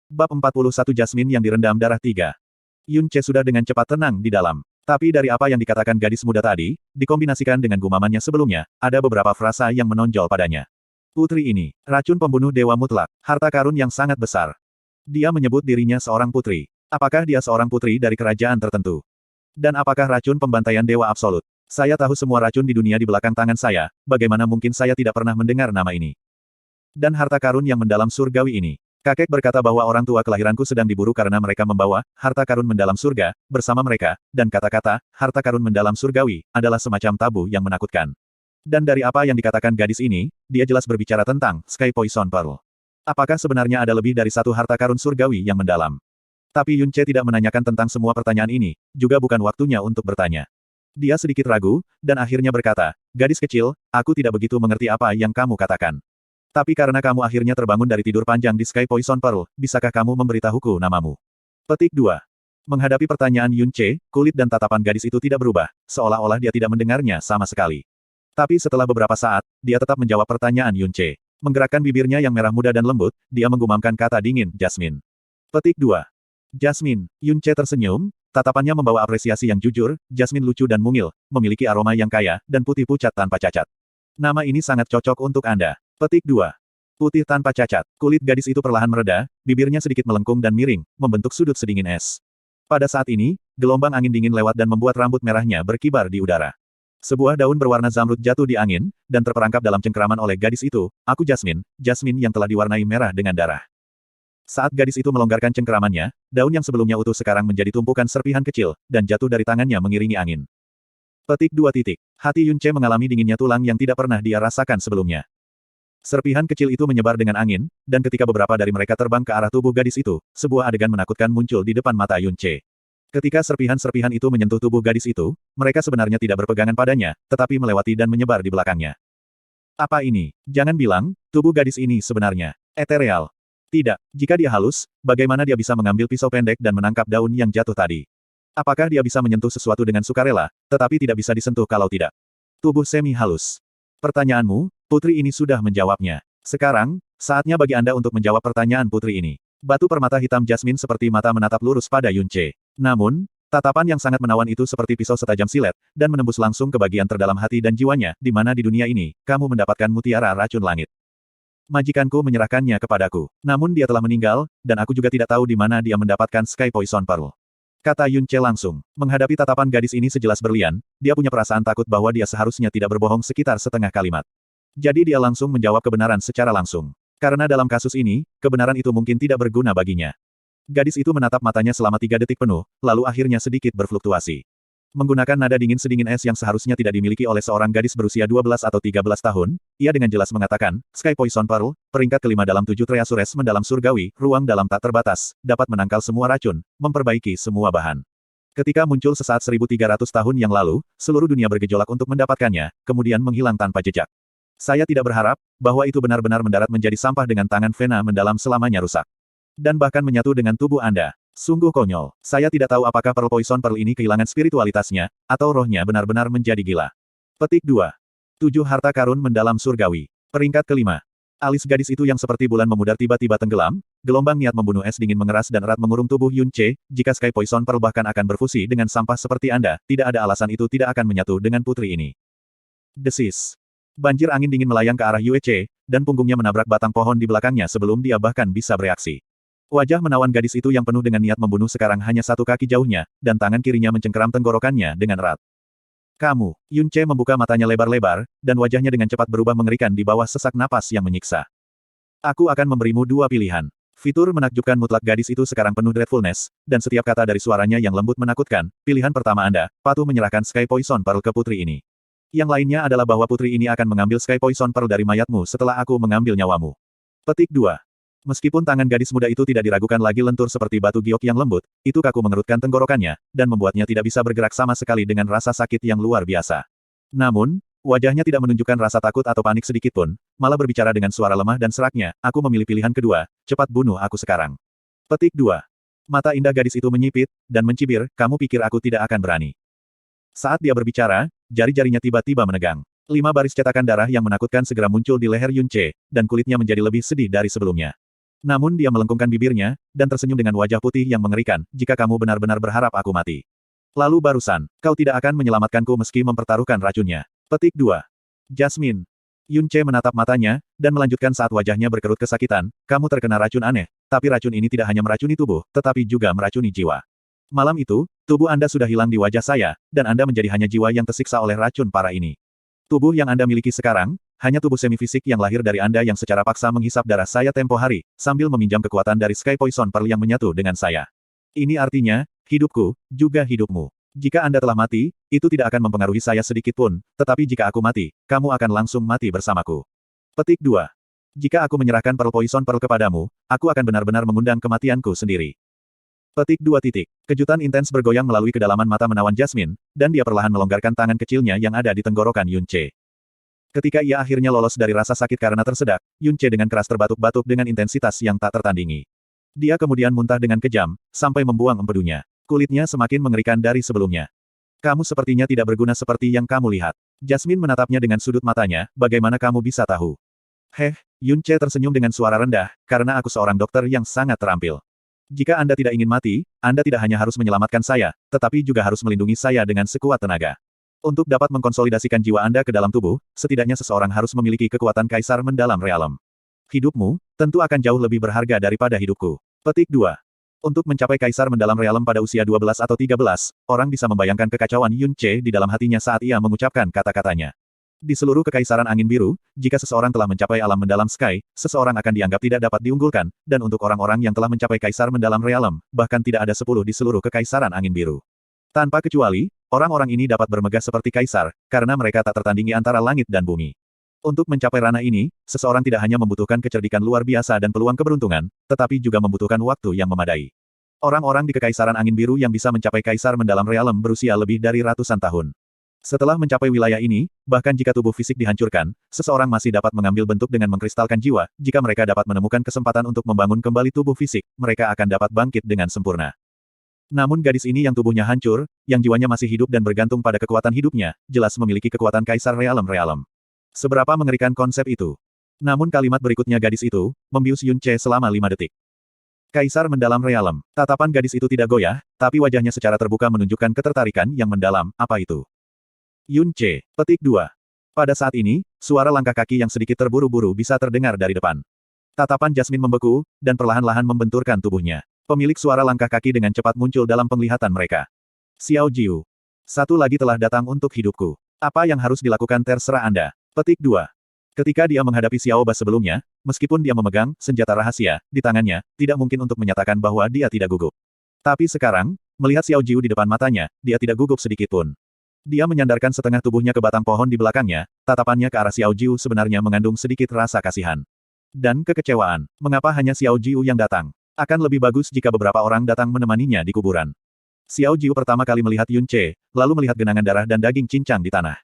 Bab 41 Jasmine yang direndam darah 3. Yun Ce sudah dengan cepat tenang di dalam. Tapi dari apa yang dikatakan gadis muda tadi, dikombinasikan dengan gumamannya sebelumnya, ada beberapa frasa yang menonjol padanya. Putri ini, racun pembunuh dewa mutlak, harta karun yang sangat besar. Dia menyebut dirinya seorang putri. Apakah dia seorang putri dari kerajaan tertentu? Dan apakah racun pembantaian dewa absolut? Saya tahu semua racun di dunia di belakang tangan saya, bagaimana mungkin saya tidak pernah mendengar nama ini? Dan harta karun yang mendalam surgawi ini. Kakek berkata bahwa orang tua kelahiranku sedang diburu karena mereka membawa harta karun mendalam surga bersama mereka, dan kata-kata harta karun mendalam surgawi adalah semacam tabu yang menakutkan. Dan dari apa yang dikatakan gadis ini, dia jelas berbicara tentang Sky Poison Pearl. Apakah sebenarnya ada lebih dari satu harta karun surgawi yang mendalam? Tapi Yun Ce tidak menanyakan tentang semua pertanyaan ini, juga bukan waktunya untuk bertanya. Dia sedikit ragu, dan akhirnya berkata, gadis kecil, aku tidak begitu mengerti apa yang kamu katakan. Tapi karena kamu akhirnya terbangun dari tidur panjang di Sky Poison Pearl, bisakah kamu memberitahuku namamu? Petik 2. Menghadapi pertanyaan Yun Ce, kulit dan tatapan gadis itu tidak berubah, seolah-olah dia tidak mendengarnya sama sekali. Tapi setelah beberapa saat, dia tetap menjawab pertanyaan Yun Ce. Menggerakkan bibirnya yang merah muda dan lembut, dia menggumamkan kata dingin, Jasmine. Petik 2. Jasmine. Yun Ce tersenyum, tatapannya membawa apresiasi yang jujur, Jasmine lucu dan mungil, memiliki aroma yang kaya, dan putih pucat tanpa cacat. Nama ini sangat cocok untuk Anda. Petik 2. Putih tanpa cacat. Kulit gadis itu perlahan mereda, bibirnya sedikit melengkung dan miring, membentuk sudut sedingin es. Pada saat ini, gelombang angin dingin lewat dan membuat rambut merahnya berkibar di udara. Sebuah daun berwarna zamrud jatuh di angin, dan terperangkap dalam cengkraman oleh gadis itu, aku Jasmine, Jasmine yang telah diwarnai merah dengan darah. Saat gadis itu melonggarkan cengkramannya, daun yang sebelumnya utuh sekarang menjadi tumpukan serpihan kecil, dan jatuh dari tangannya mengiringi angin. Petik 2. Hati Yun Ce mengalami dinginnya tulang yang tidak pernah dia rasakan sebelumnya. Serpihan kecil itu menyebar dengan angin, dan ketika beberapa dari mereka terbang ke arah tubuh gadis itu, sebuah adegan menakutkan muncul di depan mata Yun Ce. Ketika serpihan-serpihan itu menyentuh tubuh gadis itu, mereka sebenarnya tidak berpegangan padanya, tetapi melewati dan menyebar di belakangnya. Apa ini? Jangan bilang, tubuh gadis ini sebenarnya etereal. Tidak, jika dia halus, bagaimana dia bisa mengambil pisau pendek dan menangkap daun yang jatuh tadi? Apakah dia bisa menyentuh sesuatu dengan sukarela, tetapi tidak bisa disentuh kalau tidak? Tubuh semi-halus. Pertanyaanmu, putri ini sudah menjawabnya. Sekarang, saatnya bagi Anda untuk menjawab pertanyaan putri ini. Batu permata hitam Jasmine seperti mata menatap lurus pada Yun Ce. Namun, tatapan yang sangat menawan itu seperti pisau setajam silet, dan menembus langsung ke bagian terdalam hati dan jiwanya, di mana di dunia ini, kamu mendapatkan mutiara racun langit. Majikanku menyerahkannya kepadaku. Namun dia telah meninggal, dan aku juga tidak tahu di mana dia mendapatkan Sky Poison Pearl. Kata Yun Ce langsung. Menghadapi tatapan gadis ini sejelas berlian, dia punya perasaan takut bahwa dia seharusnya tidak berbohong sekitar setengah kalimat. Jadi dia langsung menjawab kebenaran secara langsung. Karena dalam kasus ini, kebenaran itu mungkin tidak berguna baginya. Gadis itu menatap matanya selama 3 detik penuh, lalu akhirnya sedikit berfluktuasi. Menggunakan nada dingin sedingin es yang seharusnya tidak dimiliki oleh seorang gadis berusia 12 atau 13 tahun, ia dengan jelas mengatakan, Sky Poison Pearl, peringkat kelima dalam 7 treasures mendalam surgawi, ruang dalam tak terbatas, dapat menangkal semua racun, memperbaiki semua bahan. Ketika muncul sesaat 1300 tahun yang lalu, seluruh dunia bergejolak untuk mendapatkannya, kemudian menghilang tanpa jejak. Saya tidak berharap bahwa itu benar-benar mendarat menjadi sampah dengan tangan Vena mendalam selamanya rusak. Dan bahkan menyatu dengan tubuh Anda. Sungguh konyol. Saya tidak tahu apakah Pearl Poison Pearl ini kehilangan spiritualitasnya, atau rohnya benar-benar menjadi gila. Petik 2. 7 harta karun mendalam surgawi. Peringkat kelima. Alis gadis itu yang seperti bulan memudar tiba-tiba tenggelam, gelombang niat membunuh es dingin mengeras dan erat mengurung tubuh Yun Ce, jika Sky Poison Pearl bahkan akan berfusi dengan sampah seperti Anda, tidak ada alasan itu tidak akan menyatu dengan putri ini. Desis. Banjir angin dingin melayang ke arah Yue Ce, dan punggungnya menabrak batang pohon di belakangnya sebelum dia bahkan bisa bereaksi. Wajah menawan gadis itu yang penuh dengan niat membunuh sekarang hanya 1 kaki jauhnya, dan tangan kirinya mencengkeram tenggorokannya dengan erat. Kamu, Yun Ce membuka matanya lebar-lebar, dan wajahnya dengan cepat berubah mengerikan di bawah sesak napas yang menyiksa. Aku akan memberimu 2 pilihan. Fitur menakjubkan mutlak gadis itu sekarang penuh dreadfulness, dan setiap kata dari suaranya yang lembut menakutkan. Pilihan pertama Anda, patuh menyerahkan Sky Poison Pearl ke putri ini. Yang lainnya adalah bahwa putri ini akan mengambil Sky Poison Pearl dari mayatmu setelah aku mengambil nyawamu. Petik 2. Meskipun tangan gadis muda itu tidak diragukan lagi lentur seperti batu giok yang lembut, itu kaku mengerutkan tenggorokannya, dan membuatnya tidak bisa bergerak sama sekali dengan rasa sakit yang luar biasa. Namun, wajahnya tidak menunjukkan rasa takut atau panik sedikitpun, malah berbicara dengan suara lemah dan seraknya, aku memilih pilihan kedua, cepat bunuh aku sekarang. Petik 2. Mata indah gadis itu menyipit, dan mencibir, kamu pikir aku tidak akan berani. Saat dia berbicara, jari-jarinya tiba-tiba menegang. 5 baris cetakan darah yang menakutkan segera muncul di leher Yun Ce, dan kulitnya menjadi lebih sedih dari sebelumnya. Namun dia melengkungkan bibirnya, dan tersenyum dengan wajah putih yang mengerikan, jika kamu benar-benar berharap aku mati. Lalu barusan, kau tidak akan menyelamatkanku meski mempertaruhkan racunnya. Petik 2. Jasmine. Yun Ce menatap matanya, dan melanjutkan saat wajahnya berkerut kesakitan, kamu terkena racun aneh, tapi racun ini tidak hanya meracuni tubuh, tetapi juga meracuni jiwa. Malam itu, tubuh Anda sudah hilang di wajah saya, dan Anda menjadi hanya jiwa yang tersiksa oleh racun parah ini. Tubuh yang Anda miliki sekarang, hanya tubuh semi-fisik yang lahir dari Anda yang secara paksa menghisap darah saya tempo hari, sambil meminjam kekuatan dari Sky Poison Pearl yang menyatu dengan saya. Ini artinya, hidupku, juga hidupmu. Jika Anda telah mati, itu tidak akan mempengaruhi saya sedikit pun, tetapi jika aku mati, kamu akan langsung mati bersamaku. Petik 2. Jika aku menyerahkan Pearl Poison Pearl kepadamu, aku akan benar-benar mengundang kematianku sendiri. Petik 2. Kejutan intens bergoyang melalui kedalaman mata menawan Jasmine, dan dia perlahan melonggarkan tangan kecilnya yang ada di tenggorokan Yun Ce. Ketika ia akhirnya lolos dari rasa sakit karena tersedak, Yun Ce dengan keras terbatuk-batuk dengan intensitas yang tak tertandingi. Dia kemudian muntah dengan kejam, sampai membuang empedunya. Kulitnya semakin mengerikan dari sebelumnya. Kamu sepertinya tidak berguna seperti yang kamu lihat. Jasmine menatapnya dengan sudut matanya, bagaimana kamu bisa tahu? Yun Ce tersenyum dengan suara rendah, karena aku seorang dokter yang sangat terampil. Jika Anda tidak ingin mati, Anda tidak hanya harus menyelamatkan saya, tetapi juga harus melindungi saya dengan sekuat tenaga. Untuk dapat mengkonsolidasikan jiwa Anda ke dalam tubuh, setidaknya seseorang harus memiliki kekuatan kaisar mendalam realem. Hidupmu, tentu akan jauh lebih berharga daripada hidupku. Petik 2. Untuk mencapai kaisar mendalam realem pada usia 12 atau 13, orang bisa membayangkan kekacauan Yun Ce di dalam hatinya saat ia mengucapkan kata-katanya. Di seluruh kekaisaran angin biru, jika seseorang telah mencapai alam mendalam Sky, seseorang akan dianggap tidak dapat diunggulkan, dan untuk orang-orang yang telah mencapai kaisar mendalam realem, bahkan tidak ada 10 di seluruh kekaisaran angin biru. Tanpa kecuali, orang-orang ini dapat bermegah seperti kaisar, karena mereka tak tertandingi antara langit dan bumi. Untuk mencapai ranah ini, seseorang tidak hanya membutuhkan kecerdikan luar biasa dan peluang keberuntungan, tetapi juga membutuhkan waktu yang memadai. Orang-orang di Kekaisaran Angin Biru yang bisa mencapai kaisar mendalam realem berusia lebih dari ratusan tahun. Setelah mencapai wilayah ini, bahkan jika tubuh fisik dihancurkan, seseorang masih dapat mengambil bentuk dengan mengkristalkan jiwa. Jika mereka dapat menemukan kesempatan untuk membangun kembali tubuh fisik, mereka akan dapat bangkit dengan sempurna. Namun gadis ini yang tubuhnya hancur, yang jiwanya masih hidup dan bergantung pada kekuatan hidupnya, jelas memiliki kekuatan kaisar realem-realem. Seberapa mengerikan konsep itu? Namun kalimat berikutnya gadis itu, membius Yun Ce selama 5 detik. Kaisar mendalam realem. Tatapan gadis itu tidak goyah, tapi wajahnya secara terbuka menunjukkan ketertarikan yang mendalam. Apa itu? Yun Ce. Petik 2. Pada saat ini, suara langkah kaki yang sedikit terburu-buru bisa terdengar dari depan. Tatapan Jasmine membeku, dan perlahan-lahan membenturkan tubuhnya. Pemilik suara langkah kaki dengan cepat muncul dalam penglihatan mereka. Xiao Jiu. Satu lagi telah datang untuk hidupku. Apa yang harus dilakukan terserah Anda. Petik 2. Ketika dia menghadapi Xiao Ba sebelumnya, meskipun dia memegang senjata rahasia di tangannya, tidak mungkin untuk menyatakan bahwa dia tidak gugup. Tapi sekarang, melihat Xiao Jiu di depan matanya, dia tidak gugup sedikit pun. Dia menyandarkan setengah tubuhnya ke batang pohon di belakangnya, tatapannya ke arah Xiao Jiu sebenarnya mengandung sedikit rasa kasihan. Dan kekecewaan. Mengapa hanya Xiao Jiu yang datang? Akan lebih bagus jika beberapa orang datang menemaninya di kuburan. Xiao Jiu pertama kali melihat Yun Ce, lalu melihat genangan darah dan daging cincang di tanah.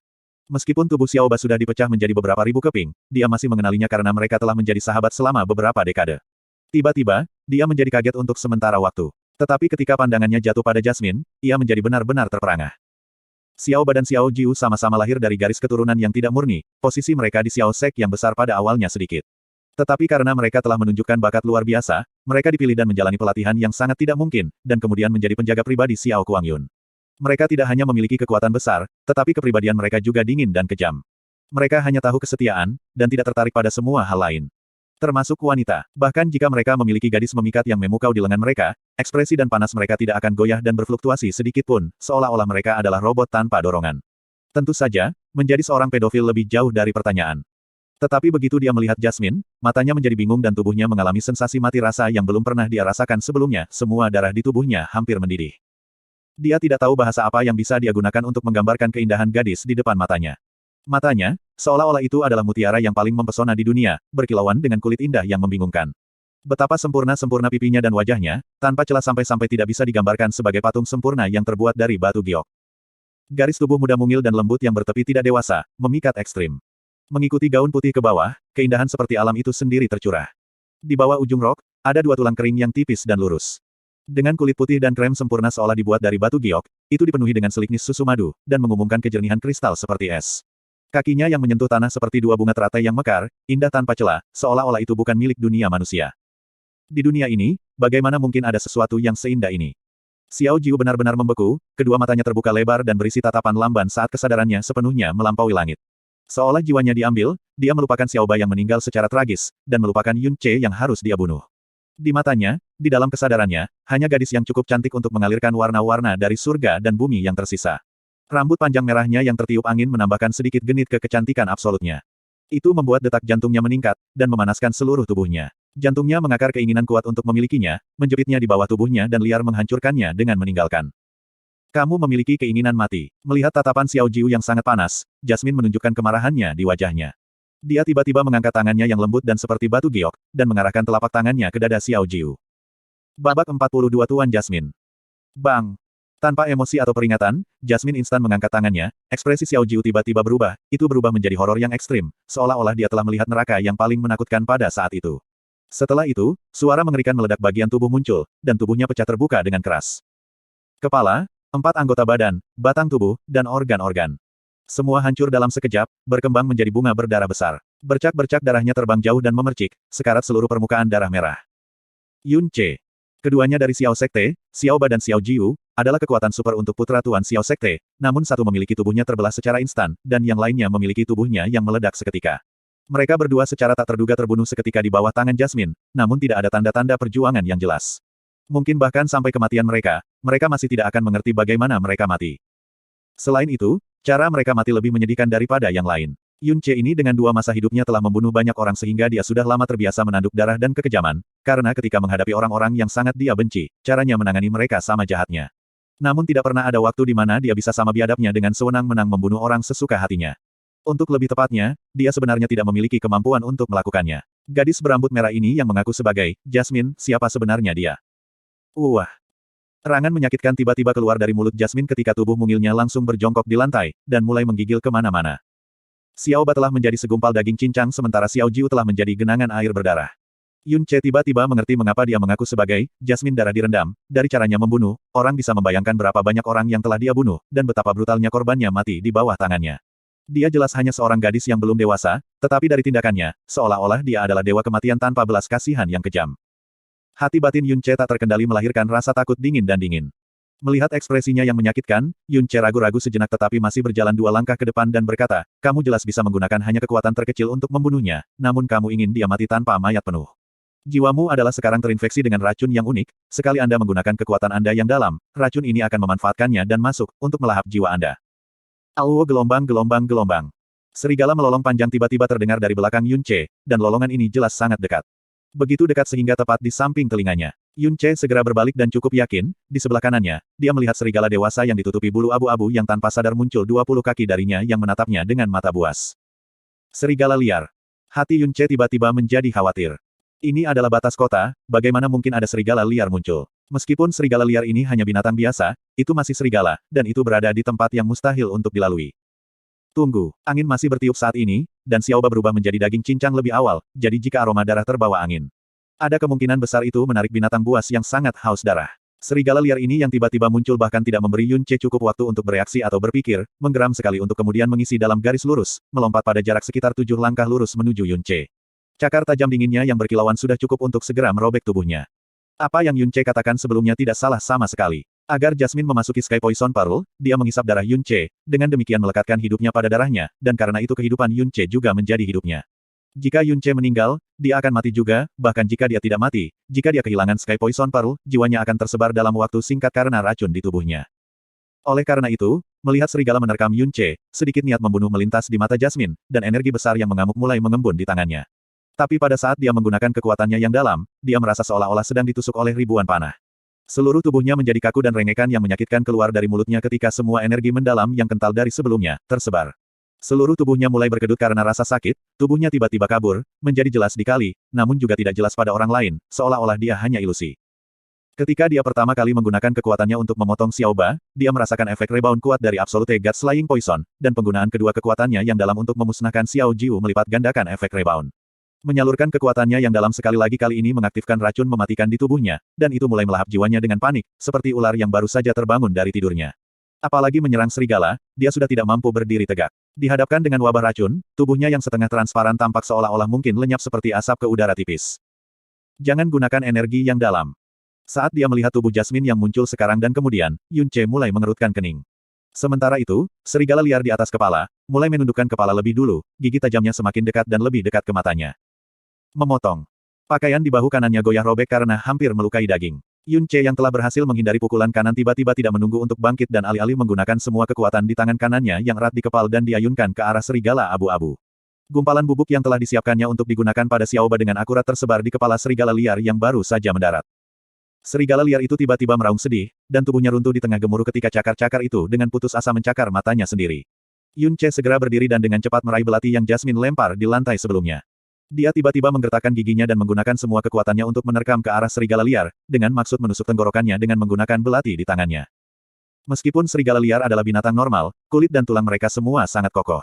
Meskipun tubuh Xiao Ba sudah dipecah menjadi beberapa ribu keping, dia masih mengenalinya karena mereka telah menjadi sahabat selama beberapa dekade. Tiba-tiba, dia menjadi kaget untuk sementara waktu. Tetapi ketika pandangannya jatuh pada Jasmine, ia menjadi benar-benar terperangah. Xiao Ba dan Xiao Jiu sama-sama lahir dari garis keturunan yang tidak murni, posisi mereka di Xiao Sek yang besar pada awalnya sedikit. Tetapi karena mereka telah menunjukkan bakat luar biasa, mereka dipilih dan menjalani pelatihan yang sangat tidak mungkin, dan kemudian menjadi penjaga pribadi Xiao Kuangyun. Mereka tidak hanya memiliki kekuatan besar, tetapi kepribadian mereka juga dingin dan kejam. Mereka hanya tahu kesetiaan, dan tidak tertarik pada semua hal lain. Termasuk wanita. Bahkan jika mereka memiliki gadis memikat yang memukau di lengan mereka, ekspresi dan panas mereka tidak akan goyah dan berfluktuasi sedikit pun, seolah-olah mereka adalah robot tanpa dorongan. Tentu saja, menjadi seorang pedofil lebih jauh dari pertanyaan. Tetapi begitu dia melihat Jasmine, matanya menjadi bingung dan tubuhnya mengalami sensasi mati rasa yang belum pernah dia rasakan sebelumnya, semua darah di tubuhnya hampir mendidih. Dia tidak tahu bahasa apa yang bisa dia gunakan untuk menggambarkan keindahan gadis di depan matanya. Matanya, seolah-olah itu adalah mutiara yang paling mempesona di dunia, berkilauan dengan kulit indah yang membingungkan. Betapa sempurna-sempurna pipinya dan wajahnya, tanpa celah sampai-sampai tidak bisa digambarkan sebagai patung sempurna yang terbuat dari batu giok. Garis tubuh muda mungil dan lembut yang bertepi tidak dewasa, memikat ekstrim. Mengikuti gaun putih ke bawah, keindahan seperti alam itu sendiri tercurah. Di bawah ujung rok, ada dua tulang kering yang tipis dan lurus. Dengan kulit putih dan krem sempurna seolah dibuat dari batu giok, itu dipenuhi dengan seliknis susu madu, dan mengumumkan kejernihan kristal seperti es. Kakinya yang menyentuh tanah seperti dua bunga teratai yang mekar, indah tanpa celah, seolah-olah itu bukan milik dunia manusia. Di dunia ini, bagaimana mungkin ada sesuatu yang seindah ini? Xiao Jiu benar-benar membeku, kedua matanya terbuka lebar dan berisi tatapan lamban saat kesadarannya sepenuhnya melampaui langit. Seolah jiwanya diambil, dia melupakan Xiao Ba yang meninggal secara tragis, dan melupakan Yun Ce yang harus dia bunuh. Di matanya, di dalam kesadarannya, hanya gadis yang cukup cantik untuk mengalirkan warna-warna dari surga dan bumi yang tersisa. Rambut panjang merahnya yang tertiup angin menambahkan sedikit genit ke kecantikan absolutnya. Itu membuat detak jantungnya meningkat, dan memanaskan seluruh tubuhnya. Jantungnya mengakar keinginan kuat untuk memilikinya, menjepitnya di bawah tubuhnya dan liar menghancurkannya dengan meninggalkan. Kamu memiliki keinginan mati. Melihat tatapan Xiao Jiu yang sangat panas, Jasmine menunjukkan kemarahannya di wajahnya. Dia tiba-tiba mengangkat tangannya yang lembut dan seperti batu giok, dan mengarahkan telapak tangannya ke dada Xiao Jiu. Babak 42 Tuan Jasmine. Bang! Tanpa emosi atau peringatan, Jasmine instan mengangkat tangannya, ekspresi Xiao Jiu tiba-tiba berubah, itu berubah menjadi horor yang ekstrim, seolah-olah dia telah melihat neraka yang paling menakutkan pada saat itu. Setelah itu, suara mengerikan meledak bagian tubuh muncul, dan tubuhnya pecah terbuka dengan keras. Kepala, 4 anggota badan, batang tubuh, dan organ-organ. Semua hancur dalam sekejap, berkembang menjadi bunga berdarah besar. Bercak-bercak darahnya terbang jauh dan memercik, sekarat seluruh permukaan darah merah. Yun Ce. Keduanya dari Xiao Sekte, Xiao Ba dan Xiao Jiu, adalah kekuatan super untuk putra Tuan Xiao Sekte, namun satu memiliki tubuhnya terbelah secara instan, dan yang lainnya memiliki tubuhnya yang meledak seketika. Mereka berdua secara tak terduga terbunuh seketika di bawah tangan Jasmine, namun tidak ada tanda-tanda perjuangan yang jelas. Mungkin bahkan sampai kematian mereka masih tidak akan mengerti bagaimana mereka mati. Selain itu, cara mereka mati lebih menyedihkan daripada yang lain. Yun Ce ini dengan 2 masa hidupnya telah membunuh banyak orang sehingga dia sudah lama terbiasa menanduk darah dan kekejaman, karena ketika menghadapi orang-orang yang sangat dia benci, caranya menangani mereka sama jahatnya. Namun tidak pernah ada waktu di mana dia bisa sama biadabnya dengan sewenang-wenang membunuh orang sesuka hatinya. Untuk lebih tepatnya, dia sebenarnya tidak memiliki kemampuan untuk melakukannya. Gadis berambut merah ini yang mengaku sebagai Jasmine, siapa sebenarnya dia? Wah! Erangan menyakitkan tiba-tiba keluar dari mulut Jasmine ketika tubuh mungilnya langsung berjongkok di lantai, dan mulai menggigil kemana-mana. Xiao Ba telah menjadi segumpal daging cincang sementara Xiao Jiu telah menjadi genangan air berdarah. Yun Ce tiba-tiba mengerti mengapa dia mengaku sebagai Jasmine darah direndam. Dari caranya membunuh, orang bisa membayangkan berapa banyak orang yang telah dia bunuh, dan betapa brutalnya korbannya mati di bawah tangannya. Dia jelas hanya seorang gadis yang belum dewasa, tetapi dari tindakannya, seolah-olah dia adalah dewa kematian tanpa belas kasihan yang kejam. Hati batin Yun Ce tak terkendali melahirkan rasa takut dingin dan dingin. Melihat ekspresinya yang menyakitkan, Yun Ce ragu-ragu sejenak tetapi masih berjalan 2 langkah ke depan dan berkata, kamu jelas bisa menggunakan hanya kekuatan terkecil untuk membunuhnya, namun kamu ingin dia mati tanpa mayat penuh. Jiwamu adalah sekarang terinfeksi dengan racun yang unik, sekali Anda menggunakan kekuatan Anda yang dalam, racun ini akan memanfaatkannya dan masuk, untuk melahap jiwa Anda. Auwo gelombang. Serigala melolong panjang tiba-tiba terdengar dari belakang Yun Ce, dan lolongan ini jelas sangat dekat. Begitu dekat sehingga tepat di samping telinganya. Yun Ce segera berbalik dan cukup yakin, di sebelah kanannya, dia melihat serigala dewasa yang ditutupi bulu abu-abu yang tanpa sadar muncul 20 kaki darinya yang menatapnya dengan mata buas. Serigala liar. Hati Yun Ce tiba-tiba menjadi khawatir. Ini adalah batas kota, bagaimana mungkin ada serigala liar muncul? Meskipun serigala liar ini hanya binatang biasa, itu masih serigala, dan itu berada di tempat yang mustahil untuk dilalui. Tunggu, angin masih bertiup saat ini, dan Xiao Ba berubah menjadi daging cincang lebih awal, jadi jika aroma darah terbawa angin. Ada kemungkinan besar itu menarik binatang buas yang sangat haus darah. Serigala liar ini yang tiba-tiba muncul bahkan tidak memberi Yun Ce cukup waktu untuk bereaksi atau berpikir, menggeram sekali untuk kemudian mengisi dalam garis lurus, melompat pada jarak sekitar 7 langkah lurus menuju Yun Ce. Cakar tajam dinginnya yang berkilauan sudah cukup untuk segera merobek tubuhnya. Apa yang Yun Ce katakan sebelumnya tidak salah sama sekali. Agar Jasmine memasuki Sky Poison Pearl, dia menghisap darah Yun Ce, dengan demikian melekatkan hidupnya pada darahnya, dan karena itu kehidupan Yun Ce juga menjadi hidupnya. Jika Yun Ce meninggal, dia akan mati juga, bahkan jika dia tidak mati, jika dia kehilangan Sky Poison Pearl, jiwanya akan tersebar dalam waktu singkat karena racun di tubuhnya. Oleh karena itu, melihat serigala menerkam Yun Ce, sedikit niat membunuh melintas di mata Jasmine, dan energi besar yang mengamuk mulai mengembun di tangannya. Tapi pada saat dia menggunakan kekuatannya yang dalam, dia merasa seolah-olah sedang ditusuk oleh ribuan panah. Seluruh tubuhnya menjadi kaku dan rengekan yang menyakitkan keluar dari mulutnya ketika semua energi mendalam yang kental dari sebelumnya, tersebar. Seluruh tubuhnya mulai berkedut karena rasa sakit, tubuhnya tiba-tiba kabur, menjadi jelas dikali, namun juga tidak jelas pada orang lain, seolah-olah dia hanya ilusi. Ketika dia pertama kali menggunakan kekuatannya untuk memotong Xiao Ba, dia merasakan efek rebound kuat dari Absolute God Slaying Poison, dan penggunaan kedua kekuatannya yang dalam untuk memusnahkan Xiao Jiu melipat gandakan efek rebound. Menyalurkan kekuatannya yang dalam sekali lagi kali ini mengaktifkan racun mematikan di tubuhnya, dan itu mulai melahap jiwanya dengan panik, seperti ular yang baru saja terbangun dari tidurnya. Apalagi menyerang serigala, dia sudah tidak mampu berdiri tegak. Dihadapkan dengan wabah racun, tubuhnya yang setengah transparan tampak seolah-olah mungkin lenyap seperti asap ke udara tipis. Jangan gunakan energi yang dalam. Saat dia melihat tubuh Jasmine yang muncul sekarang dan kemudian, Yun Ce mulai mengerutkan kening. Sementara itu, serigala liar di atas kepala, mulai menundukkan kepala lebih dulu, gigi tajamnya semakin dekat dan lebih dekat ke matanya. Memotong. Pakaian di bahu kanannya goyah robek karena hampir melukai daging. Yun Ce yang telah berhasil menghindari pukulan kanan tiba-tiba tidak menunggu untuk bangkit dan alih-alih menggunakan semua kekuatan di tangan kanannya yang erat dikepal dan diayunkan ke arah serigala abu-abu. Gumpalan bubuk yang telah disiapkannya untuk digunakan pada Xiaoba dengan akurat tersebar di kepala serigala liar yang baru saja mendarat. Serigala liar itu tiba-tiba meraung sedih, dan tubuhnya runtuh di tengah gemuruh ketika cakar-cakar itu dengan putus asa mencakar matanya sendiri. Yun Ce segera berdiri dan dengan cepat meraih belati yang Jasmine lempar di lantai sebelumnya. Dia tiba-tiba menggertakkan giginya dan menggunakan semua kekuatannya untuk menerkam ke arah serigala liar, dengan maksud menusuk tenggorokannya dengan menggunakan belati di tangannya. Meskipun serigala liar adalah binatang normal, kulit dan tulang mereka semua sangat kokoh.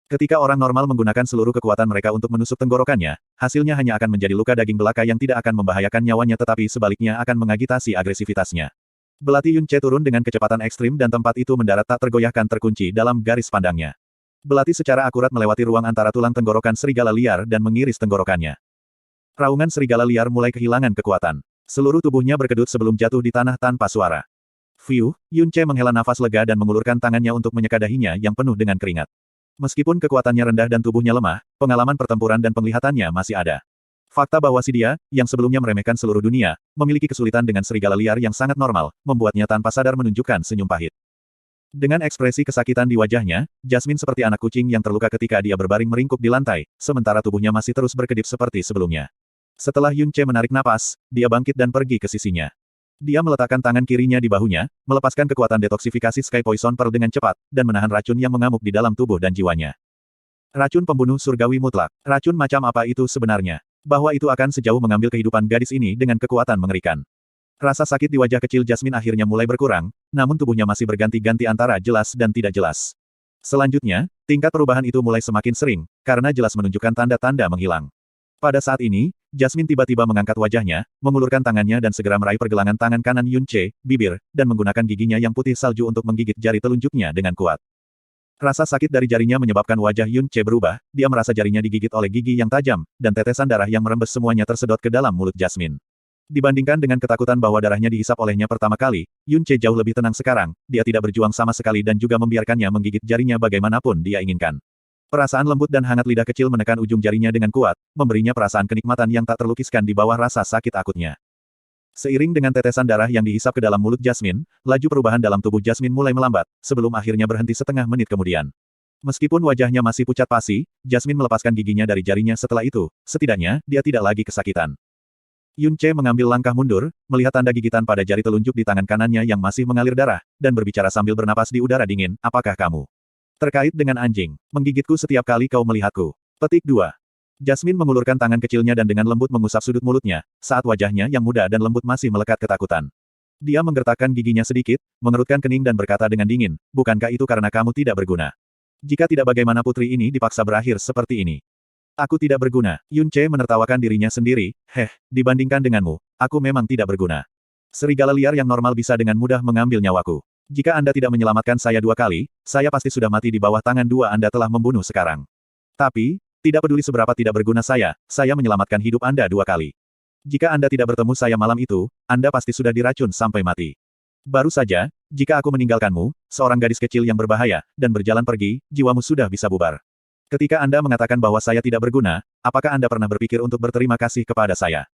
Ketika orang normal menggunakan seluruh kekuatan mereka untuk menusuk tenggorokannya, hasilnya hanya akan menjadi luka daging belaka yang tidak akan membahayakan nyawanya tetapi sebaliknya akan mengagitasi agresivitasnya. Belati Yun Ce turun dengan kecepatan ekstrim dan tempat itu mendarat tak tergoyahkan terkunci dalam garis pandangnya. Belati secara akurat melewati ruang antara tulang tenggorokan serigala liar dan mengiris tenggorokannya. Raungan serigala liar mulai kehilangan kekuatan. Seluruh tubuhnya berkedut sebelum jatuh di tanah tanpa suara. Fiu, Yun Ce menghela nafas lega dan mengulurkan tangannya untuk menyeka dahinya yang penuh dengan keringat. Meskipun kekuatannya rendah dan tubuhnya lemah, pengalaman pertempuran dan penglihatannya masih ada. Fakta bahwa si dia, yang sebelumnya meremehkan seluruh dunia, memiliki kesulitan dengan serigala liar yang sangat normal, membuatnya tanpa sadar menunjukkan senyum pahit. Dengan ekspresi kesakitan di wajahnya, Jasmine seperti anak kucing yang terluka ketika dia berbaring meringkuk di lantai, sementara tubuhnya masih terus berkedip seperti sebelumnya. Setelah Yun Ce menarik napas, dia bangkit dan pergi ke sisinya. Dia meletakkan tangan kirinya di bahunya, melepaskan kekuatan detoksifikasi Sky Poison Pearl dengan cepat, dan menahan racun yang mengamuk di dalam tubuh dan jiwanya. Racun pembunuh surgawi mutlak. Racun macam apa itu sebenarnya? Bahwa itu akan sejauh mengambil kehidupan gadis ini dengan kekuatan mengerikan. Rasa sakit di wajah kecil Jasmine akhirnya mulai berkurang, namun tubuhnya masih berganti-ganti antara jelas dan tidak jelas. Selanjutnya, tingkat perubahan itu mulai semakin sering, karena jelas menunjukkan tanda-tanda menghilang. Pada saat ini, Jasmine tiba-tiba mengangkat wajahnya, mengulurkan tangannya dan segera meraih pergelangan tangan kanan Yun Ce, bibir, dan menggunakan giginya yang putih salju untuk menggigit jari telunjuknya dengan kuat. Rasa sakit dari jarinya menyebabkan wajah Yun Ce berubah, dia merasa jarinya digigit oleh gigi yang tajam, dan tetesan darah yang merembes semuanya tersedot ke dalam mulut Jasmine. Dibandingkan dengan ketakutan bahwa darahnya dihisap olehnya pertama kali, Yun Ce jauh lebih tenang sekarang, dia tidak berjuang sama sekali dan juga membiarkannya menggigit jarinya bagaimanapun dia inginkan. Perasaan lembut dan hangat lidah kecil menekan ujung jarinya dengan kuat, memberinya perasaan kenikmatan yang tak terlukiskan di bawah rasa sakit akutnya. Seiring dengan tetesan darah yang dihisap ke dalam mulut Jasmine, laju perubahan dalam tubuh Jasmine mulai melambat, sebelum akhirnya berhenti setengah menit kemudian. Meskipun wajahnya masih pucat pasi, Jasmine melepaskan giginya dari jarinya setelah itu, setidaknya, dia tidak lagi kesakitan. Yun Ce mengambil langkah mundur, melihat tanda gigitan pada jari telunjuk di tangan kanannya yang masih mengalir darah, dan berbicara sambil bernapas di udara dingin, apakah kamu terkait dengan anjing, menggigitku setiap kali kau melihatku? Petik 2. Jasmine mengulurkan tangan kecilnya dan dengan lembut mengusap sudut mulutnya, saat wajahnya yang muda dan lembut masih melekat ketakutan. Dia menggertakkan giginya sedikit, mengerutkan kening dan berkata dengan dingin, bukankah itu karena kamu tidak berguna? Jika tidak bagaimana putri ini dipaksa berakhir seperti ini? Aku tidak berguna. Yun Ce menertawakan dirinya sendiri, dibandingkan denganmu, aku memang tidak berguna. Serigala liar yang normal bisa dengan mudah mengambil nyawaku. Jika Anda tidak menyelamatkan saya 2 kali, saya pasti sudah mati di bawah tangan 2 Anda telah membunuh sekarang. Tapi, tidak peduli seberapa tidak berguna saya menyelamatkan hidup Anda 2 kali. Jika Anda tidak bertemu saya malam itu, Anda pasti sudah diracun sampai mati. Baru saja, jika aku meninggalkanmu, seorang gadis kecil yang berbahaya, dan berjalan pergi, jiwamu sudah bisa bubar. Ketika Anda mengatakan bahwa saya tidak berguna, apakah Anda pernah berpikir untuk berterima kasih kepada saya?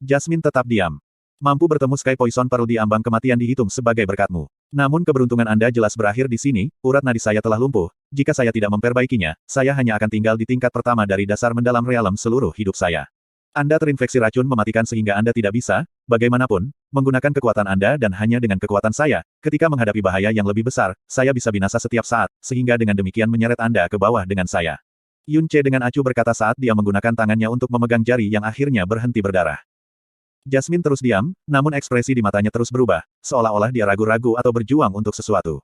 Jasmine tetap diam. Mampu bertemu Sky Poison Pearl di ambang kematian dihitung sebagai berkatmu. Namun keberuntungan Anda jelas berakhir di sini, urat nadi saya telah lumpuh. Jika saya tidak memperbaikinya, saya hanya akan tinggal di tingkat pertama dari dasar mendalam realem seluruh hidup saya. Anda terinfeksi racun mematikan sehingga Anda tidak bisa, bagaimanapun, menggunakan kekuatan Anda dan hanya dengan kekuatan saya, ketika menghadapi bahaya yang lebih besar, saya bisa binasa setiap saat, sehingga dengan demikian menyeret Anda ke bawah dengan saya. Yun Ce dengan acuh berkata saat dia menggunakan tangannya untuk memegang jari yang akhirnya berhenti berdarah. Jasmine terus diam, namun ekspresi di matanya terus berubah, seolah-olah dia ragu-ragu atau berjuang untuk sesuatu.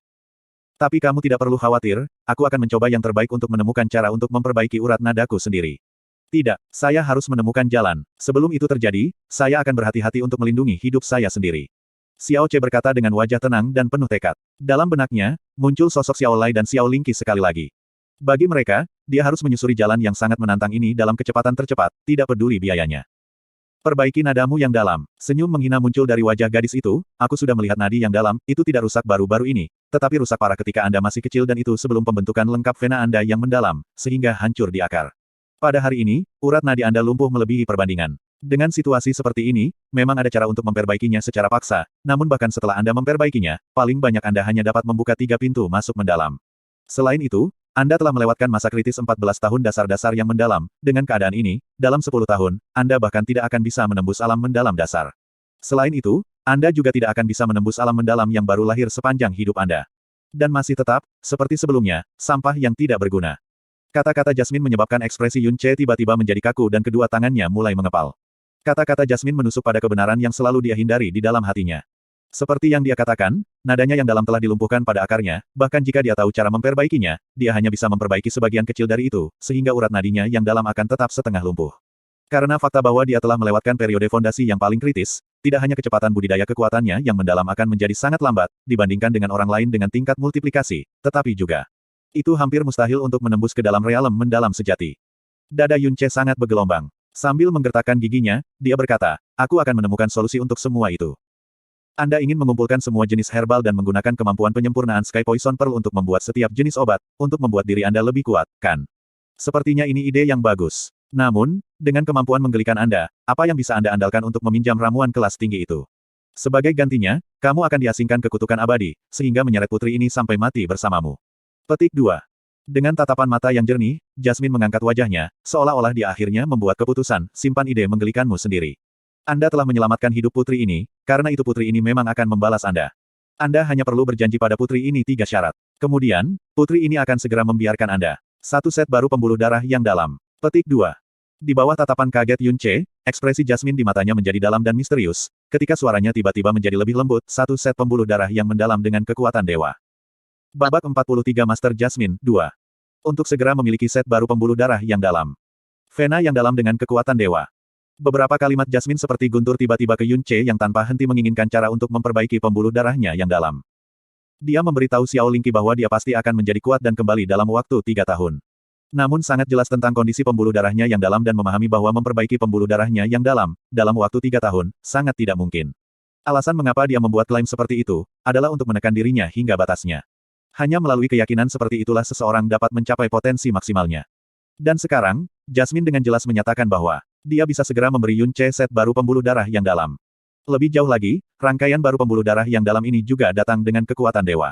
Tapi kamu tidak perlu khawatir, aku akan mencoba yang terbaik untuk menemukan cara untuk memperbaiki urat nadaku sendiri. Tidak, saya harus menemukan jalan. Sebelum itu terjadi, saya akan berhati-hati untuk melindungi hidup saya sendiri. Xiao Ce berkata dengan wajah tenang dan penuh tekad. Dalam benaknya, muncul sosok Xiao Lai dan Xiao Lingqi sekali lagi. Bagi mereka, dia harus menyusuri jalan yang sangat menantang ini dalam kecepatan tercepat, tidak peduli biayanya. Perbaiki nadamu yang dalam. Senyum menghina muncul dari wajah gadis itu, aku sudah melihat nadi yang dalam, itu tidak rusak baru-baru ini, tetapi rusak parah ketika Anda masih kecil dan itu sebelum pembentukan lengkap vena Anda yang mendalam, sehingga hancur di akar. Pada hari ini, urat nadi Anda lumpuh melebihi perbandingan. Dengan situasi seperti ini, memang ada cara untuk memperbaikinya secara paksa, namun bahkan setelah Anda memperbaikinya, paling banyak Anda hanya dapat membuka 3 pintu masuk mendalam. Selain itu, Anda telah melewatkan masa kritis 14 tahun dasar-dasar yang mendalam. Dengan keadaan ini, dalam 10 tahun, Anda bahkan tidak akan bisa menembus alam mendalam dasar. Selain itu, Anda juga tidak akan bisa menembus alam mendalam yang baru lahir sepanjang hidup Anda. Dan masih tetap, seperti sebelumnya, sampah yang tidak berguna. Kata-kata Jasmine menyebabkan ekspresi Yun Ce tiba-tiba menjadi kaku dan kedua tangannya mulai mengepal. Kata-kata Jasmine menusuk pada kebenaran yang selalu dia hindari di dalam hatinya. Seperti yang dia katakan, nadanya yang dalam telah dilumpuhkan pada akarnya, bahkan jika dia tahu cara memperbaikinya, dia hanya bisa memperbaiki sebagian kecil dari itu, sehingga urat nadinya yang dalam akan tetap setengah lumpuh. Karena fakta bahwa dia telah melewatkan periode fondasi yang paling kritis, tidak hanya kecepatan budidaya kekuatannya yang mendalam akan menjadi sangat lambat, dibandingkan dengan orang lain dengan tingkat multiplikasi, tetapi juga itu hampir mustahil untuk menembus ke dalam realem mendalam sejati. Dada Yun Ce sangat bergelombang. Sambil menggertakkan giginya, dia berkata, aku akan menemukan solusi untuk semua itu. Anda ingin mengumpulkan semua jenis herbal dan menggunakan kemampuan penyempurnaan Sky Poison Pearl untuk membuat setiap jenis obat, untuk membuat diri Anda lebih kuat, kan? Sepertinya ini ide yang bagus. Namun, dengan kemampuan menggelikan Anda, apa yang bisa Anda andalkan untuk meminjam ramuan kelas tinggi itu? Sebagai gantinya, kamu akan diasingkan ke kutukan abadi, sehingga menyeret putri ini sampai mati bersamamu. Petik 2. Dengan tatapan mata yang jernih, Jasmine mengangkat wajahnya, seolah-olah dia akhirnya membuat keputusan, simpan ide menggelikanmu sendiri. Anda telah menyelamatkan hidup putri ini, karena itu putri ini memang akan membalas Anda. Anda hanya perlu berjanji pada putri ini 3 syarat. Kemudian, putri ini akan segera membiarkan Anda. 1 set baru pembuluh darah yang dalam. Petik 2. Di bawah tatapan kaget Yun Ce, ekspresi Jasmine di matanya menjadi dalam dan misterius, ketika suaranya tiba-tiba menjadi lebih lembut, 1 set pembuluh darah yang mendalam dengan kekuatan dewa. Babak 43 Master Jasmine, 2. Untuk segera memiliki set baru pembuluh darah yang dalam. Vena yang dalam dengan kekuatan dewa. Beberapa kalimat Jasmine seperti guntur tiba-tiba ke Yun Ce yang tanpa henti menginginkan cara untuk memperbaiki pembuluh darahnya yang dalam. Dia memberitahu Xiao Lingqi bahwa dia pasti akan menjadi kuat dan kembali dalam waktu 3 tahun. Namun sangat jelas tentang kondisi pembuluh darahnya yang dalam dan memahami bahwa memperbaiki pembuluh darahnya yang dalam waktu 3 tahun, sangat tidak mungkin. Alasan mengapa dia membuat klaim seperti itu, adalah untuk menekan dirinya hingga batasnya. Hanya melalui keyakinan seperti itulah seseorang dapat mencapai potensi maksimalnya. Dan sekarang, Jasmine dengan jelas menyatakan bahwa dia bisa segera memberi Yun Ce set baru pembuluh darah yang dalam. Lebih jauh lagi, rangkaian baru pembuluh darah yang dalam ini juga datang dengan kekuatan dewa.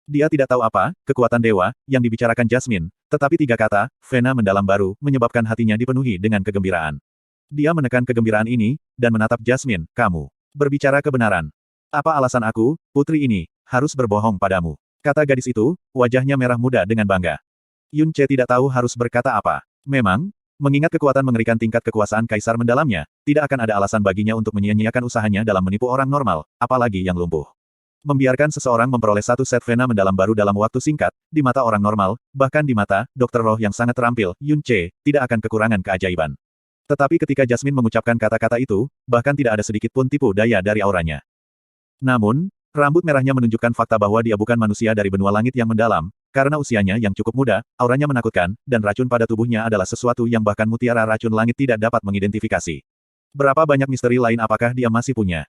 Dia tidak tahu apa, kekuatan dewa, yang dibicarakan Jasmine, tetapi 3 kata, vena mendalam baru, menyebabkan hatinya dipenuhi dengan kegembiraan. Dia menekan kegembiraan ini, dan menatap Jasmine, kamu berbicara kebenaran. Apa alasan aku, putri ini, harus berbohong padamu? Kata gadis itu, wajahnya merah muda dengan bangga. Yun Ce tidak tahu harus berkata apa. Memang, mengingat kekuatan mengerikan tingkat kekuasaan kaisar mendalamnya, tidak akan ada alasan baginya untuk menyia-nyiakan usahanya dalam menipu orang normal, apalagi yang lumpuh. Membiarkan seseorang memperoleh 1 set vena mendalam baru dalam waktu singkat, di mata orang normal, bahkan di mata dokter roh yang sangat terampil, Yun Ce, tidak akan kekurangan keajaiban. Tetapi ketika Jasmine mengucapkan kata-kata itu, bahkan tidak ada sedikit pun tipu daya dari auranya. Namun, rambut merahnya menunjukkan fakta bahwa dia bukan manusia dari benua langit yang mendalam, karena usianya yang cukup muda, auranya menakutkan, dan racun pada tubuhnya adalah sesuatu yang bahkan mutiara racun langit tidak dapat mengidentifikasi. Berapa banyak misteri lain apakah dia masih punya?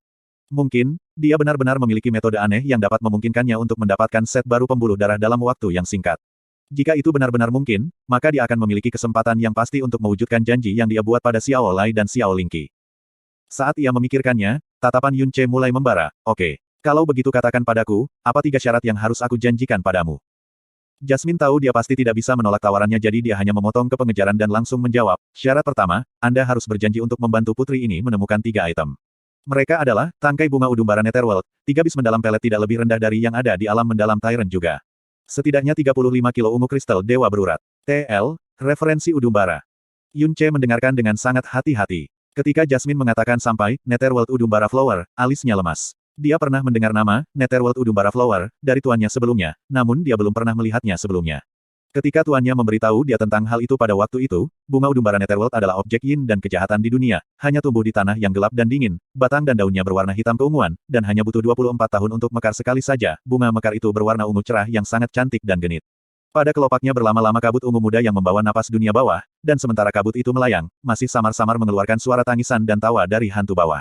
Mungkin, dia benar-benar memiliki metode aneh yang dapat memungkinkannya untuk mendapatkan set baru pembuluh darah dalam waktu yang singkat. Jika itu benar-benar mungkin, maka dia akan memiliki kesempatan yang pasti untuk mewujudkan janji yang dia buat pada Xiao Lai dan Xiao Lingqi. Saat ia memikirkannya, tatapan Yun Ce mulai membara. Oke. Kalau begitu katakan padaku, apa 3 syarat yang harus aku janjikan padamu? Jasmine tahu dia pasti tidak bisa menolak tawarannya jadi dia hanya memotong ke pengejaran dan langsung menjawab, syarat pertama, Anda harus berjanji untuk membantu putri ini menemukan 3 item. Mereka adalah, tangkai bunga udumbara Netherworld, 3 bis mendalam pelet tidak lebih rendah dari yang ada di alam mendalam Tyrant juga. Setidaknya 35 kilo ungu kristal dewa berurat. TL, referensi udumbara. Yun Ce mendengarkan dengan sangat hati-hati. Ketika Jasmine mengatakan sampai, Netherworld udumbara flower, alisnya lemas. Dia pernah mendengar nama, Netherworld Udumbara Flower, dari tuannya sebelumnya, namun dia belum pernah melihatnya sebelumnya. Ketika tuannya memberitahu dia tentang hal itu pada waktu itu, bunga Udumbara Netherworld adalah objek yin dan kejahatan di dunia, hanya tumbuh di tanah yang gelap dan dingin, batang dan daunnya berwarna hitam keunguan, dan hanya butuh 24 tahun untuk mekar sekali saja, bunga mekar itu berwarna ungu cerah yang sangat cantik dan genit. Pada kelopaknya berlama-lama kabut ungu muda yang membawa napas dunia bawah, dan sementara kabut itu melayang, masih samar-samar mengeluarkan suara tangisan dan tawa dari hantu bawah.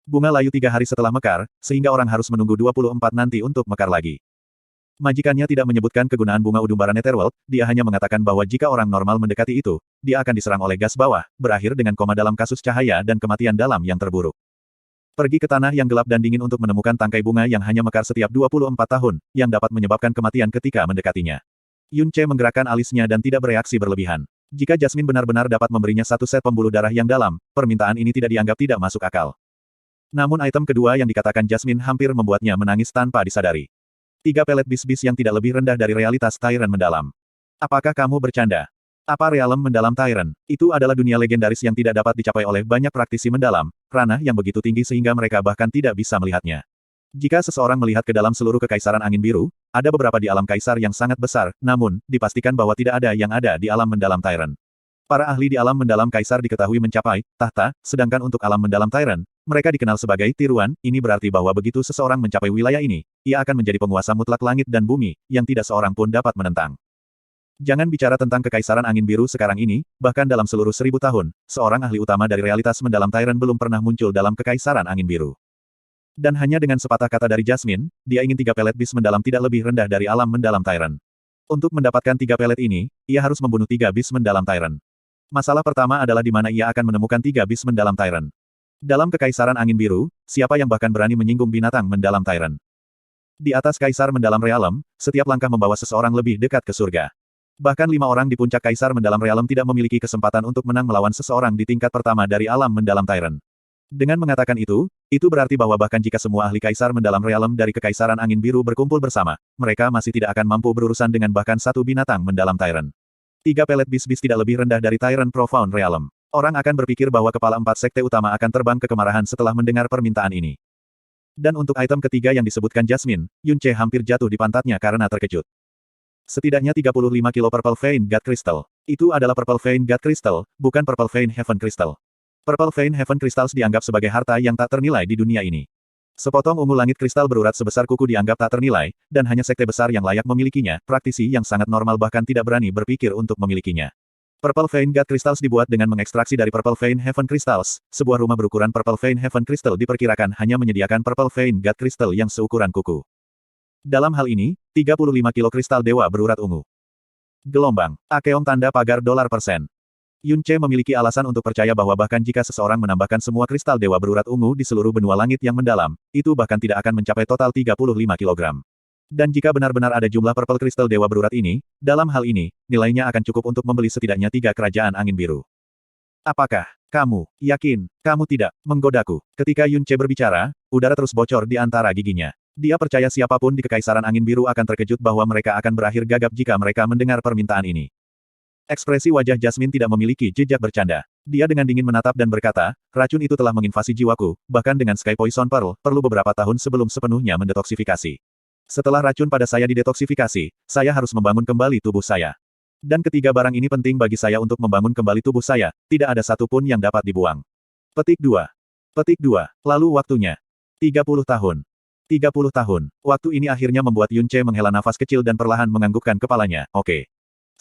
Bunga layu 3 hari setelah mekar, sehingga orang harus menunggu 24 nanti untuk mekar lagi. Majikannya tidak menyebutkan kegunaan bunga udumbara Netherworld, dia hanya mengatakan bahwa jika orang normal mendekati itu, dia akan diserang oleh gas bawah, berakhir dengan koma dalam kasus cahaya dan kematian dalam yang terburuk. Pergi ke tanah yang gelap dan dingin untuk menemukan tangkai bunga yang hanya mekar setiap 24 tahun, yang dapat menyebabkan kematian ketika mendekatinya. Yun Ce menggerakkan alisnya dan tidak bereaksi berlebihan. Jika Jasmine benar-benar dapat memberinya satu set pembuluh darah yang dalam, permintaan ini tidak dianggap tidak masuk akal. Namun item kedua yang dikatakan Jasmine hampir membuatnya menangis tanpa disadari. 3 pelet bis-bis yang tidak lebih rendah dari realitas Tyrant mendalam. Apakah kamu bercanda? Apa realem mendalam Tyrant? Itu adalah dunia legendaris yang tidak dapat dicapai oleh banyak praktisi mendalam, ranah yang begitu tinggi sehingga mereka bahkan tidak bisa melihatnya. Jika seseorang melihat ke dalam seluruh kekaisaran angin biru, ada beberapa di alam kaisar yang sangat besar, namun, dipastikan bahwa tidak ada yang ada di alam mendalam Tyrant. Para ahli di alam mendalam kaisar diketahui mencapai tahta, sedangkan untuk alam mendalam Tyrant, mereka dikenal sebagai tiruan. Ini berarti bahwa begitu seseorang mencapai wilayah ini, ia akan menjadi penguasa mutlak langit dan bumi, yang tidak seorang pun dapat menentang. Jangan bicara tentang kekaisaran angin biru sekarang ini, bahkan dalam seluruh 1000 tahun, seorang ahli utama dari realitas mendalam Tyrant belum pernah muncul dalam kekaisaran angin biru. Dan hanya dengan sepatah kata dari Jasmine, dia ingin 3 pelet bis mendalam tidak lebih rendah dari alam mendalam Tyrant. Untuk mendapatkan 3 pelet ini, ia harus membunuh 3 bis mendalam Tyrant. Masalah pertama adalah di mana ia akan menemukan 3 bis mendalam Tyrant. Dalam kekaisaran angin biru, siapa yang bahkan berani menyinggung binatang mendalam Tyrant? Di atas kaisar mendalam realem, setiap langkah membawa seseorang lebih dekat ke surga. Bahkan 5 orang di puncak kaisar mendalam realem tidak memiliki kesempatan untuk menang melawan seseorang di tingkat pertama dari alam mendalam Tyrant. Dengan mengatakan itu berarti bahwa bahkan jika semua ahli kaisar mendalam realem dari kekaisaran angin biru berkumpul bersama, mereka masih tidak akan mampu berurusan dengan bahkan satu binatang mendalam Tyrant. 3 pelet bis-bis tidak lebih rendah dari Tyrant Profound Realm. Orang akan berpikir bahwa kepala 4 sekte utama akan terbang ke kemarahan setelah mendengar permintaan ini. Dan untuk item ketiga yang disebutkan Jasmine, Yun Ce hampir jatuh di pantatnya karena terkejut. Setidaknya 35 kilo Purple Vein God Crystal. Itu adalah Purple Vein God Crystal, bukan Purple Vein Heaven Crystal. Purple Vein Heaven Crystals dianggap sebagai harta yang tak ternilai di dunia ini. Sepotong ungu langit kristal berurat sebesar kuku dianggap tak ternilai, dan hanya sekte besar yang layak memilikinya, praktisi yang sangat normal bahkan tidak berani berpikir untuk memilikinya. Purple Vein God Crystals dibuat dengan mengekstraksi dari Purple Vein Heaven Crystals. Sebuah rumah berukuran Purple Vein Heaven Crystal diperkirakan hanya menyediakan Purple Vein God Crystal yang seukuran kuku. Dalam hal ini, 35 kilo kristal dewa berurat ungu. Gelombang. Akeong tanda pagar $%. Yun Ce memiliki alasan untuk percaya bahwa bahkan jika seseorang menambahkan semua kristal dewa berurat ungu di seluruh benua langit yang mendalam, itu bahkan tidak akan mencapai total 35 kilogram. Dan jika benar-benar ada jumlah purple kristal dewa berurat ini, dalam hal ini, nilainya akan cukup untuk membeli setidaknya 3 kerajaan angin biru. Apakah kamu yakin kamu tidak menggodaku? Ketika Yun Ce berbicara, udara terus bocor di antara giginya. Dia percaya siapapun di kekaisaran angin biru akan terkejut bahwa mereka akan berakhir gagap jika mereka mendengar permintaan ini. Ekspresi wajah Jasmine tidak memiliki jejak bercanda. Dia dengan dingin menatap dan berkata, racun itu telah menginvasi jiwaku, bahkan dengan Sky Poison Pearl, perlu beberapa tahun sebelum sepenuhnya mendetoksifikasi. Setelah racun pada saya didetoksifikasi, saya harus membangun kembali tubuh saya. Dan ketiga barang ini penting bagi saya untuk membangun kembali tubuh saya, tidak ada satupun yang dapat dibuang. Petik 2. Petik 2. Lalu waktunya. 30 tahun. 30 tahun. Waktu ini akhirnya membuat Yun Ce menghela nafas kecil dan perlahan menganggukkan kepalanya. Oke.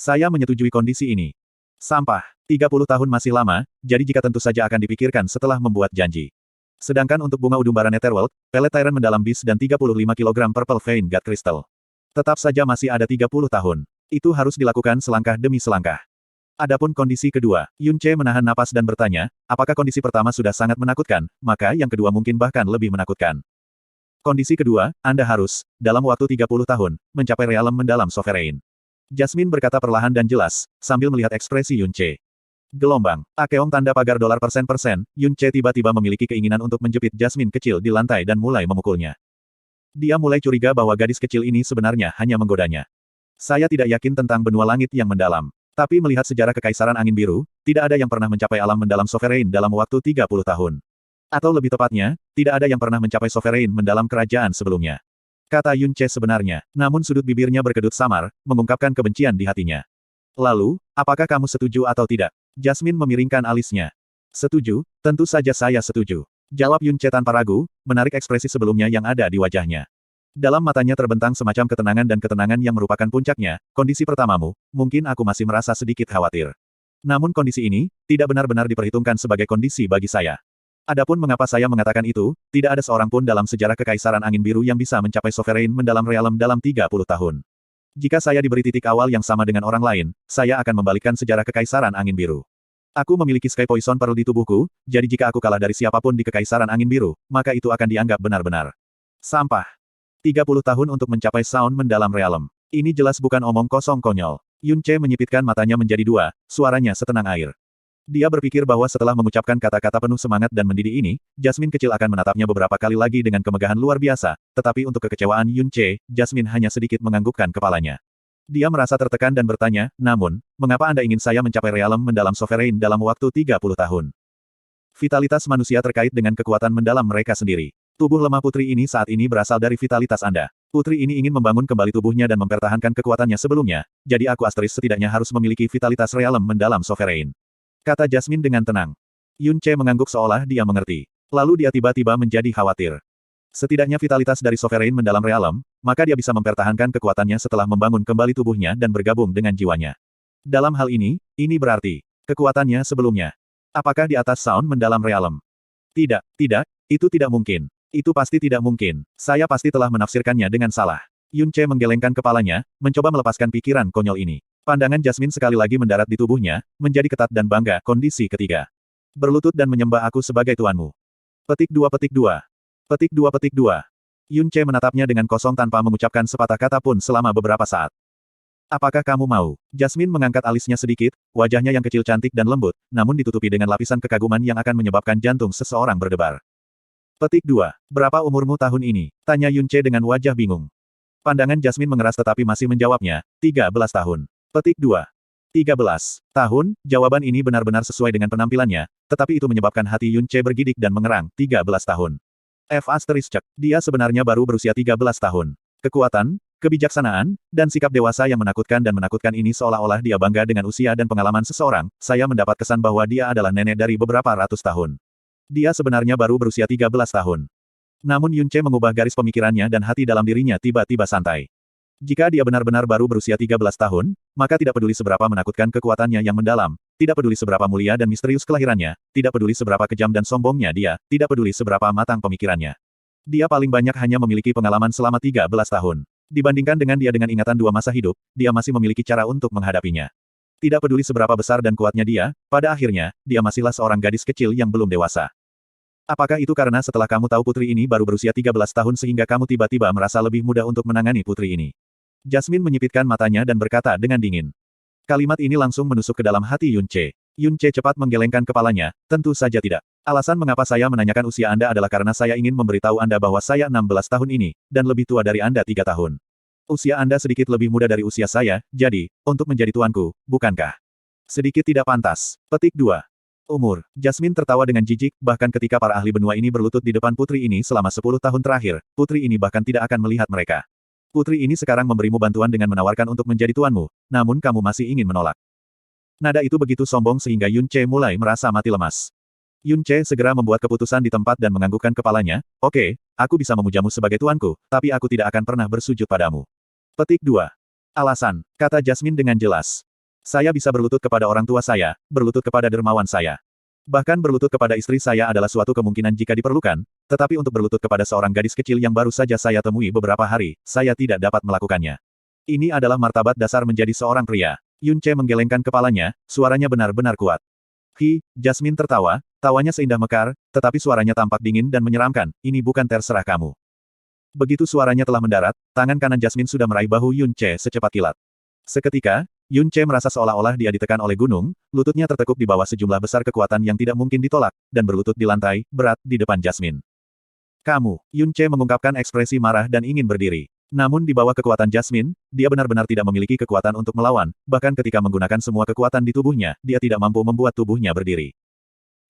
Saya menyetujui kondisi ini. Sampah. 30 tahun masih lama, jadi jika tentu saja akan dipikirkan setelah membuat janji. Sedangkan untuk bunga udumbara Netherworld, pelet Tyrant mendalam bis dan 35 kg Purple Vein God Crystal. Tetap saja masih ada 30 tahun. Itu harus dilakukan selangkah demi selangkah. Adapun kondisi kedua, Yun Ce menahan napas dan bertanya, apakah kondisi pertama sudah sangat menakutkan, maka yang kedua mungkin bahkan lebih menakutkan. Kondisi kedua, Anda harus, dalam waktu 30 tahun, mencapai realem mendalam Sovereign. Jasmine berkata perlahan dan jelas, sambil melihat ekspresi Yun Ce. Gelombang. Akeong tanda pagar $%, Yun Ce tiba-tiba memiliki keinginan untuk menjepit Jasmine kecil di lantai dan mulai memukulnya. Dia mulai curiga bahwa gadis kecil ini sebenarnya hanya menggodanya. Saya tidak yakin tentang benua langit yang mendalam. Tapi melihat sejarah kekaisaran angin biru, tidak ada yang pernah mencapai alam mendalam Sovereign dalam waktu 30 tahun. Atau lebih tepatnya, tidak ada yang pernah mencapai Sovereign mendalam kerajaan sebelumnya. Kata Yun Ce sebenarnya, namun sudut bibirnya berkedut samar, mengungkapkan kebencian di hatinya. Lalu, apakah kamu setuju atau tidak? Jasmine memiringkan alisnya. Setuju, tentu saja saya setuju. Jawab Yun Ce tanpa ragu, menarik ekspresi sebelumnya yang ada di wajahnya. Dalam matanya terbentang semacam ketenangan dan ketenangan yang merupakan puncaknya, kondisi pertamamu, mungkin aku masih merasa sedikit khawatir. Namun kondisi ini, tidak benar-benar diperhitungkan sebagai kondisi bagi saya. Adapun mengapa saya mengatakan itu, tidak ada seorang pun dalam sejarah Kekaisaran Angin Biru yang bisa mencapai Sovereign mendalam realm dalam 30 tahun. Jika saya diberi titik awal yang sama dengan orang lain, saya akan membalikkan sejarah Kekaisaran Angin Biru. Aku memiliki Sky Poison Pearl di tubuhku, jadi jika aku kalah dari siapapun di Kekaisaran Angin Biru, maka itu akan dianggap benar-benar sampah. 30 tahun untuk mencapai Sound mendalam realm. Ini jelas bukan omong kosong konyol. Yun Che menyipitkan matanya menjadi dua, suaranya setenang air. Dia berpikir bahwa setelah mengucapkan kata-kata penuh semangat dan mendidih ini, Jasmine kecil akan menatapnya beberapa kali lagi dengan kemegahan luar biasa, tetapi untuk kekecewaan Yun Che, Jasmine hanya sedikit menganggukkan kepalanya. Dia merasa tertekan dan bertanya, namun, mengapa Anda ingin saya mencapai realm mendalam Sovereign dalam waktu 30 tahun? Vitalitas manusia terkait dengan kekuatan mendalam mereka sendiri. Tubuh lemah putri ini saat ini berasal dari vitalitas Anda. Putri ini ingin membangun kembali tubuhnya dan mempertahankan kekuatannya sebelumnya, jadi aku asteris setidaknya harus memiliki vitalitas realm mendalam Sovereign. Kata Jasmine dengan tenang. Yun Che mengangguk seolah dia mengerti. Lalu dia tiba-tiba menjadi khawatir. Setidaknya vitalitas dari Sovereign mendalam realm, maka dia bisa mempertahankan kekuatannya setelah membangun kembali tubuhnya dan bergabung dengan jiwanya. Dalam hal ini berarti kekuatannya sebelumnya. Apakah di atas Sound mendalam realm? Tidak, itu tidak mungkin. Itu pasti tidak mungkin. Saya pasti telah menafsirkannya dengan salah. Yun Che menggelengkan kepalanya, mencoba melepaskan pikiran konyol ini. Pandangan Jasmine sekali lagi mendarat di tubuhnya, menjadi ketat dan bangga. Kondisi ketiga. Berlutut dan menyembah aku sebagai tuanmu. Petik 2 petik 2. Petik 2 petik 2. Yun Che menatapnya dengan kosong tanpa mengucapkan sepatah kata pun selama beberapa saat. Apakah kamu mau? Jasmine mengangkat alisnya sedikit, wajahnya yang kecil cantik dan lembut, namun ditutupi dengan lapisan kekaguman yang akan menyebabkan jantung seseorang berdebar. Petik 2. Berapa umurmu tahun ini? Tanya Yun Che dengan wajah bingung. Pandangan Jasmine mengeras tetapi masih menjawabnya, 13 tahun. Petik 2. 13 tahun, jawaban ini benar-benar sesuai dengan penampilannya, tetapi itu menyebabkan hati Yun Che bergidik dan mengerang, 13 tahun. Cek, dia sebenarnya baru berusia 13 tahun. Kekuatan, kebijaksanaan, dan sikap dewasa yang menakutkan ini seolah-olah dia bangga dengan usia dan pengalaman seseorang, saya mendapat kesan bahwa dia adalah nenek dari beberapa ratus tahun. Dia sebenarnya baru berusia 13 tahun. Namun Yun Che mengubah garis pemikirannya dan hati dalam dirinya tiba-tiba santai. Jika dia benar-benar baru berusia 13 tahun, maka tidak peduli seberapa menakutkan kekuatannya yang mendalam, tidak peduli seberapa mulia dan misterius kelahirannya, tidak peduli seberapa kejam dan sombongnya dia, tidak peduli seberapa matang pemikirannya. Dia paling banyak hanya memiliki pengalaman selama 13 tahun. Dibandingkan dengan dia dengan ingatan dua masa hidup, dia masih memiliki cara untuk menghadapinya. Tidak peduli seberapa besar dan kuatnya dia, pada akhirnya, dia masihlah seorang gadis kecil yang belum dewasa. Apakah itu karena setelah kamu tahu putri ini baru berusia 13 tahun sehingga kamu tiba-tiba merasa lebih mudah untuk menangani putri ini? Jasmine menyipitkan matanya dan berkata dengan dingin. Kalimat ini langsung menusuk ke dalam hati Yun Che. Yun Che cepat menggelengkan kepalanya, tentu saja tidak. Alasan mengapa saya menanyakan usia Anda adalah karena saya ingin memberitahu Anda bahwa saya 16 tahun ini, dan lebih tua dari Anda 3 tahun. Usia Anda sedikit lebih muda dari usia saya, jadi, untuk menjadi tuanku, bukankah? Sedikit tidak pantas. Petik 2. Umur. Jasmine tertawa dengan jijik, bahkan ketika para ahli benua ini berlutut di depan putri ini selama 10 tahun terakhir, putri ini bahkan tidak akan melihat mereka. Putri ini sekarang memberimu bantuan dengan menawarkan untuk menjadi tuanmu, namun kamu masih ingin menolak. Nada itu begitu sombong sehingga Yun Che mulai merasa mati lemas. Yun Che segera membuat keputusan di tempat dan menganggukkan kepalanya, oke, aku bisa memujamu sebagai tuanku, tapi aku tidak akan pernah bersujud padamu. Petik 2. Alasan, kata Jasmine dengan jelas. Saya bisa berlutut kepada orang tua saya, berlutut kepada dermawan saya. Bahkan berlutut kepada istri saya adalah suatu kemungkinan jika diperlukan, tetapi untuk berlutut kepada seorang gadis kecil yang baru saja saya temui beberapa hari, saya tidak dapat melakukannya. Ini adalah martabat dasar menjadi seorang pria. Yun Che menggelengkan kepalanya, suaranya benar-benar kuat. Jasmine tertawa, tawanya seindah mekar, tetapi suaranya tampak dingin dan menyeramkan, ini bukan terserah kamu. Begitu suaranya telah mendarat, tangan kanan Jasmine sudah meraih bahu Yun Che secepat kilat. Seketika, Yun Che merasa seolah-olah dia ditekan oleh gunung, lututnya tertekuk di bawah sejumlah besar kekuatan yang tidak mungkin ditolak, dan berlutut di lantai, berat, di depan Jasmine. Kamu, Yun Che mengungkapkan ekspresi marah dan ingin berdiri. Namun di bawah kekuatan Jasmine, dia benar-benar tidak memiliki kekuatan untuk melawan, bahkan ketika menggunakan semua kekuatan di tubuhnya, dia tidak mampu membuat tubuhnya berdiri.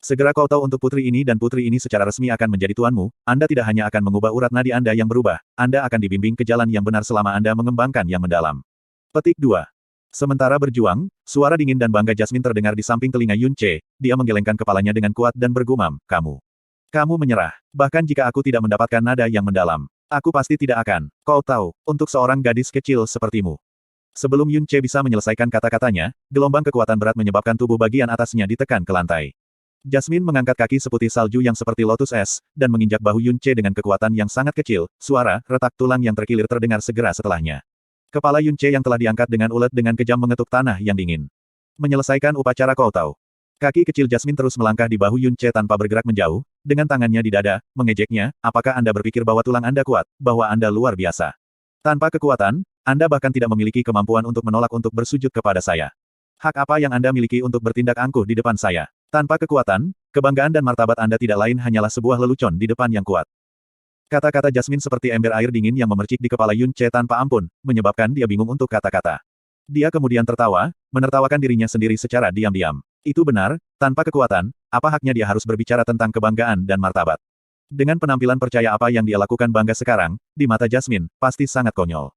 Segera kau tahu untuk putri ini dan putri ini secara resmi akan menjadi tuanmu, Anda tidak hanya akan mengubah urat nadi Anda yang berubah, Anda akan dibimbing ke jalan yang benar selama Anda mengembangkan yang mendalam. Petik 2. Sementara berjuang, suara dingin dan bangga Jasmine terdengar di samping telinga Yun Che, dia menggelengkan kepalanya dengan kuat dan bergumam, kamu menyerah. Bahkan jika aku tidak mendapatkan nada yang mendalam. Aku pasti tidak akan. Kau tahu, untuk seorang gadis kecil sepertimu. Sebelum Yun Ce bisa menyelesaikan kata-katanya, gelombang kekuatan berat menyebabkan tubuh bagian atasnya ditekan ke lantai. Jasmine mengangkat kaki seputih salju yang seperti lotus es, dan menginjak bahu Yun Ce dengan kekuatan yang sangat kecil, suara retak tulang yang terkilir terdengar segera setelahnya. Kepala Yun Ce yang telah diangkat dengan ulet dengan kejam mengetuk tanah yang dingin. Menyelesaikan upacara kau tahu. Kaki kecil Jasmine terus melangkah di bahu Yun Ce tanpa bergerak menjauh, dengan tangannya di dada, mengejeknya, apakah Anda berpikir bahwa tulang Anda kuat, bahwa Anda luar biasa? Tanpa kekuatan, Anda bahkan tidak memiliki kemampuan untuk menolak untuk bersujud kepada saya. Hak apa yang Anda miliki untuk bertindak angkuh di depan saya? Tanpa kekuatan, kebanggaan dan martabat Anda tidak lain hanyalah sebuah lelucon di depan yang kuat. Kata-kata Jasmine seperti ember air dingin yang memercik di kepala Yun Ce tanpa ampun, menyebabkan dia bingung untuk kata-kata. Dia kemudian tertawa, menertawakan dirinya sendiri secara diam-diam. Itu benar, tanpa kekuatan, apa haknya dia harus berbicara tentang kebanggaan dan martabat? Dengan penampilan percaya apa yang dia lakukan bangga sekarang, di mata Jasmine, pasti sangat konyol.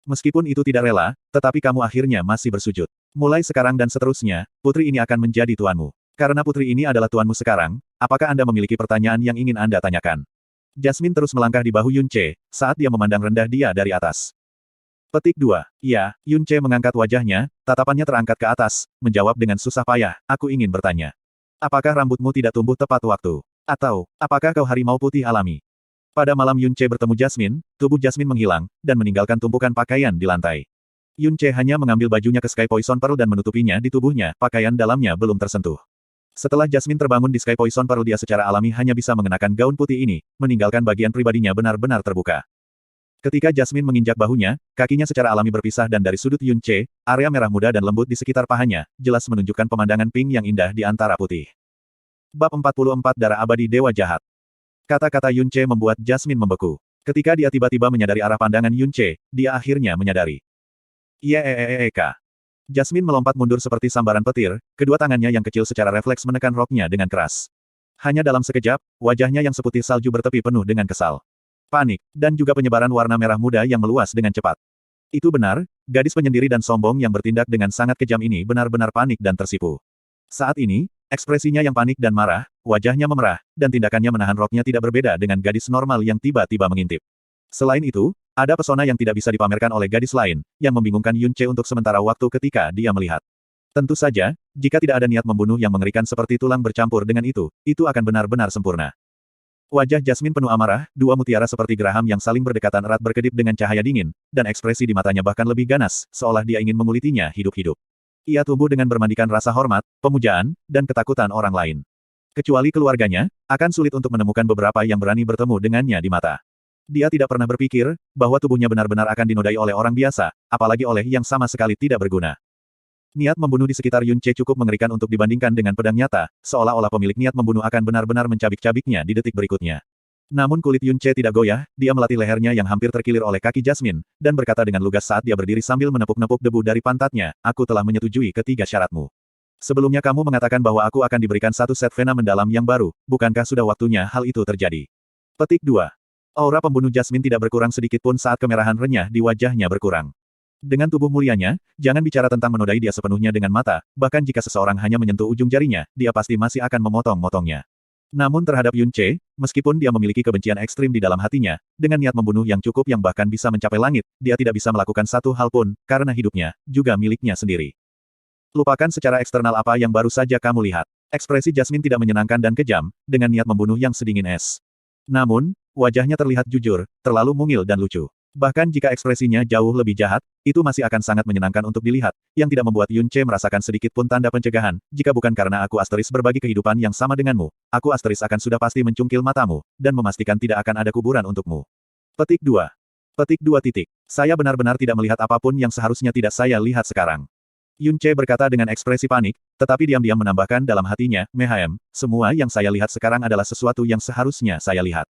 Meskipun itu tidak rela, tetapi kamu akhirnya masih bersujud. Mulai sekarang dan seterusnya, putri ini akan menjadi tuanmu. Karena putri ini adalah tuanmu sekarang, apakah Anda memiliki pertanyaan yang ingin Anda tanyakan? Jasmine terus melangkah di bahu Yun Ce, saat dia memandang rendah dia dari atas. Petik 2. Ya, Yun Ce mengangkat wajahnya, tatapannya terangkat ke atas, menjawab dengan susah payah, aku ingin bertanya. Apakah rambutmu tidak tumbuh tepat waktu? Atau, apakah kau harimau putih alami? Pada malam Yun Ce bertemu Jasmine, tubuh Jasmine menghilang, dan meninggalkan tumpukan pakaian di lantai. Yun Ce hanya mengambil bajunya ke Sky Poison Pearl dan menutupinya di tubuhnya, pakaian dalamnya belum tersentuh. Setelah Jasmine terbangun di Sky Poison Pearl dia secara alami hanya bisa mengenakan gaun putih ini, meninggalkan bagian pribadinya benar-benar terbuka. Ketika Jasmine menginjak bahunya, kakinya secara alami berpisah dan dari sudut Yun Ce, area merah muda dan lembut di sekitar pahanya, jelas menunjukkan pemandangan pink yang indah di antara putih. Bab 44 Darah Abadi Dewa Jahat. Kata-kata Yun Ce membuat Jasmine membeku. Ketika dia tiba-tiba menyadari arah pandangan Yun Ce, dia akhirnya menyadari. Yeeeeka. Jasmine melompat mundur seperti sambaran petir, kedua tangannya yang kecil secara refleks menekan roknya dengan keras. Hanya dalam sekejap, wajahnya yang seputih salju bertepi penuh dengan kesal. Panik, dan juga penyebaran warna merah muda yang meluas dengan cepat. Itu benar, gadis penyendiri dan sombong yang bertindak dengan sangat kejam ini benar-benar panik dan tersipu. Saat ini, ekspresinya yang panik dan marah, wajahnya memerah, dan tindakannya menahan roknya tidak berbeda dengan gadis normal yang tiba-tiba mengintip. Selain itu, ada pesona yang tidak bisa dipamerkan oleh gadis lain, yang membingungkan Yun Ce untuk sementara waktu ketika dia melihat. Tentu saja, jika tidak ada niat membunuh yang mengerikan seperti tulang bercampur dengan itu akan benar-benar sempurna. Wajah Jasmine penuh amarah, dua mutiara seperti geraham yang saling berdekatan erat berkedip dengan cahaya dingin, dan ekspresi di matanya bahkan lebih ganas, seolah dia ingin mengulitinya hidup-hidup. Ia tumbuh dengan bermandikan rasa hormat, pemujaan, dan ketakutan orang lain. Kecuali keluarganya, akan sulit untuk menemukan beberapa yang berani bertemu dengannya di mata. Dia tidak pernah berpikir, bahwa tubuhnya benar-benar akan dinodai oleh orang biasa, apalagi oleh yang sama sekali tidak berguna. Niat membunuh di sekitar Yun Ce cukup mengerikan untuk dibandingkan dengan pedang nyata, seolah-olah pemilik niat membunuh akan benar-benar mencabik-cabiknya di detik berikutnya. Namun kulit Yun Ce tidak goyah, dia melatih lehernya yang hampir terkilir oleh kaki Jasmine, dan berkata dengan lugas saat dia berdiri sambil menepuk-nepuk debu dari pantatnya, aku telah menyetujui ketiga syaratmu. Sebelumnya kamu mengatakan bahwa aku akan diberikan satu set vena mendalam yang baru, bukankah sudah waktunya hal itu terjadi? Petik 2. Aura pembunuh Jasmine tidak berkurang sedikit pun saat kemerahan renyah di wajahnya berkurang. Dengan tubuh mulianya, jangan bicara tentang menodai dia sepenuhnya dengan mata, bahkan jika seseorang hanya menyentuh ujung jarinya, dia pasti masih akan memotong-motongnya. Namun terhadap Yun Ce, meskipun dia memiliki kebencian ekstrim di dalam hatinya, dengan niat membunuh yang cukup yang bahkan bisa mencapai langit, dia tidak bisa melakukan satu hal pun, karena hidupnya, juga miliknya sendiri. Lupakan secara eksternal apa yang baru saja kamu lihat. Ekspresi Jasmine tidak menyenangkan dan kejam, dengan niat membunuh yang sedingin es. Namun, wajahnya terlihat jujur, terlalu mungil dan lucu. Bahkan jika ekspresinya jauh lebih jahat, itu masih akan sangat menyenangkan untuk dilihat, yang tidak membuat Yun Ce merasakan sedikit pun tanda pencegahan, jika bukan karena aku Asteris berbagi kehidupan yang sama denganmu, aku Asteris akan sudah pasti mencungkil matamu, dan memastikan tidak akan ada kuburan untukmu. Petik 2. Petik 2 titik. Saya benar-benar tidak melihat apapun yang seharusnya tidak saya lihat sekarang. Yun Ce berkata dengan ekspresi panik, tetapi diam-diam menambahkan dalam hatinya, Mehaem, semua yang saya lihat sekarang adalah sesuatu yang seharusnya saya lihat.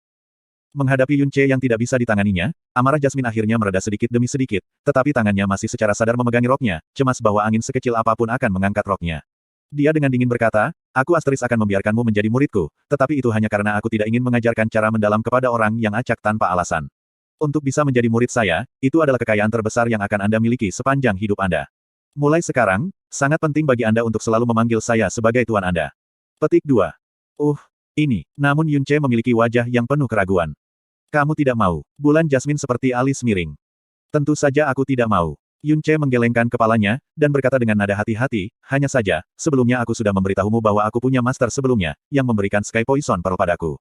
Menghadapi Yun Ce yang tidak bisa ditanganinya, amarah Jasmine akhirnya mereda sedikit demi sedikit, tetapi tangannya masih secara sadar memegangi roknya, cemas bahwa angin sekecil apapun akan mengangkat roknya. Dia dengan dingin berkata, aku Asteris akan membiarkanmu menjadi muridku, tetapi itu hanya karena aku tidak ingin mengajarkan cara mendalam kepada orang yang acak tanpa alasan. Untuk bisa menjadi murid saya, itu adalah kekayaan terbesar yang akan Anda miliki sepanjang hidup Anda. Mulai sekarang, sangat penting bagi Anda untuk selalu memanggil saya sebagai tuan Anda. Petik 2. Ini. Namun Yun Ce memiliki wajah yang penuh keraguan. Kamu tidak mau. Bulan Jasmine seperti alis miring. Tentu saja aku tidak mau. Yun Ce menggelengkan kepalanya, dan berkata dengan nada hati-hati, hanya saja, sebelumnya aku sudah memberitahumu bahwa aku punya master sebelumnya, yang memberikan Sky Poison Pearl padaku.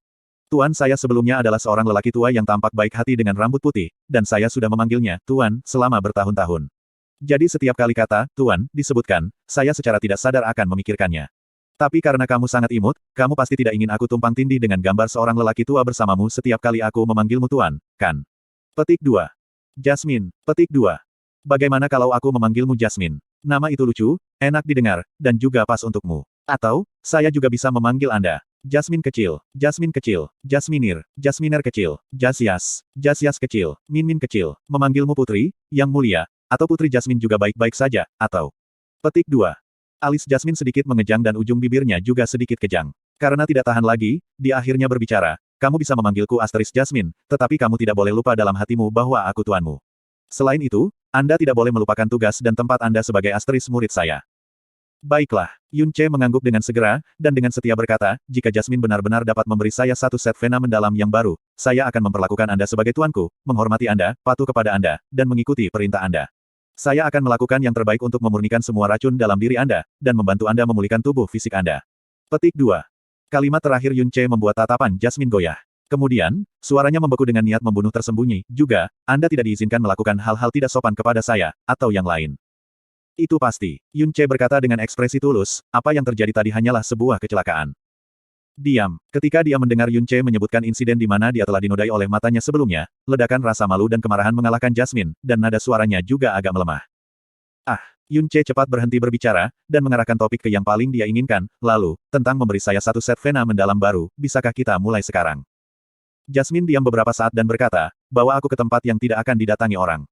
Tuan saya sebelumnya adalah seorang lelaki tua yang tampak baik hati dengan rambut putih, dan saya sudah memanggilnya, Tuan, selama bertahun-tahun. Jadi setiap kali kata, Tuan, disebutkan, saya secara tidak sadar akan memikirkannya. Tapi karena kamu sangat imut, kamu pasti tidak ingin aku tumpang tindih dengan gambar seorang lelaki tua bersamamu setiap kali aku memanggilmu Tuan, kan? Petik 2. Jasmine. Petik 2. Bagaimana kalau aku memanggilmu Jasmine? Nama itu lucu, enak didengar, dan juga pas untukmu. Atau, saya juga bisa memanggil Anda. Jasmine kecil, Jasmine kecil, Jasminir, Jasminer kecil, Jasias, Jasias kecil, Min kecil, memanggilmu Putri, yang mulia, atau Putri Jasmine juga baik-baik saja, atau... Petik 2. Alis Jasmine sedikit mengejang dan ujung bibirnya juga sedikit kejang. Karena tidak tahan lagi, dia akhirnya berbicara, kamu bisa memanggilku Asteris Jasmine, tetapi kamu tidak boleh lupa dalam hatimu bahwa aku tuanmu. Selain itu, Anda tidak boleh melupakan tugas dan tempat Anda sebagai Asteris murid saya. Baiklah, Yun Ce mengangguk dengan segera, dan dengan setia berkata, jika Jasmine benar-benar dapat memberi saya satu set vena mendalam yang baru, saya akan memperlakukan Anda sebagai tuanku, menghormati Anda, patuh kepada Anda, dan mengikuti perintah Anda. Saya akan melakukan yang terbaik untuk memurnikan semua racun dalam diri Anda, dan membantu Anda memulihkan tubuh fisik Anda. Petik 2. Kalimat terakhir Yun Ce membuat tatapan Jasmine goyah. Kemudian, suaranya membeku dengan niat membunuh tersembunyi, juga, Anda tidak diizinkan melakukan hal-hal tidak sopan kepada saya, atau yang lain. Itu pasti. Yun Ce berkata dengan ekspresi tulus, apa yang terjadi tadi hanyalah sebuah kecelakaan. Diam. Ketika dia mendengar Yun Ce menyebutkan insiden di mana dia telah dinodai oleh matanya sebelumnya, ledakan rasa malu dan kemarahan mengalahkan Jasmine, dan nada suaranya juga agak melemah. Ah, Yun Ce cepat berhenti berbicara, dan mengarahkan topik ke yang paling dia inginkan, lalu, tentang memberi saya satu set vena mendalam baru, bisakah kita mulai sekarang? Jasmine diam beberapa saat dan berkata, bawa aku ke tempat yang tidak akan didatangi orang.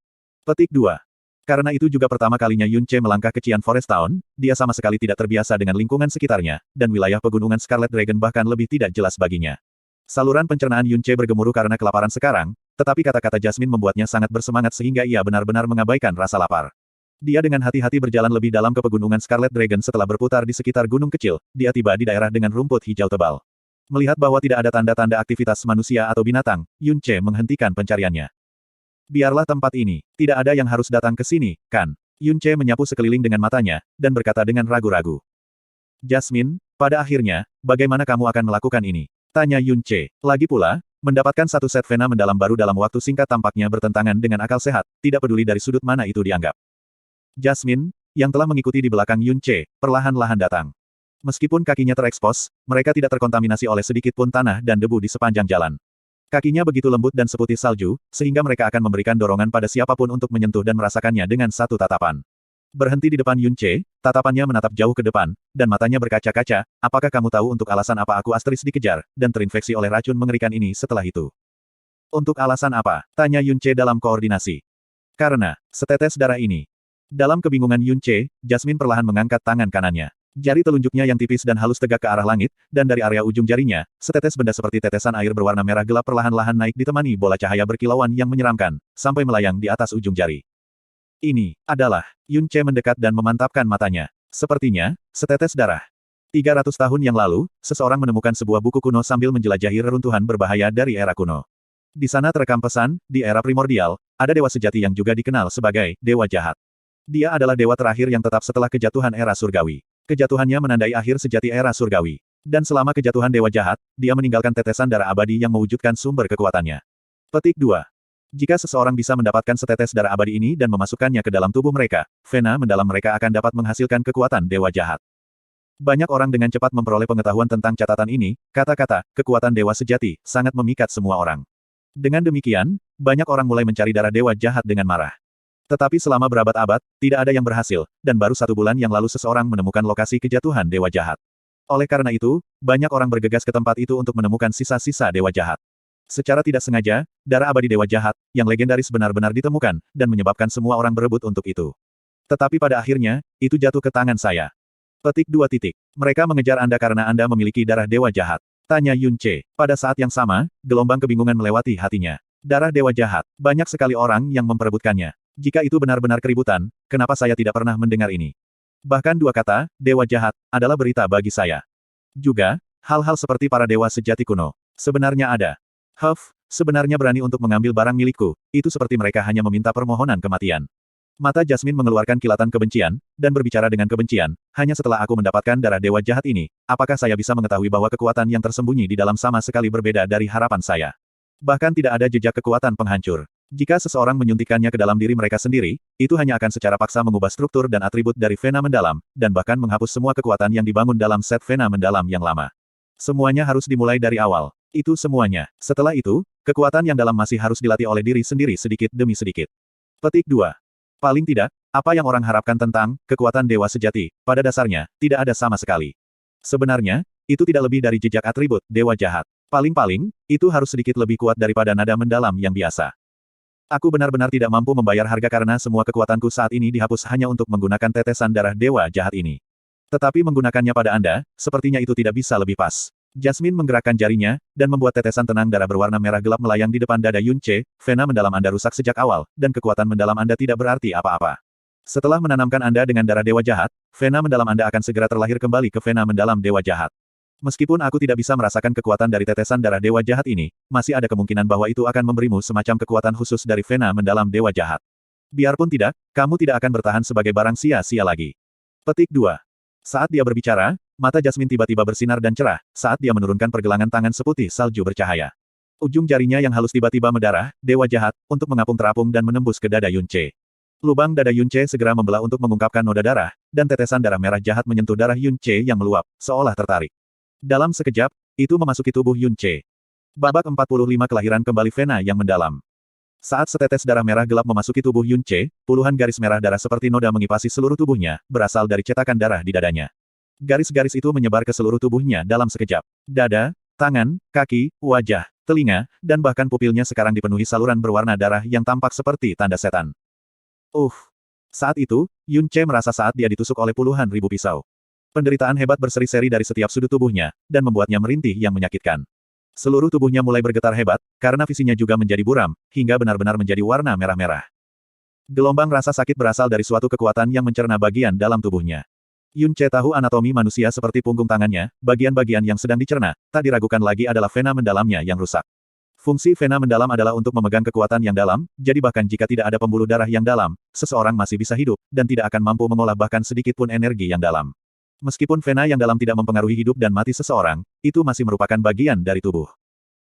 Petik 2. Karena itu juga pertama kalinya Yun Ce melangkah ke Qian Forest Town, dia sama sekali tidak terbiasa dengan lingkungan sekitarnya, dan wilayah pegunungan Scarlet Dragon bahkan lebih tidak jelas baginya. Saluran pencernaan Yun Ce bergemuruh karena kelaparan sekarang, tetapi kata-kata Jasmine membuatnya sangat bersemangat sehingga ia benar-benar mengabaikan rasa lapar. Dia dengan hati-hati berjalan lebih dalam ke pegunungan Scarlet Dragon setelah berputar di sekitar gunung kecil, dia tiba di daerah dengan rumput hijau tebal. Melihat bahwa tidak ada tanda-tanda aktivitas manusia atau binatang, Yun Ce menghentikan pencariannya. Biarlah tempat ini. Tidak ada yang harus datang ke sini, kan? Yun Ce menyapu sekeliling dengan matanya, dan berkata dengan ragu-ragu. Jasmine, pada akhirnya, bagaimana kamu akan melakukan ini? Tanya Yun Ce. Lagi pula, mendapatkan satu set vena mendalam baru dalam waktu singkat tampaknya bertentangan dengan akal sehat, tidak peduli dari sudut mana itu dianggap. Jasmine, yang telah mengikuti di belakang Yun Ce, perlahan-lahan datang. Meskipun kakinya terekspos, mereka tidak terkontaminasi oleh sedikit pun tanah dan debu di sepanjang jalan. Kakinya begitu lembut dan seputih salju, sehingga mereka akan memberikan dorongan pada siapapun untuk menyentuh dan merasakannya dengan satu tatapan. Berhenti di depan Yun Ce, tatapannya menatap jauh ke depan, dan matanya berkaca-kaca, apakah kamu tahu untuk alasan apa aku Asteris dikejar, dan terinfeksi oleh racun mengerikan ini setelah itu? Untuk alasan apa? Tanya Yun Ce dalam koordinasi. Karena, setetes darah ini. Dalam kebingungan Yun Ce, Jasmine perlahan mengangkat tangan kanannya. Jari telunjuknya yang tipis dan halus tegak ke arah langit, dan dari area ujung jarinya, setetes benda seperti tetesan air berwarna merah gelap perlahan-lahan naik ditemani bola cahaya berkilauan yang menyeramkan, sampai melayang di atas ujung jari. Ini adalah, Yun Ce mendekat dan memantapkan matanya. Sepertinya, setetes darah. 300 tahun yang lalu, seseorang menemukan sebuah buku kuno sambil menjelajahi reruntuhan berbahaya dari era kuno. Di sana terekam pesan, di era primordial, ada dewa sejati yang juga dikenal sebagai Dewa Jahat. Dia adalah dewa terakhir yang tetap setelah kejatuhan era surgawi. Kejatuhannya menandai akhir sejati era surgawi. Dan selama kejatuhan Dewa Jahat, dia meninggalkan tetesan darah abadi yang mewujudkan sumber kekuatannya. Petik 2. Jika seseorang bisa mendapatkan setetes darah abadi ini dan memasukkannya ke dalam tubuh mereka, vena mendalam mereka akan dapat menghasilkan kekuatan Dewa Jahat. Banyak orang dengan cepat memperoleh pengetahuan tentang catatan ini, kata-kata, kekuatan Dewa Sejati, sangat memikat semua orang. Dengan demikian, banyak orang mulai mencari darah Dewa Jahat dengan marah. Tetapi selama berabad-abad, tidak ada yang berhasil, dan baru 1 bulan yang lalu seseorang menemukan lokasi kejatuhan Dewa Jahat. Oleh karena itu, banyak orang bergegas ke tempat itu untuk menemukan sisa-sisa Dewa Jahat. Secara tidak sengaja, darah abadi Dewa Jahat, yang legendaris benar-benar ditemukan, dan menyebabkan semua orang berebut untuk itu. Tetapi pada akhirnya, itu jatuh ke tangan saya. Petik 2 titik. Mereka mengejar Anda karena Anda memiliki darah Dewa Jahat. Tanya Yun Ce. Pada saat yang sama, gelombang kebingungan melewati hatinya. Darah Dewa Jahat. Banyak sekali orang yang memperebutkannya. Jika itu benar-benar keributan, kenapa saya tidak pernah mendengar ini? Bahkan 2 kata, Dewa Jahat, adalah berita bagi saya. Juga, hal-hal seperti para dewa sejati kuno. Sebenarnya ada. sebenarnya berani untuk mengambil barang milikku, itu seperti mereka hanya meminta permohonan kematian. Mata Jasmine mengeluarkan kilatan kebencian, dan berbicara dengan kebencian, hanya setelah aku mendapatkan darah dewa jahat ini, apakah saya bisa mengetahui bahwa kekuatan yang tersembunyi di dalam sama sekali berbeda dari harapan saya? Bahkan tidak ada jejak kekuatan penghancur. Jika seseorang menyuntikkannya ke dalam diri mereka sendiri, itu hanya akan secara paksa mengubah struktur dan atribut dari Vena mendalam, dan bahkan menghapus semua kekuatan yang dibangun dalam set Vena mendalam yang lama. Semuanya harus dimulai dari awal. Itu semuanya. Setelah itu, kekuatan yang dalam masih harus dilatih oleh diri sendiri sedikit demi sedikit. Petik 2. Paling tidak, apa yang orang harapkan tentang kekuatan dewa sejati, pada dasarnya, tidak ada sama sekali. Sebenarnya, itu tidak lebih dari jejak atribut dewa jahat. Paling-paling, itu harus sedikit lebih kuat daripada nada mendalam yang biasa. Aku benar-benar tidak mampu membayar harga karena semua kekuatanku saat ini dihapus hanya untuk menggunakan tetesan darah dewa jahat ini. Tetapi menggunakannya pada Anda, sepertinya itu tidak bisa lebih pas. Jasmine menggerakkan jarinya, dan membuat tetesan tenang darah berwarna merah gelap melayang di depan dada Yunce. Vena mendalam Anda rusak sejak awal, dan kekuatan mendalam Anda tidak berarti apa-apa. Setelah menanamkan Anda dengan darah dewa jahat, Vena mendalam Anda akan segera terlahir kembali ke Vena mendalam dewa jahat. Meskipun aku tidak bisa merasakan kekuatan dari tetesan darah dewa jahat ini, masih ada kemungkinan bahwa itu akan memberimu semacam kekuatan khusus dari Vena mendalam dewa jahat. Biarpun tidak, kamu tidak akan bertahan sebagai barang sia-sia lagi. Petik 2. Saat dia berbicara, mata Jasmine tiba-tiba bersinar dan cerah, saat dia menurunkan pergelangan tangan seputih salju bercahaya. Ujung jarinya yang halus tiba-tiba mendarah, dewa jahat, untuk mengapung terapung dan menembus ke dada Yunce. Lubang dada Yunce segera membelah untuk mengungkapkan noda darah, dan tetesan darah merah jahat menyentuh darah Yunce yang meluap, seolah tertarik. Dalam sekejap, itu memasuki tubuh Yunce. Babak 45 kelahiran kembali Vena yang mendalam. Saat setetes darah merah gelap memasuki tubuh Yunce, puluhan garis merah darah seperti noda mengipasi seluruh tubuhnya, berasal dari cetakan darah di dadanya. Garis-garis itu menyebar ke seluruh tubuhnya dalam sekejap. Dada, tangan, kaki, wajah, telinga, dan bahkan pupilnya sekarang dipenuhi saluran berwarna darah yang tampak seperti tanda setan. Saat itu, Yunce merasa saat dia ditusuk oleh puluhan ribu pisau. Penderitaan hebat berseri-seri dari setiap sudut tubuhnya, dan membuatnya merintih yang menyakitkan. Seluruh tubuhnya mulai bergetar hebat, karena visinya juga menjadi buram, hingga benar-benar menjadi warna merah-merah. Gelombang rasa sakit berasal dari suatu kekuatan yang mencerna bagian dalam tubuhnya. Yunce tahu anatomi manusia seperti punggung tangannya, bagian-bagian yang sedang dicerna, tak diragukan lagi adalah Vena mendalamnya yang rusak. Fungsi Vena mendalam adalah untuk memegang kekuatan yang dalam, jadi bahkan jika tidak ada pembuluh darah yang dalam, seseorang masih bisa hidup, dan tidak akan mampu mengolah bahkan sedikit pun energi yang dalam. Meskipun Vena yang dalam tidak mempengaruhi hidup dan mati seseorang, itu masih merupakan bagian dari tubuh.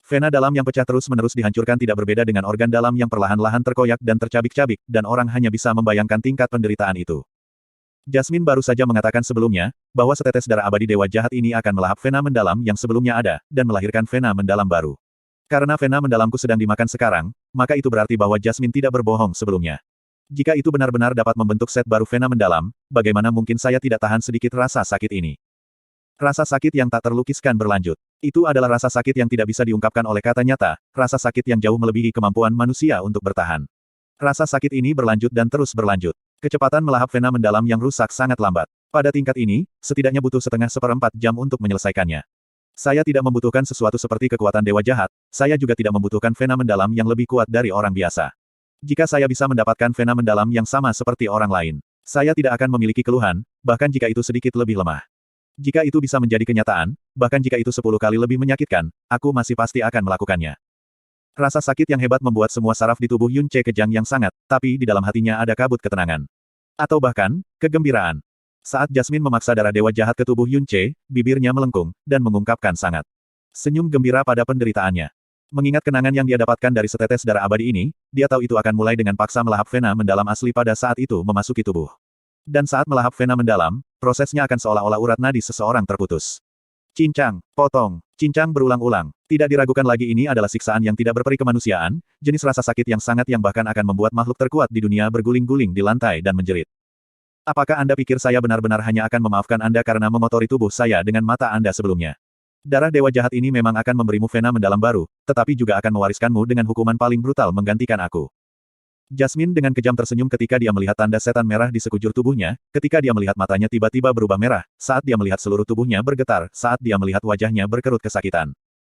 Vena dalam yang pecah terus-menerus dihancurkan tidak berbeda dengan organ dalam yang perlahan-lahan terkoyak dan tercabik-cabik, dan orang hanya bisa membayangkan tingkat penderitaan itu. Jasmine baru saja mengatakan sebelumnya, bahwa setetes darah abadi dewa jahat ini akan melahap Vena mendalam yang sebelumnya ada, dan melahirkan Vena mendalam baru. Karena Vena mendalamku sedang dimakan sekarang, maka itu berarti bahwa Jasmine tidak berbohong sebelumnya. Jika itu benar-benar dapat membentuk set baru Vena mendalam, bagaimana mungkin saya tidak tahan sedikit rasa sakit ini? Rasa sakit yang tak terlukiskan berlanjut. Itu adalah rasa sakit yang tidak bisa diungkapkan oleh kata nyata, rasa sakit yang jauh melebihi kemampuan manusia untuk bertahan. Rasa sakit ini berlanjut dan terus berlanjut. Kecepatan melahap Vena mendalam yang rusak sangat lambat. Pada tingkat ini, setidaknya butuh setengah seperempat jam untuk menyelesaikannya. Saya tidak membutuhkan sesuatu seperti kekuatan dewa jahat, saya juga tidak membutuhkan Vena mendalam yang lebih kuat dari orang biasa. Jika saya bisa mendapatkan Vena mendalam yang sama seperti orang lain, saya tidak akan memiliki keluhan, bahkan jika itu sedikit lebih lemah. Jika itu bisa menjadi kenyataan, bahkan jika itu 10 kali lebih menyakitkan, aku masih pasti akan melakukannya. Rasa sakit yang hebat membuat semua saraf di tubuh Yunce kejang yang sangat, tapi di dalam hatinya ada kabut ketenangan. Atau bahkan, kegembiraan. Saat Jasmine memaksa darah dewa jahat ke tubuh Yunce, bibirnya melengkung, dan mengungkapkan sangat senyum gembira pada penderitaannya. Mengingat kenangan yang dia dapatkan dari setetes darah abadi ini, dia tahu itu akan mulai dengan paksa melahap Vena mendalam asli pada saat itu memasuki tubuh. Dan saat melahap Vena mendalam, prosesnya akan seolah-olah urat nadi seseorang terputus. Cincang, potong, cincang berulang-ulang. Tidak diragukan lagi ini adalah siksaan yang tidak berperi kemanusiaan, jenis rasa sakit yang sangat yang bahkan akan membuat makhluk terkuat di dunia berguling-guling di lantai dan menjerit. Apakah Anda pikir saya benar-benar hanya akan memaafkan Anda karena mengotori tubuh saya dengan mata Anda sebelumnya? Darah dewa jahat ini memang akan memberimu Vena mendalam baru, tetapi juga akan mewariskanmu dengan hukuman paling brutal menggantikan aku. Jasmine dengan kejam tersenyum ketika dia melihat tanda setan merah di sekujur tubuhnya, ketika dia melihat matanya tiba-tiba berubah merah, saat dia melihat seluruh tubuhnya bergetar, saat dia melihat wajahnya berkerut kesakitan.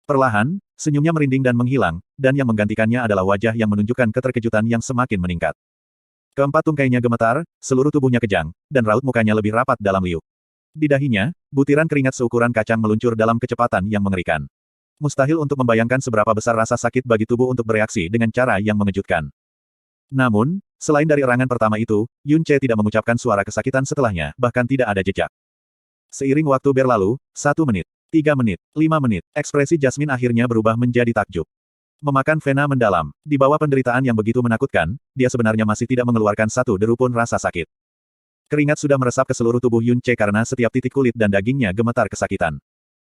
Perlahan, senyumnya merinding dan menghilang, dan yang menggantikannya adalah wajah yang menunjukkan keterkejutan yang semakin meningkat. Keempat tungkainya gemetar, seluruh tubuhnya kejang, dan raut mukanya lebih rapat dalam liuk. Di dahinya, butiran keringat seukuran kacang meluncur dalam kecepatan yang mengerikan. Mustahil untuk membayangkan seberapa besar rasa sakit bagi tubuh untuk bereaksi dengan cara yang mengejutkan. Namun, selain dari erangan pertama itu, Yun Ce tidak mengucapkan suara kesakitan setelahnya, bahkan tidak ada jejak. Seiring waktu berlalu, 1 menit, 3 menit, 5 menit, ekspresi Jasmine akhirnya berubah menjadi takjub. Memakan vena mendalam. Di bawah penderitaan yang begitu menakutkan, dia sebenarnya masih tidak mengeluarkan satu deru pun rasa sakit. Keringat sudah meresap ke seluruh tubuh Yun Ce karena setiap titik kulit dan dagingnya gemetar kesakitan.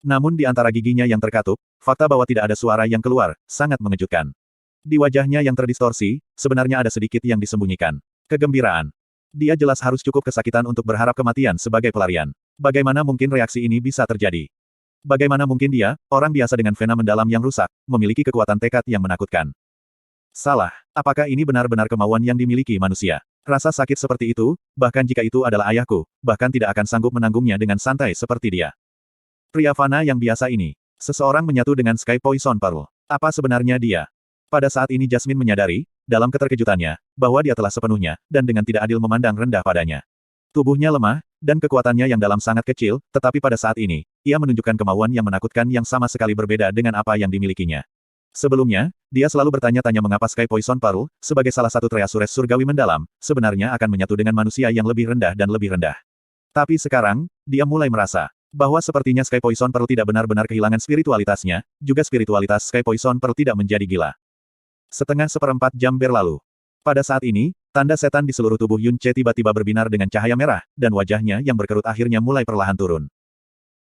Namun di antara giginya yang terkatup, fakta bahwa tidak ada suara yang keluar, sangat mengejutkan. Di wajahnya yang terdistorsi, sebenarnya ada sedikit yang disembunyikan. Kegembiraan. Dia jelas harus cukup kesakitan untuk berharap kematian sebagai pelarian. Bagaimana mungkin reaksi ini bisa terjadi? Bagaimana mungkin dia, orang biasa dengan vena mendalam yang rusak, memiliki kekuatan tekad yang menakutkan? Salah, apakah ini benar-benar kemauan yang dimiliki manusia? Rasa sakit seperti itu, bahkan jika itu adalah ayahku, bahkan tidak akan sanggup menanggungnya dengan santai seperti dia. Pria fana yang biasa ini. Seseorang menyatu dengan Sky Poison Pearl. Apa sebenarnya dia? Pada saat ini Jasmine menyadari, dalam keterkejutannya, bahwa dia telah sepenuhnya, dan dengan tidak adil memandang rendah padanya. Tubuhnya lemah, dan kekuatannya yang dalam sangat kecil, tetapi pada saat ini, ia menunjukkan kemauan yang menakutkan yang sama sekali berbeda dengan apa yang dimilikinya. Sebelumnya, dia selalu bertanya-tanya mengapa Sky Poison Pearl, sebagai salah satu Treasures surgawi mendalam, sebenarnya akan menyatu dengan manusia yang lebih rendah dan lebih rendah. Tapi sekarang, dia mulai merasa bahwa sepertinya Sky Poison Pearl tidak benar-benar kehilangan spiritualitasnya, juga spiritualitas Sky Poison Pearl tidak menjadi gila. Setengah seperempat jam berlalu. Pada saat ini, tanda setan di seluruh tubuh Yun Ce tiba-tiba berbinar dengan cahaya merah, dan wajahnya yang berkerut akhirnya mulai perlahan turun.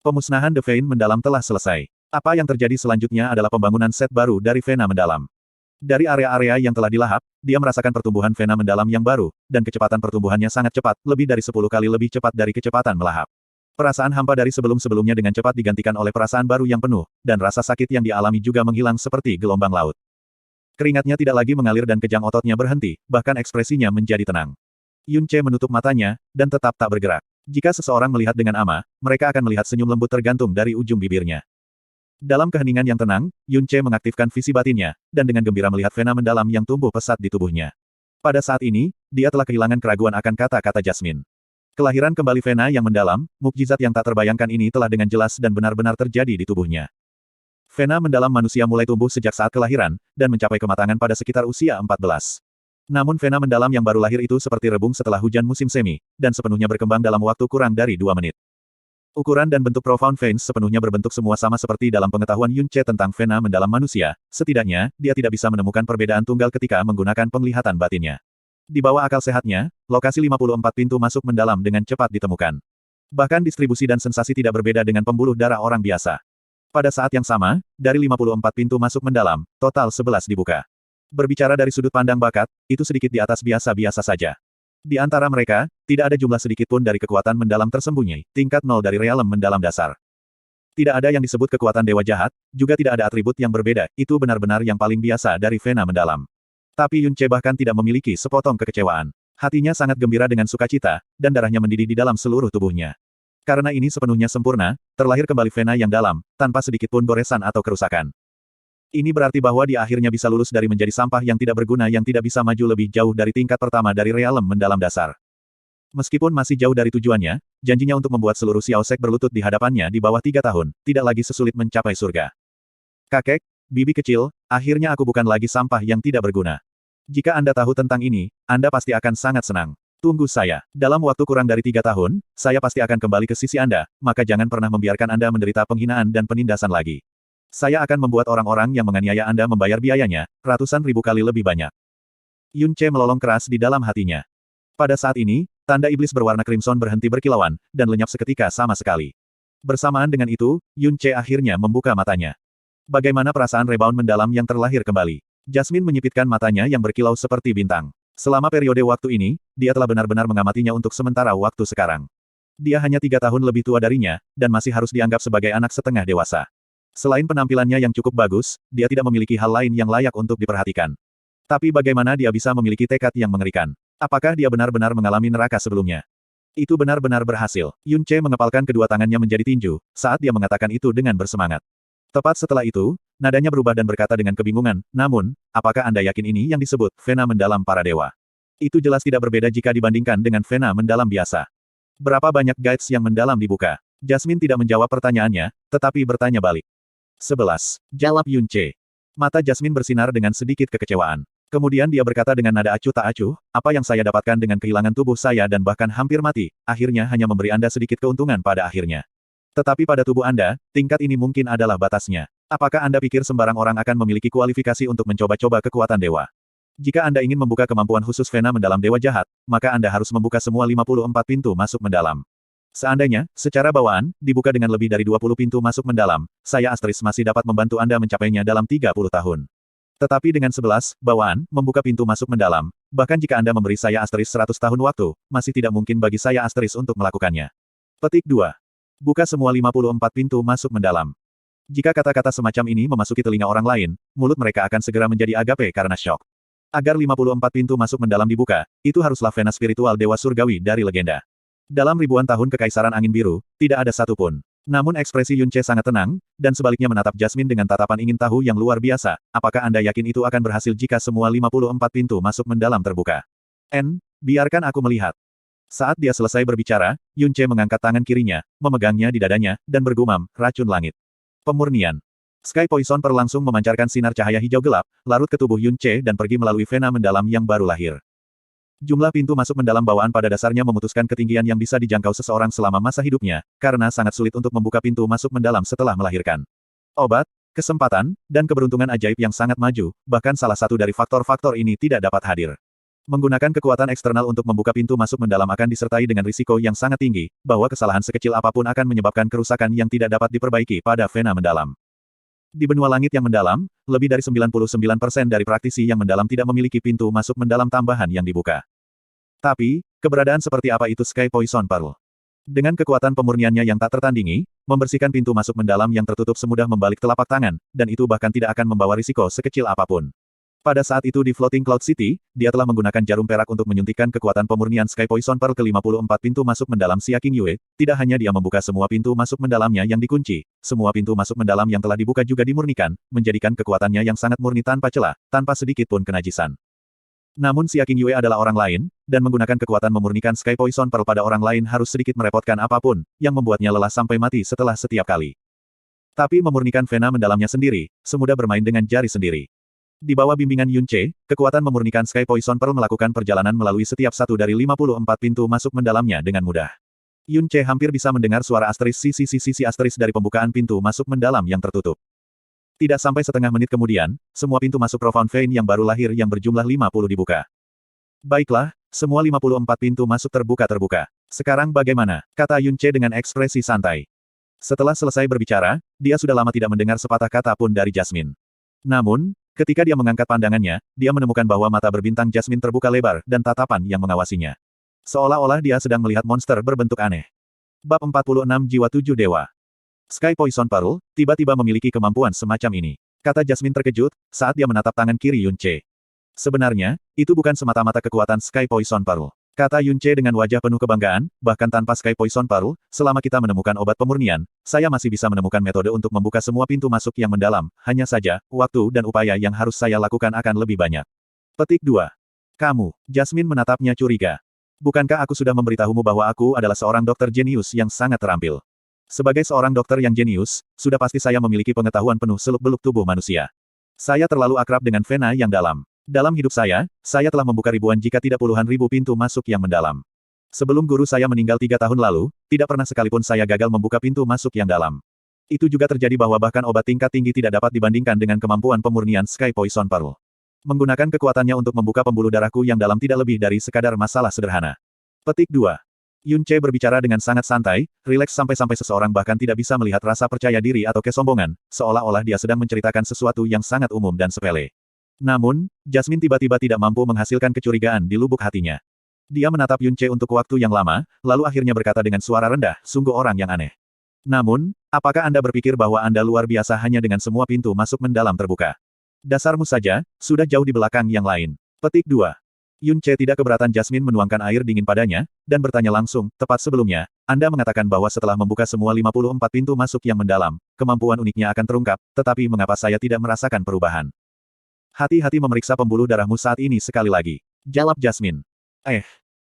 Pemusnahan The Vein mendalam telah selesai. Apa yang terjadi selanjutnya adalah pembangunan set baru dari vena mendalam. Dari area-area yang telah dilahap, dia merasakan pertumbuhan vena mendalam yang baru, dan kecepatan pertumbuhannya sangat cepat, lebih dari 10 kali lebih cepat dari kecepatan melahap. Perasaan hampa dari sebelum-sebelumnya dengan cepat digantikan oleh perasaan baru yang penuh, dan rasa sakit yang dialami juga menghilang seperti gelombang laut. Keringatnya tidak lagi mengalir dan kejang ototnya berhenti, bahkan ekspresinya menjadi tenang. Yun Ce menutup matanya, dan tetap tak bergerak. Jika seseorang melihat dengan ama, mereka akan melihat senyum lembut tergantung dari ujung bibirnya. Dalam keheningan yang tenang, Yun Ce mengaktifkan visi batinnya, dan dengan gembira melihat vena mendalam yang tumbuh pesat di tubuhnya. Pada saat ini, dia telah kehilangan keraguan akan kata-kata Jasmine. Kelahiran kembali vena yang mendalam, mukjizat yang tak terbayangkan ini telah dengan jelas dan benar-benar terjadi di tubuhnya. Vena mendalam manusia mulai tumbuh sejak saat kelahiran, dan mencapai kematangan pada sekitar usia 14. Namun vena mendalam yang baru lahir itu seperti rebung setelah hujan musim semi, dan sepenuhnya berkembang dalam waktu kurang dari 2 menit. Ukuran dan bentuk profound veins sepenuhnya berbentuk semua sama seperti dalam pengetahuan Yun Ce tentang vena mendalam manusia, setidaknya, dia tidak bisa menemukan perbedaan tunggal ketika menggunakan penglihatan batinnya. Di bawah akal sehatnya, lokasi 54 pintu masuk mendalam dengan cepat ditemukan. Bahkan distribusi dan sensasi tidak berbeda dengan pembuluh darah orang biasa. Pada saat yang sama, dari 54 pintu masuk mendalam, total 11 dibuka. Berbicara dari sudut pandang bakat, itu sedikit di atas biasa-biasa saja. Di antara mereka, tidak ada jumlah sedikit pun dari kekuatan mendalam tersembunyi, tingkat 0 dari realem mendalam dasar. Tidak ada yang disebut kekuatan dewa jahat, juga tidak ada atribut yang berbeda, itu benar-benar yang paling biasa dari vena mendalam. Tapi Yun Ce bahkan tidak memiliki sepotong kekecewaan. Hatinya sangat gembira dengan sukacita, dan darahnya mendidih di dalam seluruh tubuhnya. Karena ini sepenuhnya sempurna, terlahir kembali vena yang dalam, tanpa sedikit pun goresan atau kerusakan. Ini berarti bahwa dia akhirnya bisa lulus dari menjadi sampah yang tidak berguna yang tidak bisa maju lebih jauh dari tingkat pertama dari realem mendalam dasar. Meskipun masih jauh dari tujuannya, janjinya untuk membuat seluruh Xiaosek berlutut di hadapannya di bawah 3 tahun, tidak lagi sesulit mencapai surga. Kakek, bibi kecil, akhirnya aku bukan lagi sampah yang tidak berguna. Jika Anda tahu tentang ini, Anda pasti akan sangat senang. Tunggu saya. Dalam waktu kurang dari 3 tahun, saya pasti akan kembali ke sisi Anda, maka jangan pernah membiarkan Anda menderita penghinaan dan penindasan lagi. Saya akan membuat orang-orang yang menganiaya Anda membayar biayanya, ratusan ribu kali lebih banyak. Yun Ce melolong keras di dalam hatinya. Pada saat ini, tanda iblis berwarna crimson berhenti berkilauan, dan lenyap seketika sama sekali. Bersamaan dengan itu, Yun Ce akhirnya membuka matanya. Bagaimana perasaan rebound mendalam yang terlahir kembali? Jasmine menyipitkan matanya yang berkilau seperti bintang. Selama periode waktu ini, dia telah benar-benar mengamatinya untuk sementara waktu sekarang. Dia hanya 3 tahun lebih tua darinya, dan masih harus dianggap sebagai anak setengah dewasa. Selain penampilannya yang cukup bagus, dia tidak memiliki hal lain yang layak untuk diperhatikan. Tapi bagaimana dia bisa memiliki tekad yang mengerikan? Apakah dia benar-benar mengalami neraka sebelumnya? Itu benar-benar berhasil. Yun Ce mengepalkan kedua tangannya menjadi tinju, saat dia mengatakan itu dengan bersemangat. Tepat setelah itu, nadanya berubah dan berkata dengan kebingungan, namun, apakah Anda yakin ini yang disebut vena mendalam para dewa? Itu jelas tidak berbeda jika dibandingkan dengan vena mendalam biasa. Berapa banyak guides yang mendalam dibuka? Jasmine tidak menjawab pertanyaannya, tetapi bertanya balik. 11. Jawab Yun Che. Mata Jasmine bersinar dengan sedikit kekecewaan. Kemudian dia berkata dengan nada acuh tak acuh, apa yang saya dapatkan dengan kehilangan tubuh saya dan bahkan hampir mati, akhirnya hanya memberi Anda sedikit keuntungan pada akhirnya. Tetapi pada tubuh Anda, tingkat ini mungkin adalah batasnya. Apakah Anda pikir sembarang orang akan memiliki kualifikasi untuk mencoba-coba kekuatan dewa? Jika Anda ingin membuka kemampuan khusus Vena mendalam dewa jahat, maka Anda harus membuka semua 54 pintu masuk mendalam. Seandainya, secara bawaan, dibuka dengan lebih dari 20 pintu masuk mendalam, saya Asteris masih dapat membantu Anda mencapainya dalam 30 tahun. Tetapi dengan 11 bawaan, membuka pintu masuk mendalam, bahkan jika Anda memberi saya Asteris 100 tahun waktu, masih tidak mungkin bagi saya Asteris untuk melakukannya. Petik 2. Buka semua 54 pintu masuk mendalam. Jika kata-kata semacam ini memasuki telinga orang lain, mulut mereka akan segera menjadi agape karena syok. Agar 54 pintu masuk mendalam dibuka, itu haruslah Vena spiritual dewa surgawi dari legenda. Dalam ribuan tahun kekaisaran angin biru, tidak ada satupun. Namun ekspresi Yun Che sangat tenang, dan sebaliknya menatap Jasmine dengan tatapan ingin tahu yang luar biasa, apakah Anda yakin itu akan berhasil jika semua 54 pintu masuk mendalam terbuka? Biarkan aku melihat. Saat dia selesai berbicara, Yun Che mengangkat tangan kirinya, memegangnya di dadanya, dan bergumam, racun langit. Pemurnian. Sky Poison Pearl langsung memancarkan sinar cahaya hijau gelap, larut ke tubuh Yun Che dan pergi melalui vena mendalam yang baru lahir. Jumlah pintu masuk mendalam bawaan pada dasarnya memutuskan ketinggian yang bisa dijangkau seseorang selama masa hidupnya, karena sangat sulit untuk membuka pintu masuk mendalam setelah melahirkan. Obat, kesempatan, dan keberuntungan ajaib yang sangat maju, bahkan salah satu dari faktor-faktor ini tidak dapat hadir. Menggunakan kekuatan eksternal untuk membuka pintu masuk mendalam akan disertai dengan risiko yang sangat tinggi, bahwa kesalahan sekecil apapun akan menyebabkan kerusakan yang tidak dapat diperbaiki pada vena mendalam. Di benua langit yang mendalam, lebih dari 99% dari praktisi yang mendalam tidak memiliki pintu masuk mendalam tambahan yang dibuka. Tapi, keberadaan seperti apa itu Sky Poison Pearl? Dengan kekuatan pemurniannya yang tak tertandingi, membersihkan pintu masuk mendalam yang tertutup semudah membalik telapak tangan, dan itu bahkan tidak akan membawa risiko sekecil apapun. Pada saat itu di Floating Cloud City, dia telah menggunakan jarum perak untuk menyuntikkan kekuatan pemurnian Sky Poison Pearl ke 54 pintu masuk mendalam Xia King Yue. Tidak hanya dia membuka semua pintu masuk mendalamnya yang dikunci, semua pintu masuk mendalam yang telah dibuka juga dimurnikan, menjadikan kekuatannya yang sangat murni tanpa celah, tanpa sedikit pun kenajisan. Namun Xia King Yue adalah orang lain, dan menggunakan kekuatan memurnikan Sky Poison Pearl pada orang lain harus sedikit merepotkan apapun, yang membuatnya lelah sampai mati setelah setiap kali. Tapi memurnikan vena mendalamnya sendiri, semudah bermain dengan jari sendiri. Di bawah bimbingan Yun Che, kekuatan memurnikan Sky Poison Pearl melakukan perjalanan melalui setiap satu dari 54 pintu masuk mendalamnya dengan mudah. Yun Che hampir bisa mendengar suara asteris sisi asteris dari pembukaan pintu masuk mendalam yang tertutup. Tidak sampai setengah menit kemudian, semua pintu masuk Profound Vein yang baru lahir yang berjumlah 50 dibuka. Baiklah, semua 54 pintu masuk terbuka. Sekarang bagaimana? Kata Yun Che dengan ekspresi santai. Setelah selesai berbicara, dia sudah lama tidak mendengar sepatah kata pun dari Jasmine. Namun, ketika dia mengangkat pandangannya, dia menemukan bahwa mata berbintang Jasmine terbuka lebar dan tatapan yang mengawasinya. Seolah-olah dia sedang melihat monster berbentuk aneh. Bab 46 Jiwa 7 Dewa. Sky Poison Pearl, tiba-tiba memiliki kemampuan semacam ini. Kata Jasmine terkejut, saat dia menatap tangan kiri Yun Che. Sebenarnya, itu bukan semata-mata kekuatan Sky Poison Pearl. Kata Yun Che dengan wajah penuh kebanggaan, bahkan tanpa Sky Poison Pearl, selama kita menemukan obat pemurnian, saya masih bisa menemukan metode untuk membuka semua pintu masuk yang mendalam, hanya saja, waktu dan upaya yang harus saya lakukan akan lebih banyak. Petik 2. Kamu, Jasmine menatapnya curiga. Bukankah aku sudah memberitahumu bahwa aku adalah seorang dokter jenius yang sangat terampil? Sebagai seorang dokter yang jenius, sudah pasti saya memiliki pengetahuan penuh seluk-beluk tubuh manusia. Saya terlalu akrab dengan vena yang dalam. Dalam hidup saya telah membuka ribuan jika tidak puluhan ribu pintu masuk yang mendalam. Sebelum guru saya meninggal 3 tahun lalu, tidak pernah sekalipun saya gagal membuka pintu masuk yang dalam. Itu juga terjadi bahwa bahkan obat tingkat tinggi tidak dapat dibandingkan dengan kemampuan pemurnian Sky Poison Pearl. Menggunakan kekuatannya untuk membuka pembuluh darahku yang dalam tidak lebih dari sekadar masalah sederhana. Petik 2. Yun Che berbicara dengan sangat santai, rileks sampai-sampai seseorang bahkan tidak bisa melihat rasa percaya diri atau kesombongan, seolah-olah dia sedang menceritakan sesuatu yang sangat umum dan sepele. Namun, Jasmine tiba-tiba tidak mampu menghasilkan kecurigaan di lubuk hatinya. Dia menatap Yun Che untuk waktu yang lama, lalu akhirnya berkata dengan suara rendah, sungguh orang yang aneh. Namun, apakah Anda berpikir bahwa Anda luar biasa hanya dengan semua pintu masuk mendalam terbuka? Dasarmu saja, sudah jauh di belakang yang lain. Petik 2. Yun Che tidak keberatan Jasmine menuangkan air dingin padanya, dan bertanya langsung, tepat sebelumnya, Anda mengatakan bahwa setelah membuka semua 54 pintu masuk yang mendalam, kemampuan uniknya akan terungkap, tetapi mengapa saya tidak merasakan perubahan? Hati-hati memeriksa pembuluh darahmu saat ini sekali lagi. Jawab Jasmine.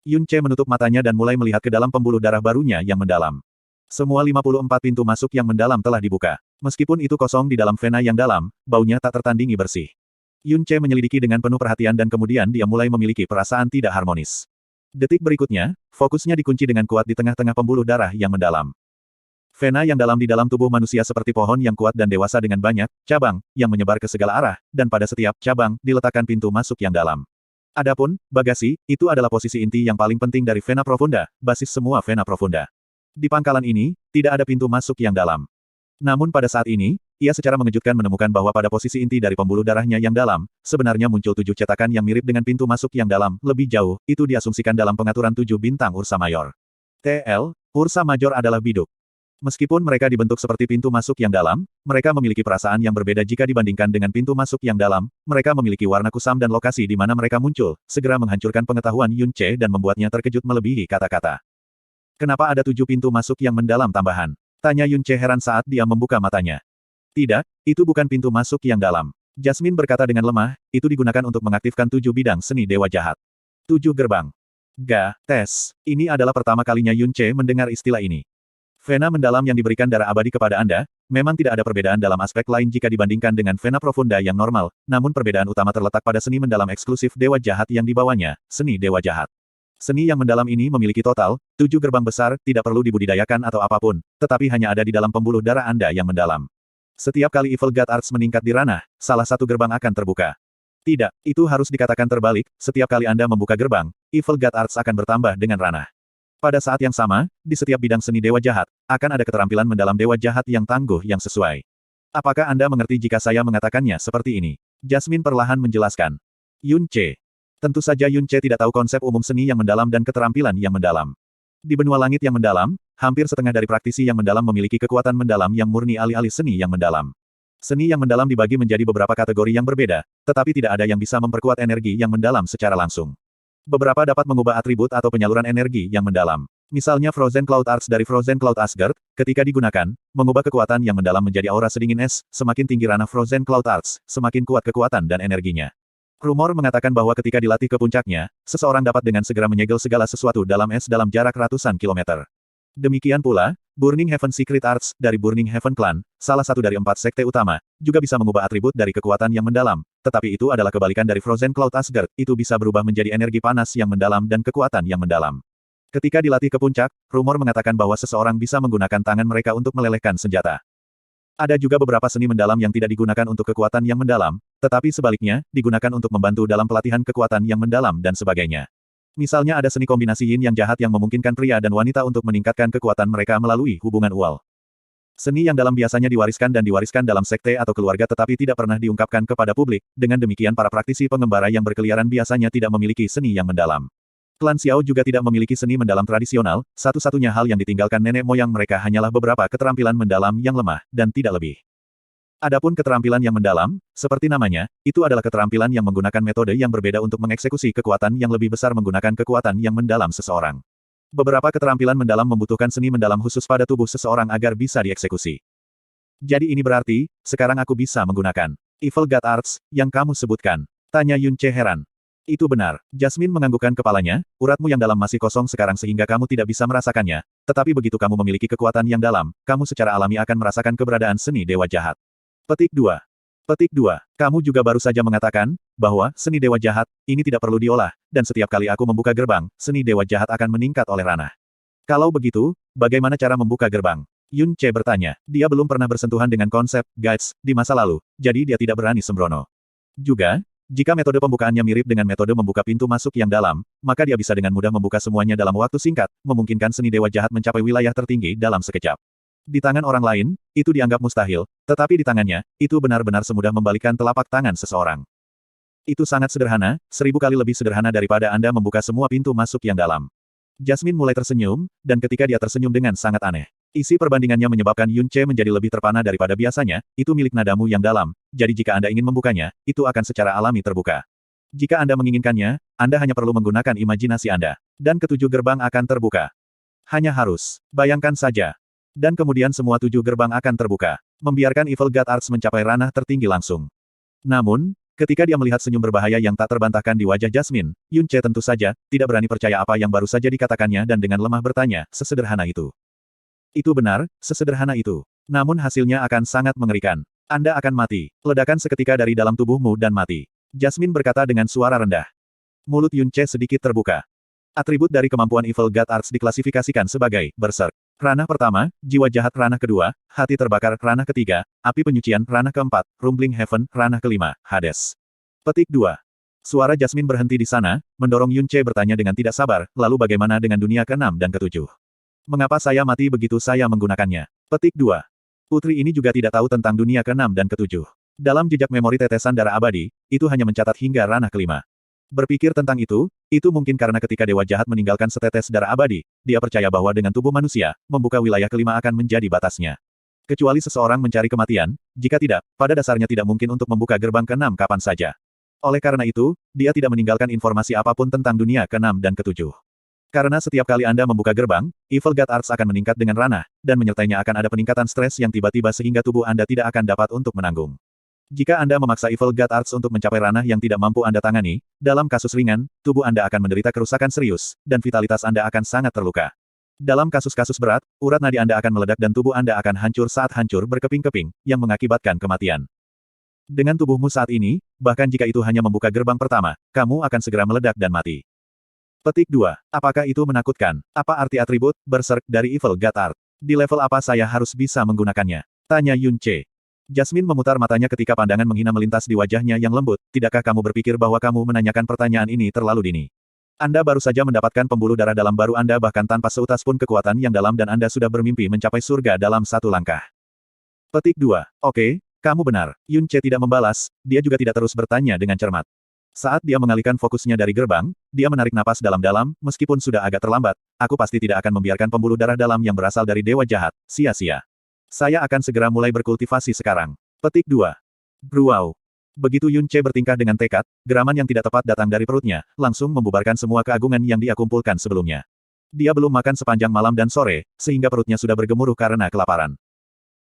Yun Che menutup matanya dan mulai melihat ke dalam pembuluh darah barunya yang mendalam. Semua 54 pintu masuk yang mendalam telah dibuka. Meskipun itu kosong di dalam vena yang dalam, baunya tak tertandingi bersih. Yun Ce menyelidiki dengan penuh perhatian dan kemudian dia mulai memiliki perasaan tidak harmonis. Detik berikutnya, fokusnya dikunci dengan kuat di tengah-tengah pembuluh darah yang mendalam. Vena yang dalam di dalam tubuh manusia seperti pohon yang kuat dan dewasa dengan banyak cabang yang menyebar ke segala arah, dan pada setiap cabang diletakkan pintu masuk yang dalam. Adapun bagasi, itu adalah posisi inti yang paling penting dari vena profunda, basis semua vena profunda. Di pangkalan ini, tidak ada pintu masuk yang dalam. Namun pada saat ini, ia secara mengejutkan menemukan bahwa pada posisi inti dari pembuluh darahnya yang dalam, sebenarnya muncul 7 cetakan yang mirip dengan pintu masuk yang dalam, lebih jauh, itu diasumsikan dalam pengaturan 7 bintang Ursa Mayor. TL, Ursa Major adalah biduk. Meskipun mereka dibentuk seperti pintu masuk yang dalam, mereka memiliki perasaan yang berbeda jika dibandingkan dengan pintu masuk yang dalam, mereka memiliki warna kusam dan lokasi di mana mereka muncul, segera menghancurkan pengetahuan Yun Ce dan membuatnya terkejut melebihi kata-kata. Kenapa ada 7 pintu masuk yang mendalam tambahan? Tanya Yun Ce heran saat dia membuka matanya. Tidak, itu bukan pintu masuk yang dalam. Jasmine berkata dengan lemah, itu digunakan untuk mengaktifkan 7 bidang seni dewa jahat. 7 gerbang. Tes. Ini adalah pertama kalinya Yun Ce mendengar istilah ini. Vena mendalam yang diberikan darah abadi kepada Anda, memang tidak ada perbedaan dalam aspek lain jika dibandingkan dengan vena profunda yang normal, namun perbedaan utama terletak pada seni mendalam eksklusif dewa jahat yang dibawanya, seni dewa jahat. Seni yang mendalam ini memiliki total 7 gerbang besar, tidak perlu dibudidayakan atau apapun, tetapi hanya ada di dalam pembuluh darah Anda yang mendalam. Setiap kali Evil God Arts meningkat di ranah, salah satu gerbang akan terbuka. Tidak, itu harus dikatakan terbalik, setiap kali Anda membuka gerbang, Evil God Arts akan bertambah dengan ranah. Pada saat yang sama, di setiap bidang seni dewa jahat, akan ada keterampilan mendalam dewa jahat yang tangguh yang sesuai. Apakah Anda mengerti jika saya mengatakannya seperti ini? Jasmine perlahan menjelaskan. Yun Ce. Tentu saja Yun Ce tidak tahu konsep umum seni yang mendalam dan keterampilan yang mendalam. Di benua langit yang mendalam, hampir setengah dari praktisi yang mendalam memiliki kekuatan mendalam yang murni alih-alih seni yang mendalam. Seni yang mendalam dibagi menjadi beberapa kategori yang berbeda, tetapi tidak ada yang bisa memperkuat energi yang mendalam secara langsung. Beberapa dapat mengubah atribut atau penyaluran energi yang mendalam. Misalnya Frozen Cloud Arts dari Frozen Cloud Asgard, ketika digunakan, mengubah kekuatan yang mendalam menjadi aura sedingin es, semakin tinggi ranah Frozen Cloud Arts, semakin kuat kekuatan dan energinya. Rumor mengatakan bahwa ketika dilatih ke puncaknya, seseorang dapat dengan segera menyegel segala sesuatu dalam es dalam jarak ratusan kilometer. Demikian pula, Burning Heaven Secret Arts dari Burning Heaven Clan, salah satu dari 4 sekte utama, juga bisa mengubah atribut dari kekuatan yang mendalam, tetapi itu adalah kebalikan dari Frozen Cloud Asgard, itu bisa berubah menjadi energi panas yang mendalam dan kekuatan yang mendalam. Ketika dilatih ke puncak, rumor mengatakan bahwa seseorang bisa menggunakan tangan mereka untuk melelehkan senjata. Ada juga beberapa seni mendalam yang tidak digunakan untuk kekuatan yang mendalam, tetapi sebaliknya, digunakan untuk membantu dalam pelatihan kekuatan yang mendalam dan sebagainya. Misalnya ada seni kombinasi yin yang jahat yang memungkinkan pria dan wanita untuk meningkatkan kekuatan mereka melalui hubungan ual. Seni yang dalam biasanya diwariskan dalam sekte atau keluarga tetapi tidak pernah diungkapkan kepada publik, dengan demikian para praktisi pengembara yang berkeliaran biasanya tidak memiliki seni yang mendalam. Klan Xiao juga tidak memiliki seni mendalam tradisional, satu-satunya hal yang ditinggalkan nenek moyang mereka hanyalah beberapa keterampilan mendalam yang lemah, dan tidak lebih. Adapun keterampilan yang mendalam, seperti namanya, itu adalah keterampilan yang menggunakan metode yang berbeda untuk mengeksekusi kekuatan yang lebih besar menggunakan kekuatan yang mendalam seseorang. Beberapa keterampilan mendalam membutuhkan seni mendalam khusus pada tubuh seseorang agar bisa dieksekusi. Jadi ini berarti, sekarang aku bisa menggunakan Evil God Arts, yang kamu sebutkan. Tanya Yun Ce heran. Itu benar. Jasmine menganggukkan kepalanya, uratmu yang dalam masih kosong sekarang sehingga kamu tidak bisa merasakannya, tetapi begitu kamu memiliki kekuatan yang dalam, kamu secara alami akan merasakan keberadaan seni dewa jahat. Petik 2. Petik 2. Kamu juga baru saja mengatakan, bahwa, seni dewa jahat, ini tidak perlu diolah, dan setiap kali aku membuka gerbang, seni dewa jahat akan meningkat oleh ranah. Kalau begitu, bagaimana cara membuka gerbang? Yun Ce bertanya. Dia belum pernah bersentuhan dengan konsep, guides, di masa lalu, jadi dia tidak berani sembrono. Juga, jika metode pembukaannya mirip dengan metode membuka pintu masuk yang dalam, maka dia bisa dengan mudah membuka semuanya dalam waktu singkat, memungkinkan seni dewa jahat mencapai wilayah tertinggi dalam sekejap. Di tangan orang lain, itu dianggap mustahil, tetapi di tangannya, itu benar-benar semudah membalikkan telapak tangan seseorang. Itu sangat sederhana, 1000 kali lebih sederhana daripada Anda membuka semua pintu masuk yang dalam. Jasmine mulai tersenyum, dan ketika dia tersenyum dengan sangat aneh. Isi perbandingannya menyebabkan Yun Ce menjadi lebih terpana daripada biasanya, itu milik nadamu yang dalam, jadi jika Anda ingin membukanya, itu akan secara alami terbuka. Jika Anda menginginkannya, Anda hanya perlu menggunakan imajinasi Anda. Dan ketujuh gerbang akan terbuka. Hanya harus. Bayangkan saja. Dan kemudian semua 7 gerbang akan terbuka. Membiarkan Evil God Arts mencapai ranah tertinggi langsung. Namun, ketika dia melihat senyum berbahaya yang tak terbantahkan di wajah Jasmine, Yun Ce tentu saja, tidak berani percaya apa yang baru saja dikatakannya dan dengan lemah bertanya, sesederhana itu. Itu benar, sesederhana itu. Namun hasilnya akan sangat mengerikan. Anda akan mati. Ledakan seketika dari dalam tubuhmu dan mati. Jasmine berkata dengan suara rendah. Mulut Yun Ce sedikit terbuka. Atribut dari kemampuan Evil God Arts diklasifikasikan sebagai Berserk. Ranah pertama, jiwa jahat ranah kedua, hati terbakar ranah ketiga, api penyucian ranah keempat, rumbling heaven ranah kelima, Hades. Petik 2. Suara Jasmine berhenti di sana, mendorong Yun Ce bertanya dengan tidak sabar, lalu bagaimana dengan dunia ke-6 dan ke-7? Mengapa saya mati begitu saya menggunakannya? Petik 2. Putri ini juga tidak tahu tentang dunia ke-6 dan ke-7. Dalam jejak memori tetesan darah abadi, itu hanya mencatat hingga ranah kelima. Berpikir tentang itu mungkin karena ketika Dewa Jahat meninggalkan setetes darah abadi, dia percaya bahwa dengan tubuh manusia, membuka wilayah kelima akan menjadi batasnya. Kecuali seseorang mencari kematian, jika tidak, pada dasarnya tidak mungkin untuk membuka gerbang ke-6 kapan saja. Oleh karena itu, dia tidak meninggalkan informasi apapun tentang dunia ke-6 dan ke-7. Karena setiap kali Anda membuka gerbang, Evil God Arts akan meningkat dengan ranah, dan menyertainya akan ada peningkatan stres yang tiba-tiba sehingga tubuh Anda tidak akan dapat untuk menanggung. Jika Anda memaksa Evil God Arts untuk mencapai ranah yang tidak mampu Anda tangani, dalam kasus ringan, tubuh Anda akan menderita kerusakan serius, dan vitalitas Anda akan sangat terluka. Dalam kasus-kasus berat, urat nadi Anda akan meledak dan tubuh Anda akan hancur saat hancur berkeping-keping, yang mengakibatkan kematian. Dengan tubuhmu saat ini, bahkan jika itu hanya membuka gerbang pertama, kamu akan segera meledak dan mati. Petik 2. Apakah itu menakutkan? Apa arti atribut Berserk dari Evil God Art? Di level apa saya harus bisa menggunakannya? Tanya Yun Ce. Jasmine memutar matanya ketika pandangan menghina melintas di wajahnya yang lembut. Tidakkah kamu berpikir bahwa kamu menanyakan pertanyaan ini terlalu dini? Anda baru saja mendapatkan pembuluh darah dalam baru Anda bahkan tanpa seutas pun kekuatan yang dalam dan Anda sudah bermimpi mencapai surga dalam satu langkah. Petik 2. Oke, kamu benar. Yun Ce tidak membalas, dia juga tidak terus bertanya dengan cermat. Saat dia mengalihkan fokusnya dari gerbang, dia menarik napas dalam-dalam, meskipun sudah agak terlambat, aku pasti tidak akan membiarkan pembuluh darah dalam yang berasal dari Dewa Jahat, sia-sia. Saya akan segera mulai berkultivasi sekarang. Petik 2. Bruau. Begitu Yun Ce bertingkah dengan tekad, geraman yang tidak tepat datang dari perutnya, langsung membubarkan semua keagungan yang dia kumpulkan sebelumnya. Dia belum makan sepanjang malam dan sore, sehingga perutnya sudah bergemuruh karena kelaparan.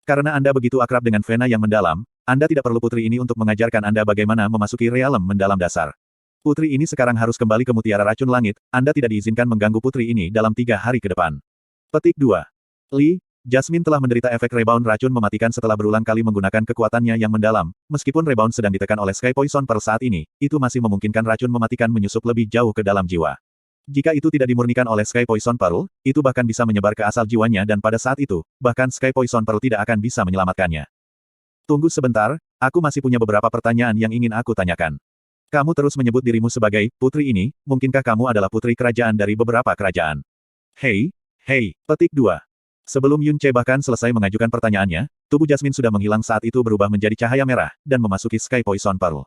Karena Anda begitu akrab dengan Vena yang mendalam, Anda tidak perlu putri ini untuk mengajarkan Anda bagaimana memasuki realem mendalam dasar. Putri ini sekarang harus kembali ke Mutiara Racun Langit, Anda tidak diizinkan mengganggu putri ini dalam 3 hari ke depan. Petik 2. Li, Jasmine telah menderita efek rebound racun mematikan setelah berulang kali menggunakan kekuatannya yang mendalam. Meskipun rebound sedang ditekan oleh Sky Poison Pearl saat ini, itu masih memungkinkan racun mematikan menyusup lebih jauh ke dalam jiwa. Jika itu tidak dimurnikan oleh Sky Poison Pearl, itu bahkan bisa menyebar ke asal jiwanya dan pada saat itu, bahkan Sky Poison Pearl tidak akan bisa menyelamatkannya. Tunggu sebentar, aku masih punya beberapa pertanyaan yang ingin aku tanyakan. Kamu terus menyebut dirimu sebagai putri ini, mungkinkah kamu adalah putri kerajaan dari beberapa kerajaan? Hei, petik 2. Sebelum Yun Ce bahkan selesai mengajukan pertanyaannya, tubuh Jasmine sudah menghilang saat itu berubah menjadi cahaya merah, dan memasuki Sky Poison Pearl.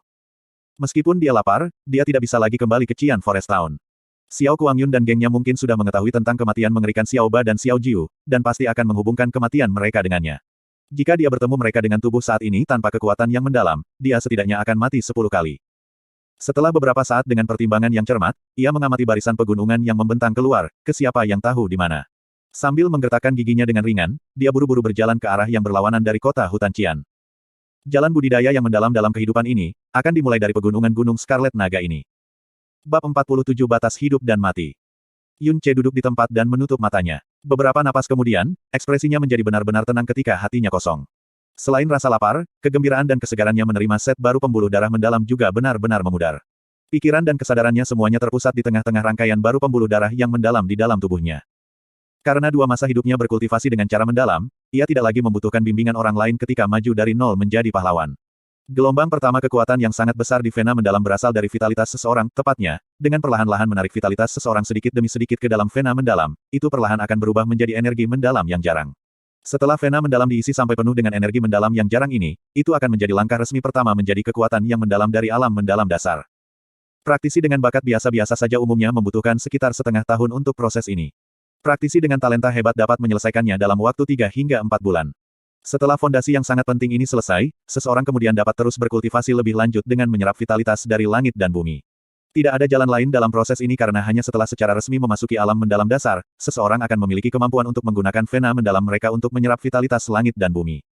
Meskipun dia lapar, dia tidak bisa lagi kembali ke Qian Forest Town. Xiao Kuangyun dan gengnya mungkin sudah mengetahui tentang kematian mengerikan Xiao Ba dan Xiao Jiu, dan pasti akan menghubungkan kematian mereka dengannya. Jika dia bertemu mereka dengan tubuh saat ini tanpa kekuatan yang mendalam, dia setidaknya akan mati 10 kali. Setelah beberapa saat dengan pertimbangan yang cermat, ia mengamati barisan pegunungan yang membentang keluar, ke siapa yang tahu di mana. Sambil menggertakkan giginya dengan ringan, dia buru-buru berjalan ke arah yang berlawanan dari kota hutan Qian. Jalan budidaya yang mendalam dalam kehidupan ini, akan dimulai dari pegunungan Gunung Scarlet Naga ini. Bab 47 Batas Hidup dan Mati. Yun Ce duduk di tempat dan menutup matanya. Beberapa napas kemudian, ekspresinya menjadi benar-benar tenang ketika hatinya kosong. Selain rasa lapar, kegembiraan dan kesegarannya menerima set baru pembuluh darah mendalam juga benar-benar memudar. Pikiran dan kesadarannya semuanya terpusat di tengah-tengah rangkaian baru pembuluh darah yang mendalam di dalam tubuhnya. Karena 2 masa hidupnya berkultivasi dengan cara mendalam, ia tidak lagi membutuhkan bimbingan orang lain ketika maju dari nol menjadi pahlawan. Gelombang pertama kekuatan yang sangat besar di Vena mendalam berasal dari vitalitas seseorang, tepatnya, dengan perlahan-lahan menarik vitalitas seseorang sedikit demi sedikit ke dalam Vena mendalam, itu perlahan akan berubah menjadi energi mendalam yang jarang. Setelah Vena mendalam diisi sampai penuh dengan energi mendalam yang jarang ini, itu akan menjadi langkah resmi pertama menjadi kekuatan yang mendalam dari alam mendalam dasar. Praktisi dengan bakat biasa-biasa saja umumnya membutuhkan sekitar setengah tahun untuk proses ini. Praktisi dengan talenta hebat dapat menyelesaikannya dalam waktu 3 hingga 4 bulan. Setelah fondasi yang sangat penting ini selesai, seseorang kemudian dapat terus berkultivasi lebih lanjut dengan menyerap vitalitas dari langit dan bumi. Tidak ada jalan lain dalam proses ini karena hanya setelah secara resmi memasuki alam mendalam dasar, seseorang akan memiliki kemampuan untuk menggunakan Vena mendalam mereka untuk menyerap vitalitas langit dan bumi.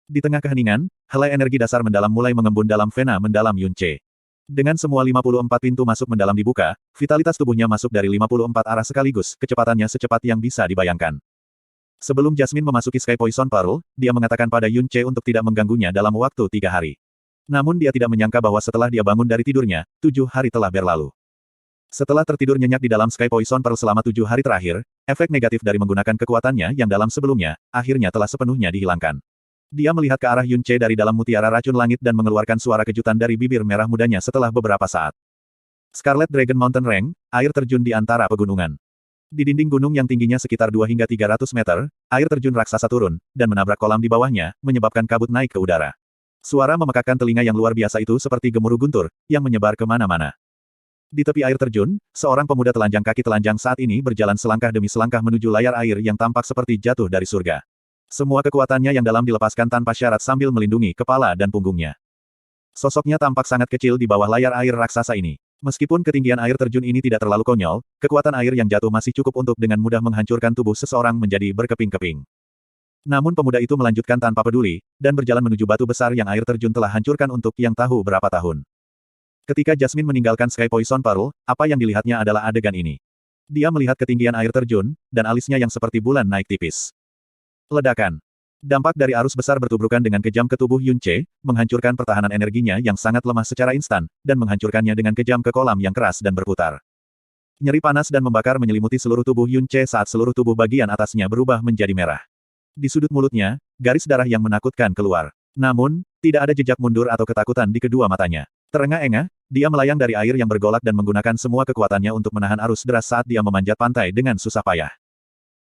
Di tengah keheningan, helai energi dasar mendalam mulai mengembun dalam Vena mendalam Yun Ce. Dengan semua 54 pintu masuk mendalam dibuka, vitalitas tubuhnya masuk dari 54 arah sekaligus, kecepatannya secepat yang bisa dibayangkan. Sebelum Jasmine memasuki Sky Poison Pearl, dia mengatakan pada Yun Ce untuk tidak mengganggunya dalam waktu 3 hari. Namun dia tidak menyangka bahwa setelah dia bangun dari tidurnya, 7 hari telah berlalu. Setelah tertidur nyenyak di dalam Sky Poison Pearl selama 7 hari terakhir, efek negatif dari menggunakan kekuatannya yang dalam sebelumnya, akhirnya telah sepenuhnya dihilangkan. Dia melihat ke arah Yun Ce dari dalam mutiara racun langit dan mengeluarkan suara kejutan dari bibir merah mudanya setelah beberapa saat. Scarlet Dragon Mountain Range, air terjun di antara pegunungan. Di dinding gunung yang tingginya sekitar 2 hingga 300 meter, air terjun raksasa turun, dan menabrak kolam di bawahnya, menyebabkan kabut naik ke udara. Suara memekakkan telinga yang luar biasa itu seperti gemuruh guntur, yang menyebar kemana-mana. Di tepi air terjun, seorang pemuda telanjang kaki telanjang saat ini berjalan selangkah demi selangkah menuju layar air yang tampak seperti jatuh dari surga. Semua kekuatannya yang dalam dilepaskan tanpa syarat sambil melindungi kepala dan punggungnya. Sosoknya tampak sangat kecil di bawah layar air raksasa ini. Meskipun ketinggian air terjun ini tidak terlalu konyol, kekuatan air yang jatuh masih cukup untuk dengan mudah menghancurkan tubuh seseorang menjadi berkeping-keping. Namun pemuda itu melanjutkan tanpa peduli, dan berjalan menuju batu besar yang air terjun telah hancurkan untuk yang tahu berapa tahun. Ketika Jasmine meninggalkan Sky Poison Pearl, apa yang dilihatnya adalah adegan ini. Dia melihat ketinggian air terjun, dan alisnya yang seperti bulan naik tipis. Ledakan. Dampak dari arus besar bertubrukan dengan kejam ke tubuh Yun Ce, menghancurkan pertahanan energinya yang sangat lemah secara instan, dan menghancurkannya dengan kejam ke kolam yang keras dan berputar. Nyeri panas dan membakar menyelimuti seluruh tubuh Yun Ce saat seluruh tubuh bagian atasnya berubah menjadi merah. Di sudut mulutnya, garis darah yang menakutkan keluar. Namun, tidak ada jejak mundur atau ketakutan di kedua matanya. Terengah-engah, dia melayang dari air yang bergolak dan menggunakan semua kekuatannya untuk menahan arus deras saat dia memanjat pantai dengan susah payah.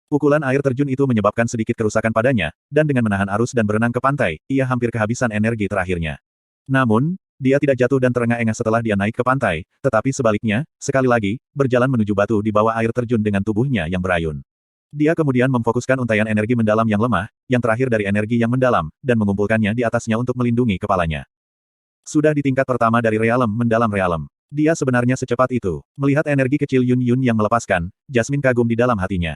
Pukulan air terjun itu menyebabkan sedikit kerusakan padanya, dan dengan menahan arus dan berenang ke pantai, ia hampir kehabisan energi terakhirnya. Namun, dia tidak jatuh dan terengah-engah setelah dia naik ke pantai, tetapi sebaliknya, sekali lagi, berjalan menuju batu di bawah air terjun dengan tubuhnya yang berayun. Dia kemudian memfokuskan untaian energi mendalam yang lemah, yang terakhir dari energi yang mendalam, dan mengumpulkannya di atasnya untuk melindungi kepalanya. Sudah di tingkat pertama dari realem mendalam realem. Dia sebenarnya secepat itu. Melihat energi kecil Yun Yun yang melepaskan, Jasmine kagum di dalam hatinya.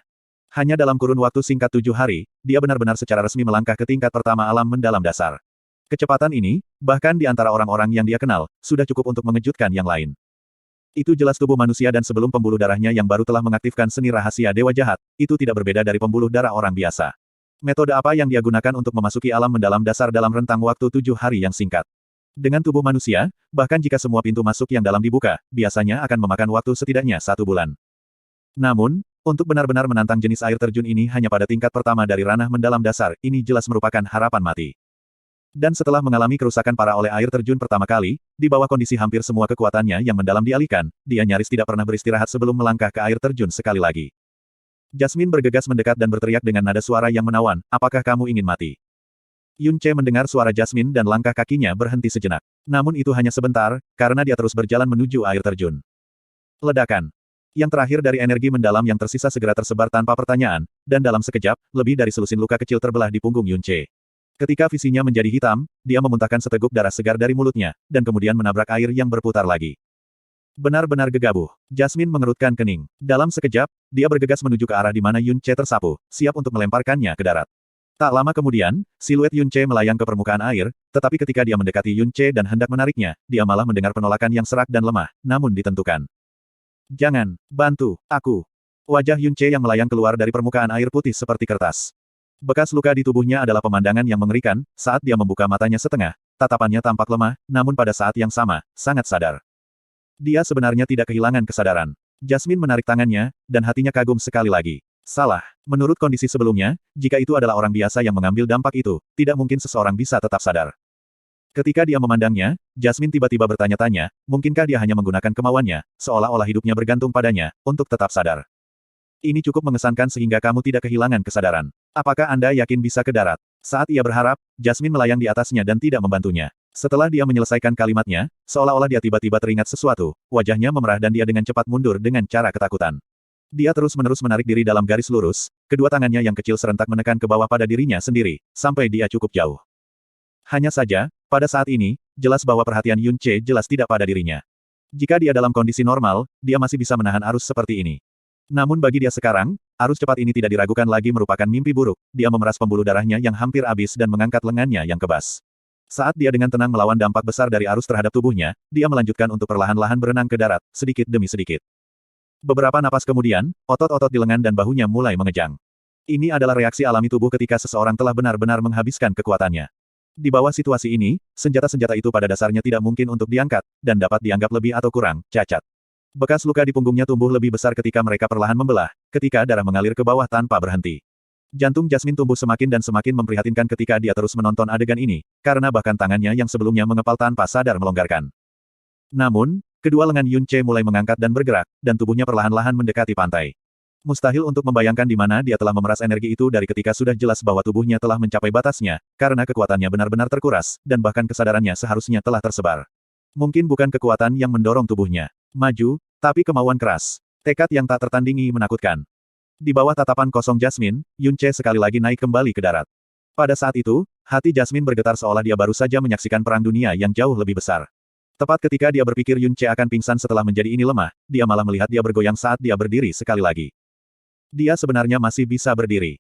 Hanya dalam kurun waktu singkat 7 hari, dia benar-benar secara resmi melangkah ke tingkat pertama alam mendalam dasar. Kecepatan ini, bahkan di antara orang-orang yang dia kenal, sudah cukup untuk mengejutkan yang lain. Itu jelas tubuh manusia dan sebelum pembuluh darahnya yang baru telah mengaktifkan seni rahasia Dewa Jahat, itu tidak berbeda dari pembuluh darah orang biasa. Metode apa yang dia gunakan untuk memasuki alam mendalam dasar dalam rentang waktu 7 hari yang singkat? Dengan tubuh manusia, bahkan jika semua pintu masuk yang dalam dibuka, biasanya akan memakan waktu setidaknya 1 bulan. Namun, untuk benar-benar menantang jenis air terjun ini hanya pada tingkat pertama dari ranah mendalam dasar, ini jelas merupakan harapan mati. Dan setelah mengalami kerusakan parah oleh air terjun pertama kali, di bawah kondisi hampir semua kekuatannya yang mendalam dialihkan, dia nyaris tidak pernah beristirahat sebelum melangkah ke air terjun sekali lagi. Jasmine bergegas mendekat dan berteriak dengan nada suara yang menawan, apakah kamu ingin mati? Yun Ce mendengar suara Jasmine dan langkah kakinya berhenti sejenak. Namun itu hanya sebentar, karena dia terus berjalan menuju air terjun. Ledakan. Yang terakhir dari energi mendalam yang tersisa segera tersebar tanpa pertanyaan, dan dalam sekejap, lebih dari selusin luka kecil terbelah di punggung Yun Ce. Ketika visinya menjadi hitam, dia memuntahkan seteguk darah segar dari mulutnya, dan kemudian menabrak air yang berputar lagi. Benar-benar gegabah. Jasmine mengerutkan kening. Dalam sekejap, dia bergegas menuju ke arah di mana Yun Ce tersapu, siap untuk melemparkannya ke darat. Tak lama kemudian, siluet Yun Ce melayang ke permukaan air, tetapi ketika dia mendekati Yun Ce dan hendak menariknya, dia malah mendengar penolakan yang serak dan lemah, namun ditentukan. Jangan, bantu, aku. Wajah Yun Ce yang melayang keluar dari permukaan air putih seperti kertas. Bekas luka di tubuhnya adalah pemandangan yang mengerikan, saat dia membuka matanya setengah, tatapannya tampak lemah, namun pada saat yang sama, sangat sadar. Dia sebenarnya tidak kehilangan kesadaran. Jasmine menarik tangannya, dan hatinya kagum sekali lagi. Salah. Menurut kondisi sebelumnya, jika itu adalah orang biasa yang mengambil dampak itu, tidak mungkin seseorang bisa tetap sadar. Ketika dia memandangnya, Jasmine tiba-tiba bertanya-tanya, mungkinkah dia hanya menggunakan kemauannya, seolah-olah hidupnya bergantung padanya, untuk tetap sadar. Ini cukup mengesankan sehingga kamu tidak kehilangan kesadaran. Apakah Anda yakin bisa ke darat? Saat ia berharap, Jasmine melayang di atasnya dan tidak membantunya. Setelah dia menyelesaikan kalimatnya, seolah-olah dia tiba-tiba teringat sesuatu, wajahnya memerah dan dia dengan cepat mundur dengan cara ketakutan. Dia terus-menerus menarik diri dalam garis lurus, kedua tangannya yang kecil serentak menekan ke bawah pada dirinya sendiri, sampai dia cukup jauh. Hanya saja, pada saat ini, jelas bahwa perhatian Yun Ce jelas tidak pada dirinya. Jika dia dalam kondisi normal, dia masih bisa menahan arus seperti ini. Namun bagi dia sekarang, arus cepat ini tidak diragukan lagi merupakan mimpi buruk. Dia memeras pembuluh darahnya yang hampir habis dan mengangkat lengannya yang kebas. Saat dia dengan tenang melawan dampak besar dari arus terhadap tubuhnya, dia melanjutkan untuk perlahan-lahan berenang ke darat, sedikit demi sedikit. Beberapa napas kemudian, otot-otot di lengan dan bahunya mulai mengejang. Ini adalah reaksi alami tubuh ketika seseorang telah benar-benar menghabiskan kekuatannya. Di bawah situasi ini, senjata-senjata itu pada dasarnya tidak mungkin untuk diangkat, dan dapat dianggap lebih atau kurang cacat. Bekas luka di punggungnya tumbuh lebih besar ketika mereka perlahan membelah, ketika darah mengalir ke bawah tanpa berhenti. Jantung Jasmine tumbuh semakin dan semakin memprihatinkan ketika dia terus menonton adegan ini, karena bahkan tangannya yang sebelumnya mengepal tanpa sadar melonggarkan. Namun, kedua lengan Yun Ce mulai mengangkat dan bergerak, dan tubuhnya perlahan-lahan mendekati pantai. Mustahil untuk membayangkan di mana dia telah memeras energi itu dari ketika sudah jelas bahwa tubuhnya telah mencapai batasnya, karena kekuatannya benar-benar terkuras, dan bahkan kesadarannya seharusnya telah tersebar. Mungkin bukan kekuatan yang mendorong tubuhnya maju, tapi kemauan keras. Tekad yang tak tertandingi menakutkan. Di bawah tatapan kosong Jasmine, Yun Ce sekali lagi naik kembali ke darat. Pada saat itu, hati Jasmine bergetar seolah dia baru saja menyaksikan perang dunia yang jauh lebih besar. Tepat ketika dia berpikir Yun Ce akan pingsan setelah menjadi ini lemah, dia malah melihat dia bergoyang saat dia berdiri sekali lagi. Dia sebenarnya masih bisa berdiri.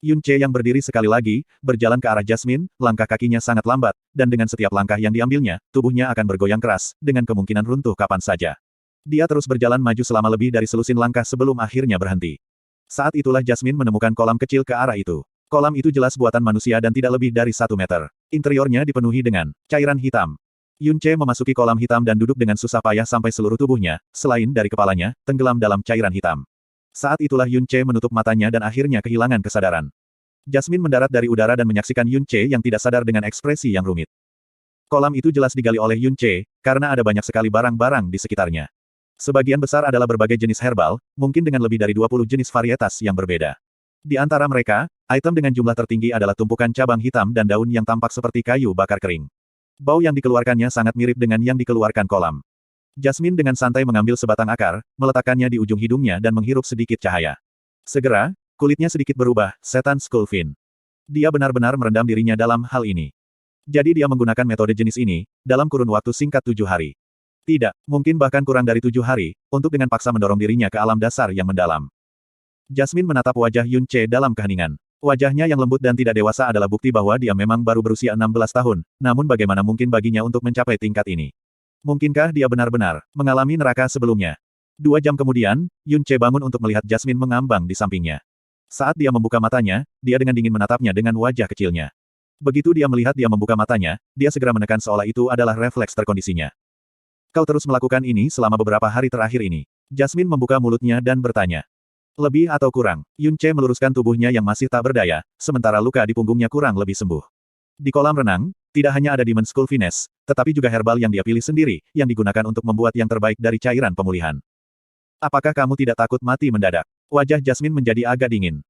Yun Ce yang berdiri sekali lagi, berjalan ke arah Jasmine, langkah kakinya sangat lambat, dan dengan setiap langkah yang diambilnya, tubuhnya akan bergoyang keras, dengan kemungkinan runtuh kapan saja. Dia terus berjalan maju selama lebih dari selusin langkah sebelum akhirnya berhenti. Saat itulah Jasmine menemukan kolam kecil ke arah itu. Kolam itu jelas buatan manusia dan tidak lebih dari 1 meter. Interiornya dipenuhi dengan cairan hitam. Yun Ce memasuki kolam hitam dan duduk dengan susah payah sampai seluruh tubuhnya, selain dari kepalanya, tenggelam dalam cairan hitam. Saat itulah Yun Ce menutup matanya dan akhirnya kehilangan kesadaran. Jasmine mendarat dari udara dan menyaksikan Yun Ce yang tidak sadar dengan ekspresi yang rumit. Kolam itu jelas digali oleh Yun Ce, karena ada banyak sekali barang-barang di sekitarnya. Sebagian besar adalah berbagai jenis herbal, mungkin dengan lebih dari 20 jenis varietas yang berbeda. Di antara mereka, item dengan jumlah tertinggi adalah tumpukan cabang hitam dan daun yang tampak seperti kayu bakar kering. Bau yang dikeluarkannya sangat mirip dengan yang dikeluarkan kolam. Jasmine dengan santai mengambil sebatang akar, meletakkannya di ujung hidungnya dan menghirup sedikit cahaya. Segera, kulitnya sedikit berubah, setan Skullfin. Dia benar-benar merendam dirinya dalam hal ini. Jadi dia menggunakan metode jenis ini, dalam kurun waktu singkat 7 hari. Tidak, mungkin bahkan kurang dari 7 hari, untuk dengan paksa mendorong dirinya ke alam dasar yang mendalam. Jasmine menatap wajah Yun Ce dalam keheningan. Wajahnya yang lembut dan tidak dewasa adalah bukti bahwa dia memang baru berusia 16 tahun, namun bagaimana mungkin baginya untuk mencapai tingkat ini? Mungkinkah dia benar-benar mengalami neraka sebelumnya? 2 jam kemudian, Yun Ce bangun untuk melihat Jasmine mengambang di sampingnya. Saat dia membuka matanya, dia dengan dingin menatapnya dengan wajah kecilnya. Begitu dia melihat dia membuka matanya, dia segera menekan seolah itu adalah refleks terkondisinya. Kau terus melakukan ini selama beberapa hari terakhir ini. Jasmine membuka mulutnya dan bertanya. Lebih atau kurang, Yun Ce meluruskan tubuhnya yang masih tak berdaya, sementara luka di punggungnya kurang lebih sembuh. Di kolam renang, tidak hanya ada Demon Skull Finesse, tetapi juga herbal yang dia pilih sendiri, yang digunakan untuk membuat yang terbaik dari cairan pemulihan. Apakah kamu tidak takut mati mendadak? Wajah Jasmine menjadi agak dingin.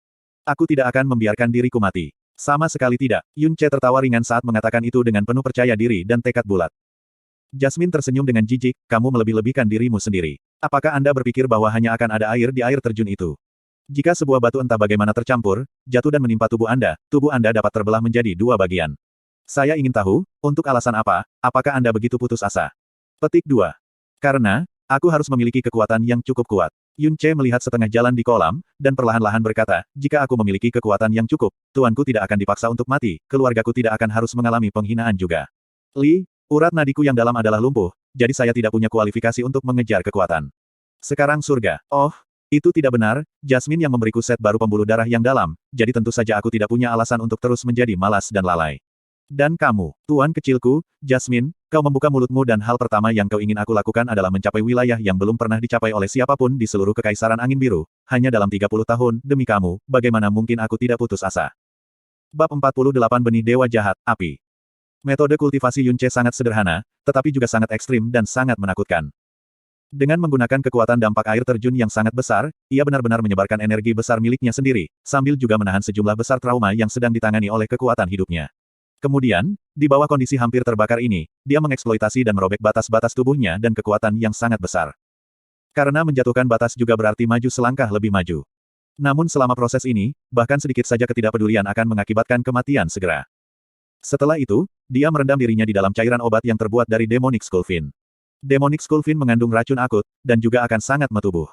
Aku tidak akan membiarkan diriku mati. Sama sekali tidak. Yun Ce tertawa ringan saat mengatakan itu dengan penuh percaya diri dan tekad bulat. Jasmine tersenyum dengan jijik, kamu melebih-lebihkan dirimu sendiri. Apakah Anda berpikir bahwa hanya akan ada air di air terjun itu? Jika sebuah batu entah bagaimana tercampur, jatuh dan menimpa tubuh Anda dapat terbelah menjadi 2 bagian. Saya ingin tahu, untuk alasan apa, apakah Anda begitu putus asa? Petik 2. Karena, aku harus memiliki kekuatan yang cukup kuat. Yun Ce melihat setengah jalan di kolam, dan perlahan-lahan berkata, jika aku memiliki kekuatan yang cukup, tuanku tidak akan dipaksa untuk mati, keluargaku tidak akan harus mengalami penghinaan juga. Li, urat nadiku yang dalam adalah lumpuh, jadi saya tidak punya kualifikasi untuk mengejar kekuatan. Sekarang surga. Oh, itu tidak benar, Jasmine yang memberiku set baru pembuluh darah yang dalam, jadi tentu saja aku tidak punya alasan untuk terus menjadi malas dan lalai. Dan kamu, tuan kecilku, Jasmine, kau membuka mulutmu dan hal pertama yang kau ingin aku lakukan adalah mencapai wilayah yang belum pernah dicapai oleh siapapun di seluruh Kekaisaran Angin Biru, hanya dalam 30 tahun, demi kamu, bagaimana mungkin aku tidak putus asa. Bab 48 Benih Dewa Jahat, Api. Metode kultivasi Yun Ce sangat sederhana, tetapi juga sangat ekstrim dan sangat menakutkan. Dengan menggunakan kekuatan dampak air terjun yang sangat besar, ia benar-benar menyebarkan energi besar miliknya sendiri, sambil juga menahan sejumlah besar trauma yang sedang ditangani oleh kekuatan hidupnya. Kemudian, di bawah kondisi hampir terbakar ini, dia mengeksploitasi dan merobek batas-batas tubuhnya dan kekuatan yang sangat besar. Karena menjatuhkan batas juga berarti maju selangkah lebih maju. Namun selama proses ini, bahkan sedikit saja ketidakpedulian akan mengakibatkan kematian segera. Setelah itu, dia merendam dirinya di dalam cairan obat yang terbuat dari Demonic Skullfin. Demonic Skullfin mengandung racun akut, dan juga akan sangat metubuh.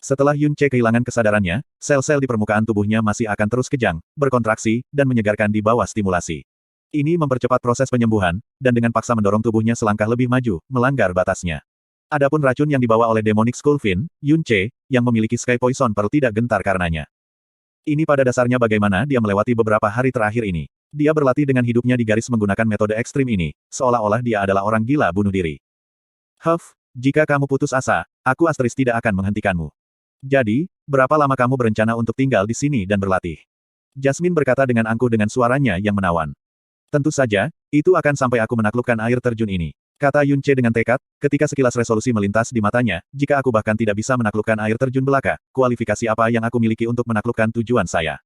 Setelah Yun Ce kehilangan kesadarannya, sel-sel di permukaan tubuhnya masih akan terus kejang, berkontraksi, dan menyegarkan di bawah stimulasi. Ini mempercepat proses penyembuhan, dan dengan paksa mendorong tubuhnya selangkah lebih maju, melanggar batasnya. Adapun racun yang dibawa oleh Demonic Skullfin, Yun Ce, yang memiliki Sky Poison Pearl tidak gentar karenanya. Ini pada dasarnya bagaimana dia melewati beberapa hari terakhir ini. Dia berlatih dengan hidupnya di garis menggunakan metode ekstrim ini, seolah-olah dia adalah orang gila bunuh diri. Huff, jika kamu putus asa, aku Asteris tidak akan menghentikanmu. Jadi, berapa lama kamu berencana untuk tinggal di sini dan berlatih? Jasmine berkata dengan angkuh dengan suaranya yang menawan. Tentu saja, itu akan sampai aku menaklukkan air terjun ini. Kata Yun Ce dengan tekad, ketika sekilas resolusi melintas di matanya, jika aku bahkan tidak bisa menaklukkan air terjun belaka, kualifikasi apa yang aku miliki untuk menaklukkan tujuan saya?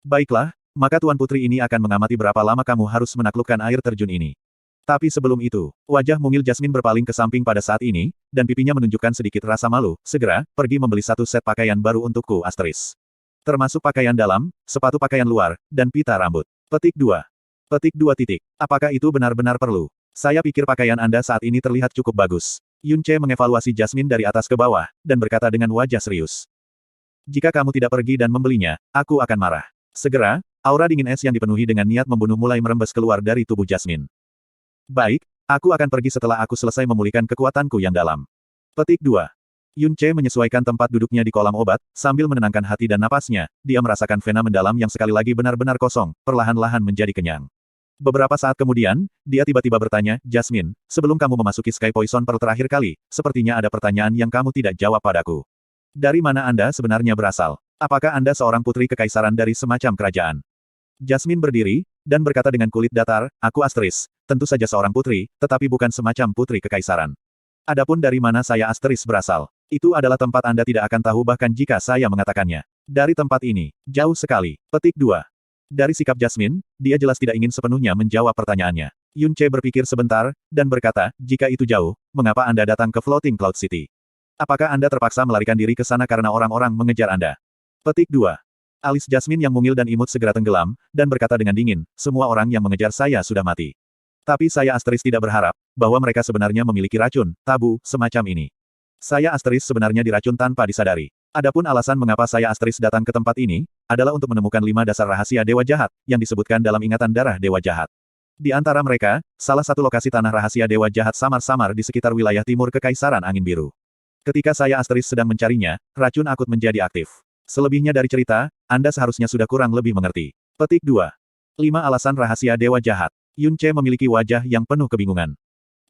Baiklah, maka Tuan Putri ini akan mengamati berapa lama kamu harus menaklukkan air terjun ini. Tapi sebelum itu, wajah mungil Jasmine berpaling ke samping pada saat ini, dan pipinya menunjukkan sedikit rasa malu. Segera, pergi membeli satu set pakaian baru untukku Asteris. Termasuk pakaian dalam, sepatu pakaian luar, dan pita rambut. Petik 2. Petik 2 titik. Apakah itu benar-benar perlu? Saya pikir pakaian Anda saat ini terlihat cukup bagus. Yun Ce mengevaluasi Jasmine dari atas ke bawah, dan berkata dengan wajah serius. Jika kamu tidak pergi dan membelinya, aku akan marah. Segera, aura dingin es yang dipenuhi dengan niat membunuh mulai merembes keluar dari tubuh Jasmine. Baik, aku akan pergi setelah aku selesai memulihkan kekuatanku yang dalam. Petik 2. Yun Ce menyesuaikan tempat duduknya di kolam obat, sambil menenangkan hati dan napasnya, dia merasakan vena mendalam yang sekali lagi benar-benar kosong, perlahan-lahan menjadi kenyang. Beberapa saat kemudian, dia tiba-tiba bertanya, Jasmine, sebelum kamu memasuki Sky Poison Pearl terakhir kali, sepertinya ada pertanyaan yang kamu tidak jawab padaku. Dari mana Anda sebenarnya berasal? Apakah Anda seorang putri kekaisaran dari semacam kerajaan? Jasmine berdiri, dan berkata dengan kulit datar, aku Asteris, tentu saja seorang putri, tetapi bukan semacam putri kekaisaran. Adapun dari mana saya Asteris berasal, itu adalah tempat Anda tidak akan tahu bahkan jika saya mengatakannya. Dari tempat ini, jauh sekali. Petik 2. Dari sikap Jasmine, dia jelas tidak ingin sepenuhnya menjawab pertanyaannya. Yun Ce berpikir sebentar, dan berkata, jika itu jauh, mengapa Anda datang ke Floating Cloud City? Apakah Anda terpaksa melarikan diri ke sana karena orang-orang mengejar Anda? Petik 2. Alis Jasmine yang mungil dan imut segera tenggelam, dan berkata dengan dingin, semua orang yang mengejar saya sudah mati. Tapi saya Asteris tidak berharap, bahwa mereka sebenarnya memiliki racun, tabu, semacam ini. Saya Asteris sebenarnya diracun tanpa disadari. Adapun alasan mengapa saya Asteris datang ke tempat ini, adalah untuk menemukan 5 dasar rahasia Dewa Jahat, yang disebutkan dalam ingatan darah Dewa Jahat. Di antara mereka, salah satu lokasi tanah rahasia Dewa Jahat samar-samar di sekitar wilayah timur Kekaisaran Angin Biru. Ketika saya Asteris sedang mencarinya, racun akut menjadi aktif. Selebihnya dari cerita, Anda seharusnya sudah kurang lebih mengerti. Petik 2. 5 alasan rahasia Dewa Jahat. Yun Ce memiliki wajah yang penuh kebingungan.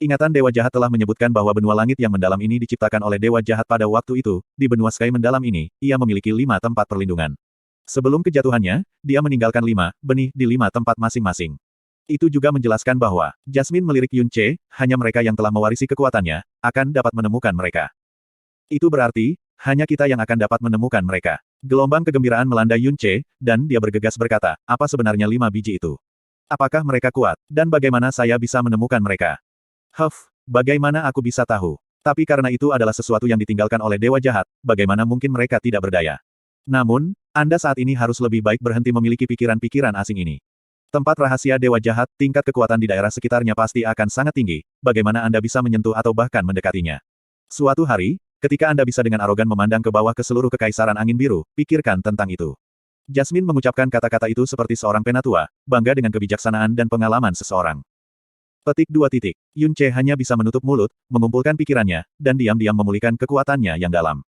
Ingatan Dewa Jahat telah menyebutkan bahwa benua langit yang mendalam ini diciptakan oleh Dewa Jahat pada waktu itu, di benua Sky mendalam ini, ia memiliki 5 tempat perlindungan. Sebelum kejatuhannya, dia meninggalkan 5 benih di 5 tempat masing-masing. Itu juga menjelaskan bahwa, Jasmine melirik Yun Ce, hanya mereka yang telah mewarisi kekuatannya, akan dapat menemukan mereka. Itu berarti, hanya kita yang akan dapat menemukan mereka. Gelombang kegembiraan melanda Yun Ce, dan dia bergegas berkata, apa sebenarnya 5 biji itu? Apakah mereka kuat? Dan bagaimana saya bisa menemukan mereka? Huff, bagaimana aku bisa tahu? Tapi karena itu adalah sesuatu yang ditinggalkan oleh Dewa Jahat, bagaimana mungkin mereka tidak berdaya? Namun, Anda saat ini harus lebih baik berhenti memiliki pikiran-pikiran asing ini. Tempat rahasia Dewa Jahat, tingkat kekuatan di daerah sekitarnya pasti akan sangat tinggi, bagaimana Anda bisa menyentuh atau bahkan mendekatinya? Suatu hari, ketika Anda bisa dengan arogan memandang ke bawah ke seluruh Kekaisaran Angin Biru, pikirkan tentang itu. Jasmine mengucapkan kata-kata itu seperti seorang penatua, bangga dengan kebijaksanaan dan pengalaman seseorang. Petik 2 titik. Yun Ce hanya bisa menutup mulut, mengumpulkan pikirannya, dan diam-diam memulihkan kekuatannya yang dalam.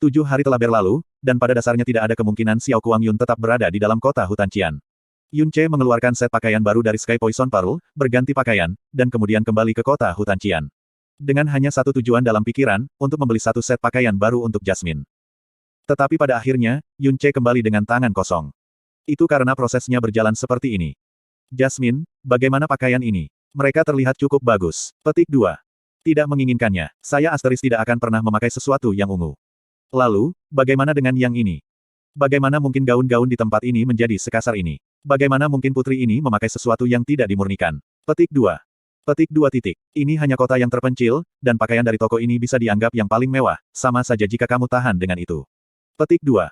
7 hari telah berlalu, dan pada dasarnya tidak ada kemungkinan Xiao Kuang-yun tetap berada di dalam kota hutan Qian. Yun Ce mengeluarkan set pakaian baru dari Sky Poison Pearl, berganti pakaian, dan kemudian kembali ke kota hutan Qian. Dengan hanya satu tujuan dalam pikiran, untuk membeli satu set pakaian baru untuk Jasmine. Tetapi pada akhirnya, Yun Ce kembali dengan tangan kosong. Itu karena prosesnya berjalan seperti ini. Jasmine, bagaimana pakaian ini? Mereka terlihat cukup bagus. Petik 2. Tidak menginginkannya. Saya Asteris tidak akan pernah memakai sesuatu yang ungu. Lalu, bagaimana dengan yang ini? Bagaimana mungkin gaun-gaun di tempat ini menjadi sekasar ini? Bagaimana mungkin putri ini memakai sesuatu yang tidak dimurnikan? Petik 2. Petik 2 titik. Ini hanya kota yang terpencil, dan pakaian dari toko ini bisa dianggap yang paling mewah, sama saja jika kamu tahan dengan itu. Petik 2.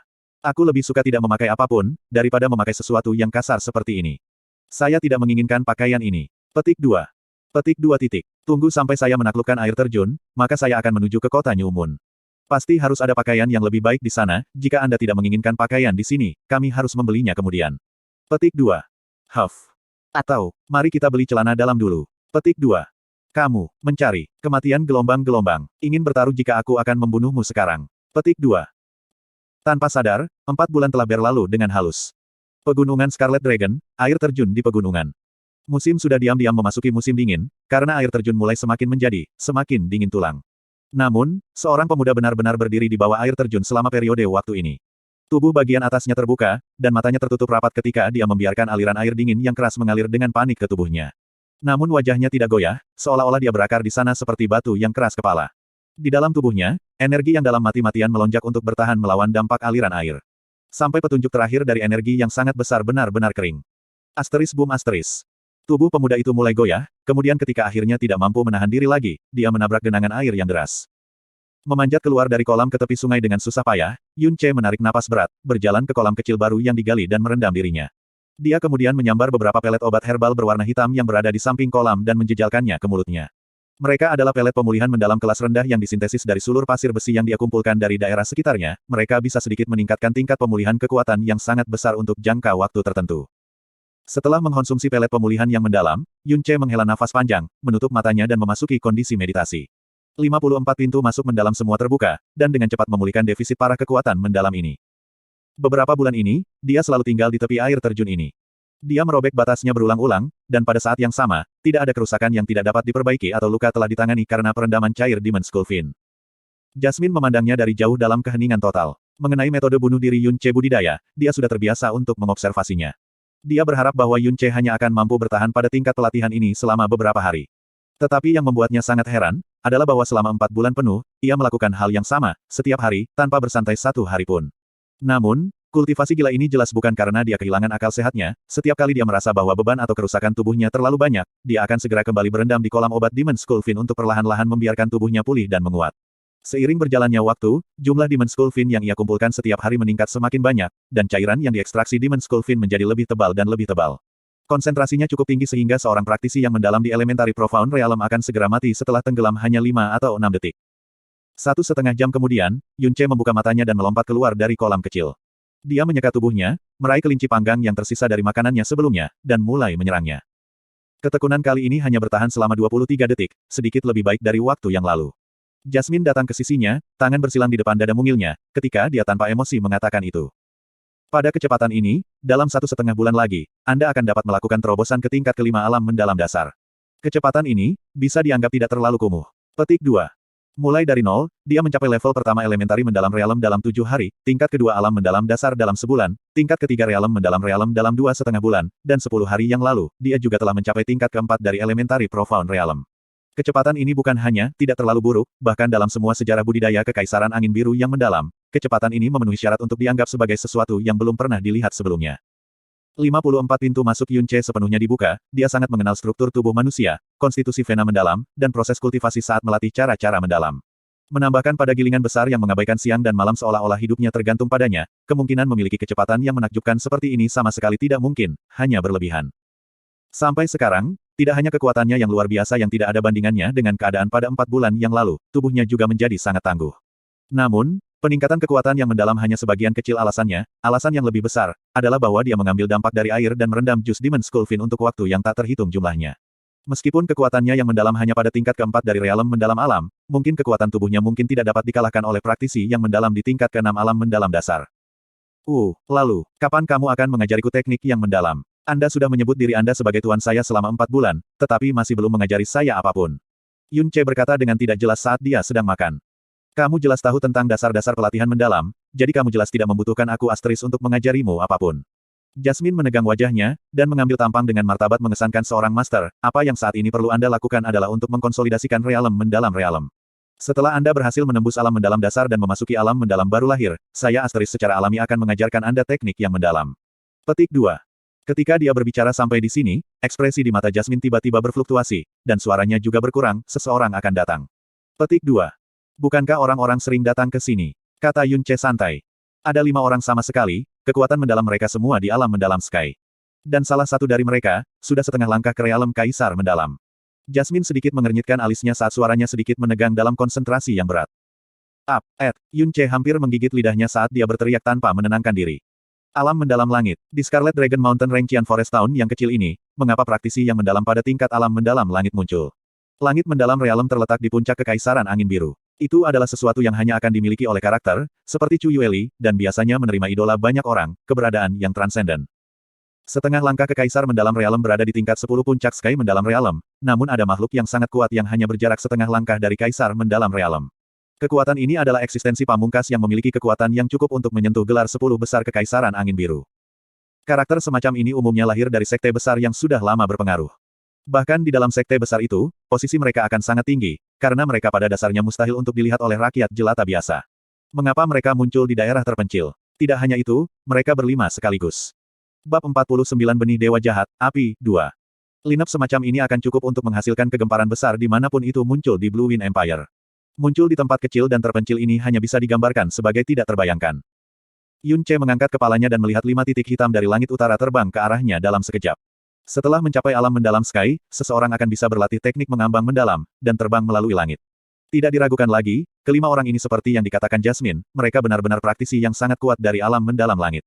Aku lebih suka tidak memakai apapun, daripada memakai sesuatu yang kasar seperti ini. Saya tidak menginginkan pakaian ini. Petik 2. Petik 2 titik. Tunggu sampai saya menaklukkan air terjun, maka saya akan menuju ke kota New Moon. Pasti harus ada pakaian yang lebih baik di sana, jika Anda tidak menginginkan pakaian di sini, kami harus membelinya kemudian. Petik 2. Huff. Atau, mari kita beli celana dalam dulu. Petik 2. Kamu, mencari, kematian gelombang-gelombang, ingin bertaruh jika aku akan membunuhmu sekarang. Petik 2. Tanpa sadar, 4 bulan telah berlalu dengan halus. Pegunungan Scarlet Dragon, air terjun di pegunungan. Musim sudah diam-diam memasuki musim dingin, karena air terjun mulai semakin menjadi semakin dingin tulang. Namun, seorang pemuda benar-benar berdiri di bawah air terjun selama periode waktu ini. Tubuh bagian atasnya terbuka, dan matanya tertutup rapat ketika dia membiarkan aliran air dingin yang keras mengalir dengan panik ke tubuhnya. Namun wajahnya tidak goyah, seolah-olah dia berakar di sana seperti batu yang keras kepala. Di dalam tubuhnya, energi yang dalam mati-matian melonjak untuk bertahan melawan dampak aliran air. Sampai petunjuk terakhir dari energi yang sangat besar benar-benar kering. Asteris boom asteris. Tubuh pemuda itu mulai goyah, kemudian ketika akhirnya tidak mampu menahan diri lagi, dia menabrak genangan air yang deras. Memanjat keluar dari kolam ke tepi sungai dengan susah payah, Yun Ce menarik napas berat, berjalan ke kolam kecil baru yang digali dan merendam dirinya. Dia kemudian menyambar beberapa pelet obat herbal berwarna hitam yang berada di samping kolam dan menjejalkannya ke mulutnya. Mereka adalah pelet pemulihan mendalam kelas rendah yang disintesis dari sulur pasir besi yang dia kumpulkan dari daerah sekitarnya. Mereka bisa sedikit meningkatkan tingkat pemulihan kekuatan yang sangat besar untuk jangka waktu tertentu. Setelah mengkonsumsi pelet pemulihan yang mendalam, Yun Ce menghela nafas panjang, menutup matanya dan memasuki kondisi meditasi. 54 pintu masuk mendalam semua terbuka, dan dengan cepat memulihkan defisit parah kekuatan mendalam ini. Beberapa bulan ini, dia selalu tinggal di tepi air terjun ini. Dia merobek batasnya berulang-ulang, dan pada saat yang sama, tidak ada kerusakan yang tidak dapat diperbaiki atau luka telah ditangani karena perendaman cair Demon Skullfin. Jasmine memandangnya dari jauh dalam keheningan total. Mengenai metode bunuh diri Yun Ce budidaya, dia sudah terbiasa untuk mengobservasinya. Dia berharap bahwa Yun Ce hanya akan mampu bertahan pada tingkat pelatihan ini selama beberapa hari. Tetapi yang membuatnya sangat heran, adalah bahwa selama 4 bulan penuh, ia melakukan hal yang sama, setiap hari, tanpa bersantai satu hari pun. Namun, kultivasi gila ini jelas bukan karena dia kehilangan akal sehatnya, setiap kali dia merasa bahwa beban atau kerusakan tubuhnya terlalu banyak, dia akan segera kembali berendam di kolam obat Demon Skullfin untuk perlahan-lahan membiarkan tubuhnya pulih dan menguat. Seiring berjalannya waktu, jumlah Demon Skullfin yang ia kumpulkan setiap hari meningkat semakin banyak, dan cairan yang diekstraksi Demon Skullfin menjadi lebih tebal dan lebih tebal. Konsentrasinya cukup tinggi sehingga seorang praktisi yang mendalam di Elementary Profound Realm akan segera mati setelah tenggelam hanya 5 atau 6 detik. 1,5 jam kemudian, Yun Ce membuka matanya dan melompat keluar dari kolam kecil. Dia menyeka tubuhnya, meraih kelinci panggang yang tersisa dari makanannya sebelumnya, dan mulai menyerangnya. Ketekunan kali ini hanya bertahan selama 23 detik, sedikit lebih baik dari waktu yang lalu. Jasmine datang ke sisinya, tangan bersilang di depan dada mungilnya, ketika dia tanpa emosi mengatakan itu. Pada kecepatan ini, dalam 1,5 bulan lagi, Anda akan dapat melakukan terobosan ke tingkat kelima alam mendalam dasar. Kecepatan ini, bisa dianggap tidak terlalu kumuh. Petik 2. Mulai dari nol, dia mencapai level pertama elementari mendalam realem dalam 7 hari, tingkat kedua alam mendalam dasar dalam sebulan, tingkat ketiga realem mendalam dalam 2,5 bulan, dan 10 hari yang lalu, dia juga telah mencapai tingkat keempat dari elementari profound realem. Kecepatan ini bukan hanya tidak terlalu buruk, bahkan dalam semua sejarah budidaya Kekaisaran Angin Biru yang mendalam, kecepatan ini memenuhi syarat untuk dianggap sebagai sesuatu yang belum pernah dilihat sebelumnya. 54 pintu masuk Yun Ce sepenuhnya dibuka, dia sangat mengenal struktur tubuh manusia, konstitusi vena mendalam, dan proses kultivasi saat melatih cara-cara mendalam. Menambahkan pada gilingan besar yang mengabaikan siang dan malam seolah-olah hidupnya tergantung padanya, kemungkinan memiliki kecepatan yang menakjubkan seperti ini sama sekali tidak mungkin, hanya berlebihan. Sampai sekarang, tidak hanya kekuatannya yang luar biasa yang tidak ada bandingannya dengan keadaan pada 4 bulan yang lalu, tubuhnya juga menjadi sangat tangguh. Namun, peningkatan kekuatan yang mendalam hanya sebagian kecil alasannya, alasan yang lebih besar, adalah bahwa dia mengambil dampak dari air dan merendam jus Demon Skullfin untuk waktu yang tak terhitung jumlahnya. Meskipun kekuatannya yang mendalam hanya pada tingkat keempat dari realem mendalam alam, mungkin kekuatan tubuhnya mungkin tidak dapat dikalahkan oleh praktisi yang mendalam di tingkat keenam alam mendalam dasar. Lalu, kapan kamu akan mengajariku teknik yang mendalam? Anda sudah menyebut diri Anda sebagai tuan saya selama 4 bulan, tetapi masih belum mengajari saya apapun. Yun Ce berkata dengan tidak jelas saat dia sedang makan. Kamu jelas tahu tentang dasar-dasar pelatihan mendalam, jadi kamu jelas tidak membutuhkan aku Asteris untuk mengajarimu apapun. Jasmine menegang wajahnya, dan mengambil tampang dengan martabat mengesankan seorang master, apa yang saat ini perlu Anda lakukan adalah untuk mengkonsolidasikan realem mendalam realem. Setelah Anda berhasil menembus alam mendalam dasar dan memasuki alam mendalam baru lahir, saya Asteris secara alami akan mengajarkan Anda teknik yang mendalam. Petik 2. Ketika dia berbicara sampai di sini, ekspresi di mata Jasmine tiba-tiba berfluktuasi, dan suaranya juga berkurang, seseorang akan datang. Petik 2. Bukankah orang-orang sering datang ke sini? Kata Yun Ce santai. Ada 5 orang sama sekali, kekuatan mendalam mereka semua di alam mendalam Sky. Dan salah satu dari mereka, sudah setengah langkah ke realem Kaisar mendalam. Jasmine sedikit mengernyitkan alisnya saat suaranya sedikit menegang dalam konsentrasi yang berat. Yun Ce hampir menggigit lidahnya saat dia berteriak tanpa menenangkan diri. Alam mendalam langit. Di Scarlet Dragon Mountain Rengqian Forest Town yang kecil ini, mengapa praktisi yang mendalam pada tingkat alam mendalam langit muncul? Langit mendalam realem terletak di puncak Kekaisaran Angin Biru. Itu adalah sesuatu yang hanya akan dimiliki oleh karakter, seperti Chu Yueli, dan biasanya menerima idola banyak orang, keberadaan yang transenden. Setengah langkah Kekaisar Mendalam Realem berada di tingkat 10 puncak Sky Mendalam Realem, namun ada makhluk yang sangat kuat yang hanya berjarak setengah langkah dari Kaisar Mendalam Realem. Kekuatan ini adalah eksistensi pamungkas yang memiliki kekuatan yang cukup untuk menyentuh gelar 10 besar Kekaisaran Angin Biru. Karakter semacam ini umumnya lahir dari sekte besar yang sudah lama berpengaruh. Bahkan di dalam sekte besar itu, posisi mereka akan sangat tinggi, karena mereka pada dasarnya mustahil untuk dilihat oleh rakyat jelata biasa. Mengapa mereka muncul di daerah terpencil? Tidak hanya itu, mereka berlima sekaligus. Bab 49 Benih Dewa Jahat, Api, 2. Lineup semacam ini akan cukup untuk menghasilkan kegemparan besar dimanapun itu muncul di Blue Wind Empire. Muncul di tempat kecil dan terpencil ini hanya bisa digambarkan sebagai tidak terbayangkan. Yun Ce mengangkat kepalanya dan melihat 5 titik hitam dari langit utara terbang ke arahnya dalam sekejap. Setelah mencapai alam mendalam Sky, seseorang akan bisa berlatih teknik mengambang mendalam, dan terbang melalui langit. Tidak diragukan lagi, kelima orang ini seperti yang dikatakan Jasmine, mereka benar-benar praktisi yang sangat kuat dari alam mendalam langit.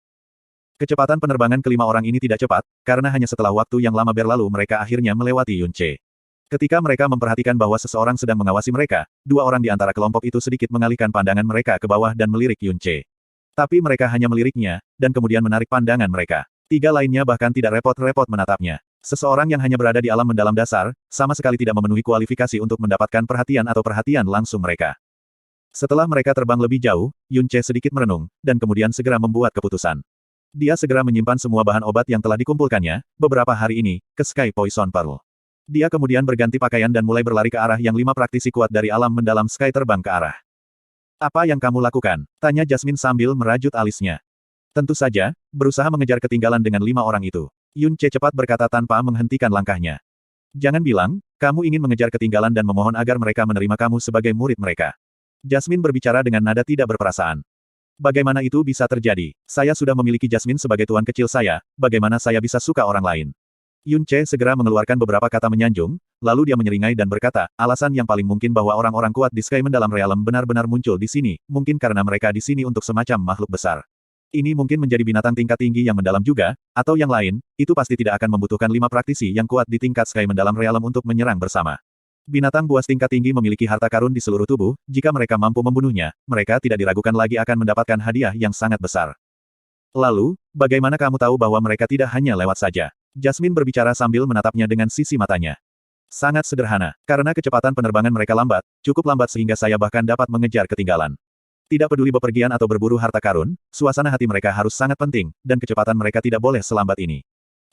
Kecepatan penerbangan kelima orang ini tidak cepat, karena hanya setelah waktu yang lama berlalu mereka akhirnya melewati Yun Ce. Ketika mereka memperhatikan bahwa seseorang sedang mengawasi mereka, dua orang di antara kelompok itu sedikit mengalihkan pandangan mereka ke bawah dan melirik Yun Ce. Tapi mereka hanya meliriknya, dan kemudian menarik pandangan mereka. Tiga lainnya bahkan tidak repot-repot menatapnya. Seseorang yang hanya berada di alam mendalam dasar, sama sekali tidak memenuhi kualifikasi untuk mendapatkan perhatian atau perhatian langsung mereka. Setelah mereka terbang lebih jauh, Yun Ce sedikit merenung, dan kemudian segera membuat keputusan. Dia segera menyimpan semua bahan obat yang telah dikumpulkannya, beberapa hari ini, ke Sky Poison Pearl. Dia kemudian berganti pakaian dan mulai berlari ke arah yang 5 praktisi kuat dari alam mendalam Sky terbang ke arah. Apa yang kamu lakukan? Tanya Jasmine sambil merajut alisnya. Tentu saja, berusaha mengejar ketinggalan dengan 5 orang itu. Yun Ce cepat berkata tanpa menghentikan langkahnya. Jangan bilang, kamu ingin mengejar ketinggalan dan memohon agar mereka menerima kamu sebagai murid mereka. Jasmine berbicara dengan nada tidak berperasaan. Bagaimana itu bisa terjadi? Saya sudah memiliki Jasmine sebagai tuan kecil saya, bagaimana saya bisa suka orang lain? Yun Ce segera mengeluarkan beberapa kata menyanjung, lalu dia menyeringai dan berkata, alasan yang paling mungkin bahwa orang-orang kuat di Sky Mendalam Realem benar-benar muncul di sini, mungkin karena mereka di sini untuk semacam makhluk besar. Ini mungkin menjadi binatang tingkat tinggi yang mendalam juga, atau yang lain, itu pasti tidak akan membutuhkan 5 praktisi yang kuat di tingkat Sky Mendalam Realem untuk menyerang bersama. Binatang buas tingkat tinggi memiliki harta karun di seluruh tubuh, jika mereka mampu membunuhnya, mereka tidak diragukan lagi akan mendapatkan hadiah yang sangat besar. Lalu, bagaimana kamu tahu bahwa mereka tidak hanya lewat saja? Jasmine berbicara sambil menatapnya dengan sisi matanya. Sangat sederhana, karena kecepatan penerbangan mereka lambat, cukup lambat sehingga saya bahkan dapat mengejar ketinggalan. Tidak peduli bepergian atau berburu harta karun, suasana hati mereka harus sangat penting, dan kecepatan mereka tidak boleh selambat ini.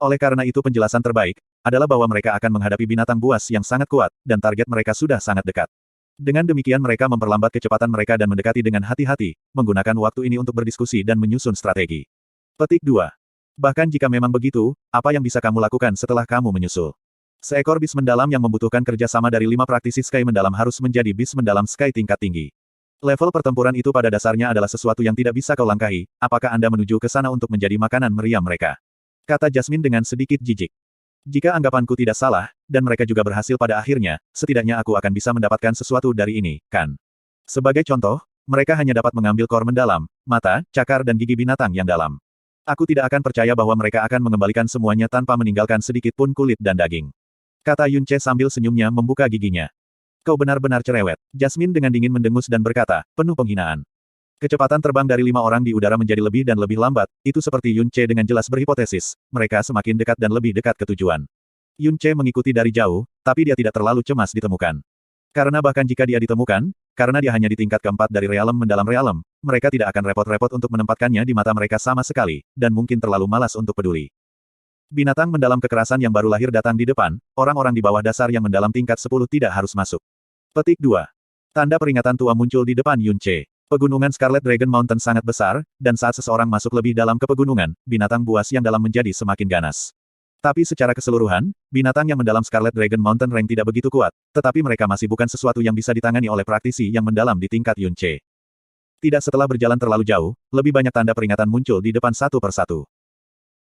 Oleh karena itu penjelasan terbaik, adalah bahwa mereka akan menghadapi binatang buas yang sangat kuat, dan target mereka sudah sangat dekat. Dengan demikian mereka memperlambat kecepatan mereka dan mendekati dengan hati-hati, menggunakan waktu ini untuk berdiskusi dan menyusun strategi. Petik 2. Bahkan jika memang begitu, apa yang bisa kamu lakukan setelah kamu menyusul? Seekor bis mendalam yang membutuhkan kerjasama dari 5 praktisi Sky mendalam harus menjadi bis mendalam Sky tingkat tinggi. Level pertempuran itu pada dasarnya adalah sesuatu yang tidak bisa kau langkahi, apakah Anda menuju ke sana untuk menjadi makanan meriam mereka? Kata Jasmine dengan sedikit jijik. Jika anggapanku tidak salah, dan mereka juga berhasil pada akhirnya, setidaknya aku akan bisa mendapatkan sesuatu dari ini, kan? Sebagai contoh, mereka hanya dapat mengambil kor mendalam, mata, cakar dan gigi binatang yang dalam. Aku tidak akan percaya bahwa mereka akan mengembalikan semuanya tanpa meninggalkan sedikit pun kulit dan daging. Kata Yun Ce sambil senyumnya membuka giginya. Kau benar-benar cerewet. Jasmine dengan dingin mendengus dan berkata, penuh penghinaan. Kecepatan terbang dari 5 orang di udara menjadi lebih dan lebih lambat, itu seperti Yun Ce dengan jelas berhipotesis, mereka semakin dekat dan lebih dekat ke tujuan. Yun Ce mengikuti dari jauh, tapi dia tidak terlalu cemas ditemukan. Karena bahkan jika dia ditemukan, karena dia hanya di tingkat keempat dari realem mendalam realem, mereka tidak akan repot-repot untuk menempatkannya di mata mereka sama sekali, dan mungkin terlalu malas untuk peduli. Binatang mendalam kekerasan yang baru lahir datang di depan, orang-orang di bawah dasar yang mendalam tingkat 10 tidak harus masuk. Petik 2. Tanda peringatan tua muncul di depan Yun Ce. Pegunungan Scarlet Dragon Mountain sangat besar, dan saat seseorang masuk lebih dalam ke pegunungan, binatang buas yang dalam menjadi semakin ganas. Tapi secara keseluruhan, binatang yang mendalam Scarlet Dragon Mountain Rank tidak begitu kuat, tetapi mereka masih bukan sesuatu yang bisa ditangani oleh praktisi yang mendalam di tingkat Yun Ce. Tidak setelah berjalan terlalu jauh, lebih banyak tanda peringatan muncul di depan satu persatu.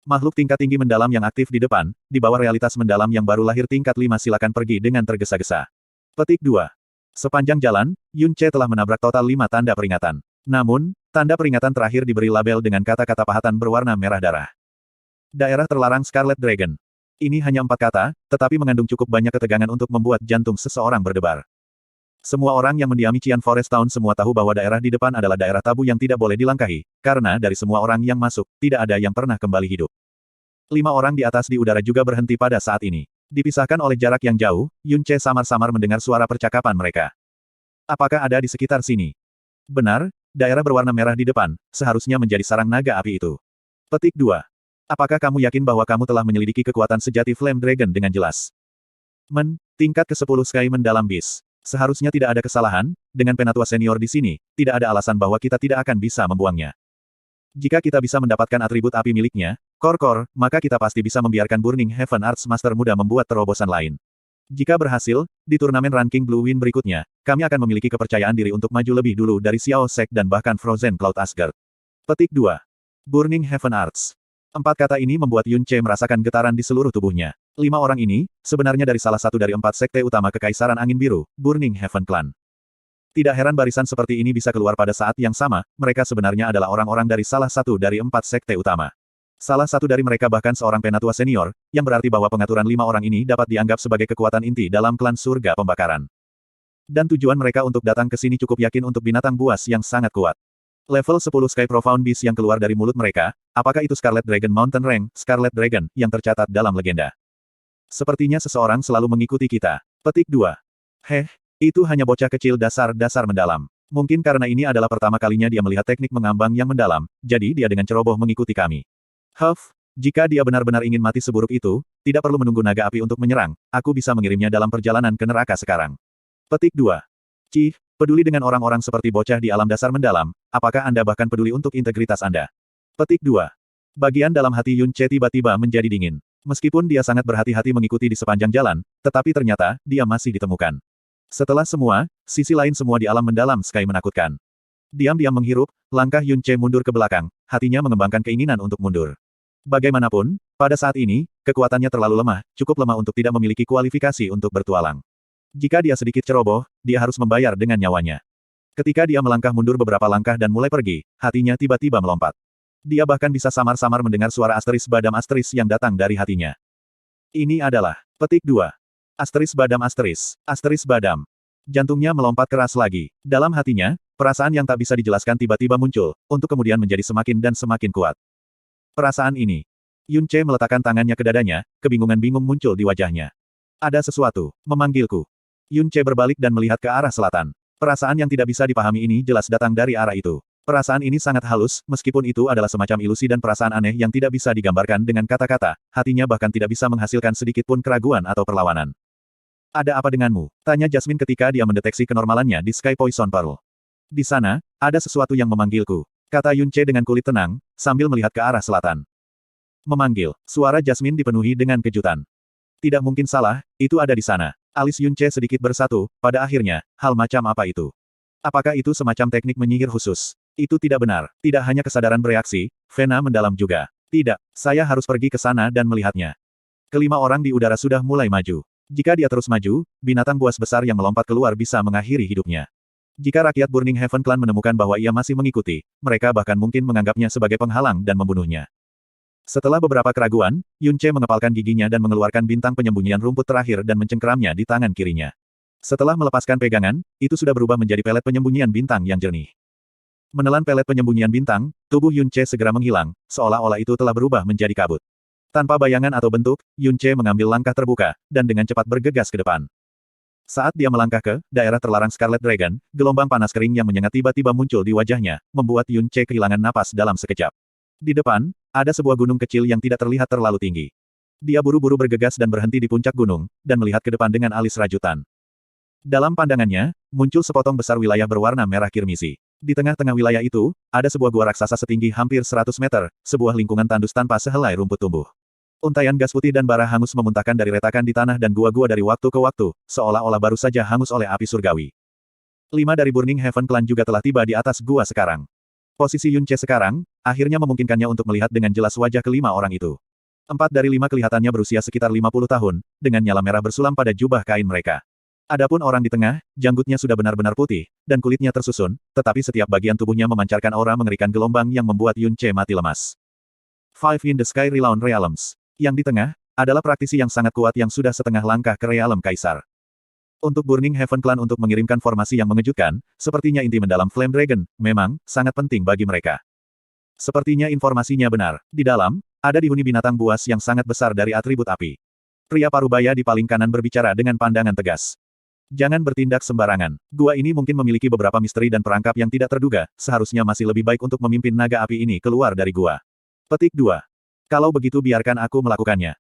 Makhluk tingkat tinggi mendalam yang aktif di depan, di bawah realitas mendalam yang baru lahir tingkat 5 silakan pergi dengan tergesa-gesa. Petik 2. Sepanjang jalan, Yun Ce telah menabrak total 5 tanda peringatan. Namun, tanda peringatan terakhir diberi label dengan kata-kata pahatan berwarna merah darah. Daerah terlarang Scarlet Dragon. Ini hanya 4 kata, tetapi mengandung cukup banyak ketegangan untuk membuat jantung seseorang berdebar. Semua orang yang mendiami Qian Forest Town semua tahu bahwa daerah di depan adalah daerah tabu yang tidak boleh dilangkahi, karena dari semua orang yang masuk, tidak ada yang pernah kembali hidup. 5 orang di atas di udara juga berhenti pada saat ini. Dipisahkan oleh jarak yang jauh, Yun Ce samar-samar mendengar suara percakapan mereka. Apakah ada di sekitar sini? Benar, daerah berwarna merah di depan, seharusnya menjadi sarang naga api itu. Petik 2. Apakah kamu yakin bahwa kamu telah menyelidiki kekuatan sejati Flame Dragon dengan jelas? Tingkat ke-10 Sky mendalam bis. Seharusnya tidak ada kesalahan, dengan penatua senior di sini, tidak ada alasan bahwa kita tidak akan bisa membuangnya. Jika kita bisa mendapatkan atribut api miliknya, Kor, maka kita pasti bisa membiarkan Burning Heaven Arts Master muda membuat terobosan lain. Jika berhasil, di turnamen ranking Blue Wind berikutnya, kami akan memiliki kepercayaan diri untuk maju lebih dulu dari Xiao Sek dan bahkan Frozen Cloud Asgard. Petik 2. Burning Heaven Arts. 4 kata ini membuat Yun Ce merasakan getaran di seluruh tubuhnya. 5 orang ini, sebenarnya dari salah satu dari 4 sekte utama Kekaisaran Angin Biru, Burning Heaven Clan. Tidak heran barisan seperti ini bisa keluar pada saat yang sama, mereka sebenarnya adalah orang-orang dari salah satu dari 4 sekte utama. Salah satu dari mereka bahkan seorang penatua senior, yang berarti bahwa pengaturan 5 orang ini dapat dianggap sebagai kekuatan inti dalam klan surga pembakaran. Dan tujuan mereka untuk datang ke sini cukup yakin untuk binatang buas yang sangat kuat. Level 10 Sky Profound Beast yang keluar dari mulut mereka, apakah itu Scarlet Dragon Mountain Rank, Scarlet Dragon, yang tercatat dalam legenda? Sepertinya seseorang selalu mengikuti kita. Petik 2. Itu hanya bocah kecil dasar-dasar mendalam. Mungkin karena ini adalah pertama kalinya dia melihat teknik mengambang yang mendalam, jadi dia dengan ceroboh mengikuti kami. Jika dia benar-benar ingin mati seburuk itu, tidak perlu menunggu naga api untuk menyerang, aku bisa mengirimnya dalam perjalanan ke neraka sekarang. Petik 2. Peduli dengan orang-orang seperti bocah di alam dasar mendalam, apakah Anda bahkan peduli untuk integritas Anda? Petik 2. Bagian dalam hati Yun Ce tiba-tiba menjadi dingin. Meskipun dia sangat berhati-hati mengikuti di sepanjang jalan, tetapi ternyata, dia masih ditemukan. Setelah semua, sisi lain semua di alam mendalam Sky menakutkan. Diam-diam menghirup, langkah Yun Ce mundur ke belakang, hatinya mengembangkan keinginan untuk mundur. Bagaimanapun, pada saat ini, kekuatannya terlalu lemah, cukup lemah untuk tidak memiliki kualifikasi untuk bertualang. Jika dia sedikit ceroboh, dia harus membayar dengan nyawanya. Ketika dia melangkah mundur beberapa langkah dan mulai pergi, hatinya tiba-tiba melompat. Dia bahkan bisa samar-samar mendengar suara asteris badam asteris yang datang dari hatinya. Ini adalah petik 2. Asteris badam asteris badam. Jantungnya melompat keras lagi. Dalam hatinya, perasaan yang tak bisa dijelaskan tiba-tiba muncul, untuk kemudian menjadi semakin dan semakin kuat. Perasaan ini. Yun Ce meletakkan tangannya ke dadanya, kebingungan bingung muncul di wajahnya. Ada sesuatu, memanggilku. Yun Ce berbalik dan melihat ke arah selatan. Perasaan yang tidak bisa dipahami ini jelas datang dari arah itu. Perasaan ini sangat halus, meskipun itu adalah semacam ilusi dan perasaan aneh yang tidak bisa digambarkan dengan kata-kata, hatinya bahkan tidak bisa menghasilkan sedikit pun keraguan atau perlawanan. Ada apa denganmu? Tanya Jasmine ketika dia mendeteksi kenormalannya di Sky Poison Pearl. Di sana, ada sesuatu yang memanggilku, kata Yun Ce dengan kulit tenang, sambil melihat ke arah selatan. Memanggil, suara Jasmine dipenuhi dengan kejutan. Tidak mungkin salah, itu ada di sana. Alis Yun Ce sedikit bersatu, pada akhirnya, hal macam apa itu? Apakah itu semacam teknik menyihir khusus? Itu tidak benar, tidak hanya kesadaran bereaksi, vena mendalam juga. Tidak, saya harus pergi ke sana dan melihatnya. Kelima orang di udara sudah mulai maju. Jika dia terus maju, binatang buas besar yang melompat keluar bisa mengakhiri hidupnya. Jika rakyat Burning Heaven Clan menemukan bahwa ia masih mengikuti, mereka bahkan mungkin menganggapnya sebagai penghalang dan membunuhnya. Setelah beberapa keraguan, Yun Ce mengepalkan giginya dan mengeluarkan bintang penyembunyian rumput terakhir dan mencengkeramnya di tangan kirinya. Setelah melepaskan pegangan, itu sudah berubah menjadi pelet penyembunyian bintang yang jernih. Menelan pelet penyembunyian bintang, tubuh Yun Ce segera menghilang, seolah-olah itu telah berubah menjadi kabut. Tanpa bayangan atau bentuk, Yun Ce mengambil langkah terbuka, dan dengan cepat bergegas ke depan. Saat dia melangkah ke daerah terlarang Scarlet Dragon, gelombang panas kering yang menyengat tiba-tiba muncul di wajahnya, membuat Yun Ce kehilangan napas dalam sekejap. Di depan, ada sebuah gunung kecil yang tidak terlihat terlalu tinggi. Dia buru-buru bergegas dan berhenti di puncak gunung, dan melihat ke depan dengan alis rajutan. Dalam pandangannya, muncul sepotong besar wilayah berwarna merah kirmisi. Di tengah-tengah wilayah itu, ada sebuah gua raksasa setinggi hampir 100 meter, sebuah lingkungan tandus tanpa sehelai rumput tumbuh. Untaian gas putih dan bara hangus memuntahkan dari retakan di tanah dan gua-gua dari waktu ke waktu, seolah-olah baru saja hangus oleh api surgawi. 5 dari Burning Heaven Clan juga telah tiba di atas gua sekarang. Posisi Yun Ce sekarang, akhirnya memungkinkannya untuk melihat dengan jelas wajah kelima orang itu. 4 dari 5 kelihatannya berusia sekitar 50 tahun, dengan nyala merah bersulam pada jubah kain mereka. Adapun orang di tengah, janggutnya sudah benar-benar putih, dan kulitnya tersusun, tetapi setiap bagian tubuhnya memancarkan aura mengerikan gelombang yang membuat Yun Ce mati lemas. 5 in the Sky Renowned Realms. Yang di tengah, adalah praktisi yang sangat kuat yang sudah setengah langkah ke Realm Kaisar. Untuk Burning Heaven Clan untuk mengirimkan formasi yang mengejutkan, sepertinya inti mendalam Flame Dragon, memang, sangat penting bagi mereka. Sepertinya informasinya benar. Di dalam, ada dihuni binatang buas yang sangat besar dari atribut api. Pria parubaya di paling kanan berbicara dengan pandangan tegas. Jangan bertindak sembarangan. Gua ini mungkin memiliki beberapa misteri dan perangkap yang tidak terduga, seharusnya masih lebih baik untuk memimpin naga api ini keluar dari gua. Petik 2. Kalau begitu biarkan aku melakukannya.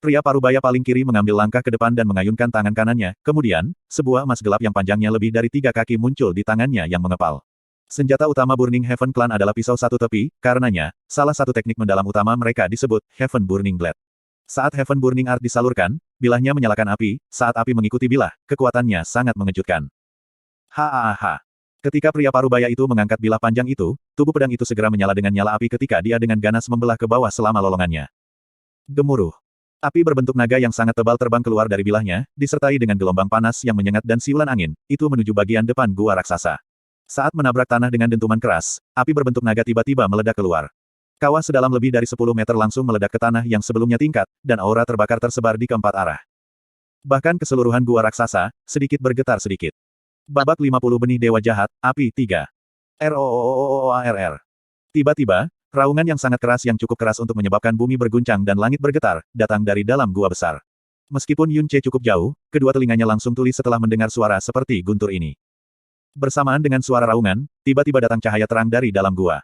Pria parubaya paling kiri mengambil langkah ke depan dan mengayunkan tangan kanannya, kemudian, sebuah emas gelap yang panjangnya lebih dari 3 kaki muncul di tangannya yang mengepal. Senjata utama Burning Heaven Clan adalah pisau satu tepi, karenanya, salah satu teknik mendalam utama mereka disebut Heaven Burning Blade. Saat Heaven Burning Art disalurkan, bilahnya menyalakan api, saat api mengikuti bilah, kekuatannya sangat mengejutkan. Hahaha. Ketika pria parubaya itu mengangkat bilah panjang itu, tubuh pedang itu segera menyala dengan nyala api ketika dia dengan ganas membelah ke bawah selama lolongannya. Gemuruh. Api berbentuk naga yang sangat tebal terbang keluar dari bilahnya, disertai dengan gelombang panas yang menyengat dan siulan angin, itu menuju bagian depan gua raksasa. Saat menabrak tanah dengan dentuman keras, api berbentuk naga tiba-tiba meledak keluar. Kawah sedalam lebih dari 10 meter langsung meledak ke tanah yang sebelumnya tingkat, dan aura terbakar tersebar di keempat arah. Bahkan keseluruhan gua raksasa, sedikit bergetar sedikit. Babak 50 benih dewa jahat, api 3. ROOOOOARR. Tiba-tiba, raungan yang sangat keras yang cukup keras untuk menyebabkan bumi berguncang dan langit bergetar, datang dari dalam gua besar. Meskipun Yun Ce cukup jauh, kedua telinganya langsung tuli setelah mendengar suara seperti guntur ini. Bersamaan dengan suara raungan, tiba-tiba datang cahaya terang dari dalam gua.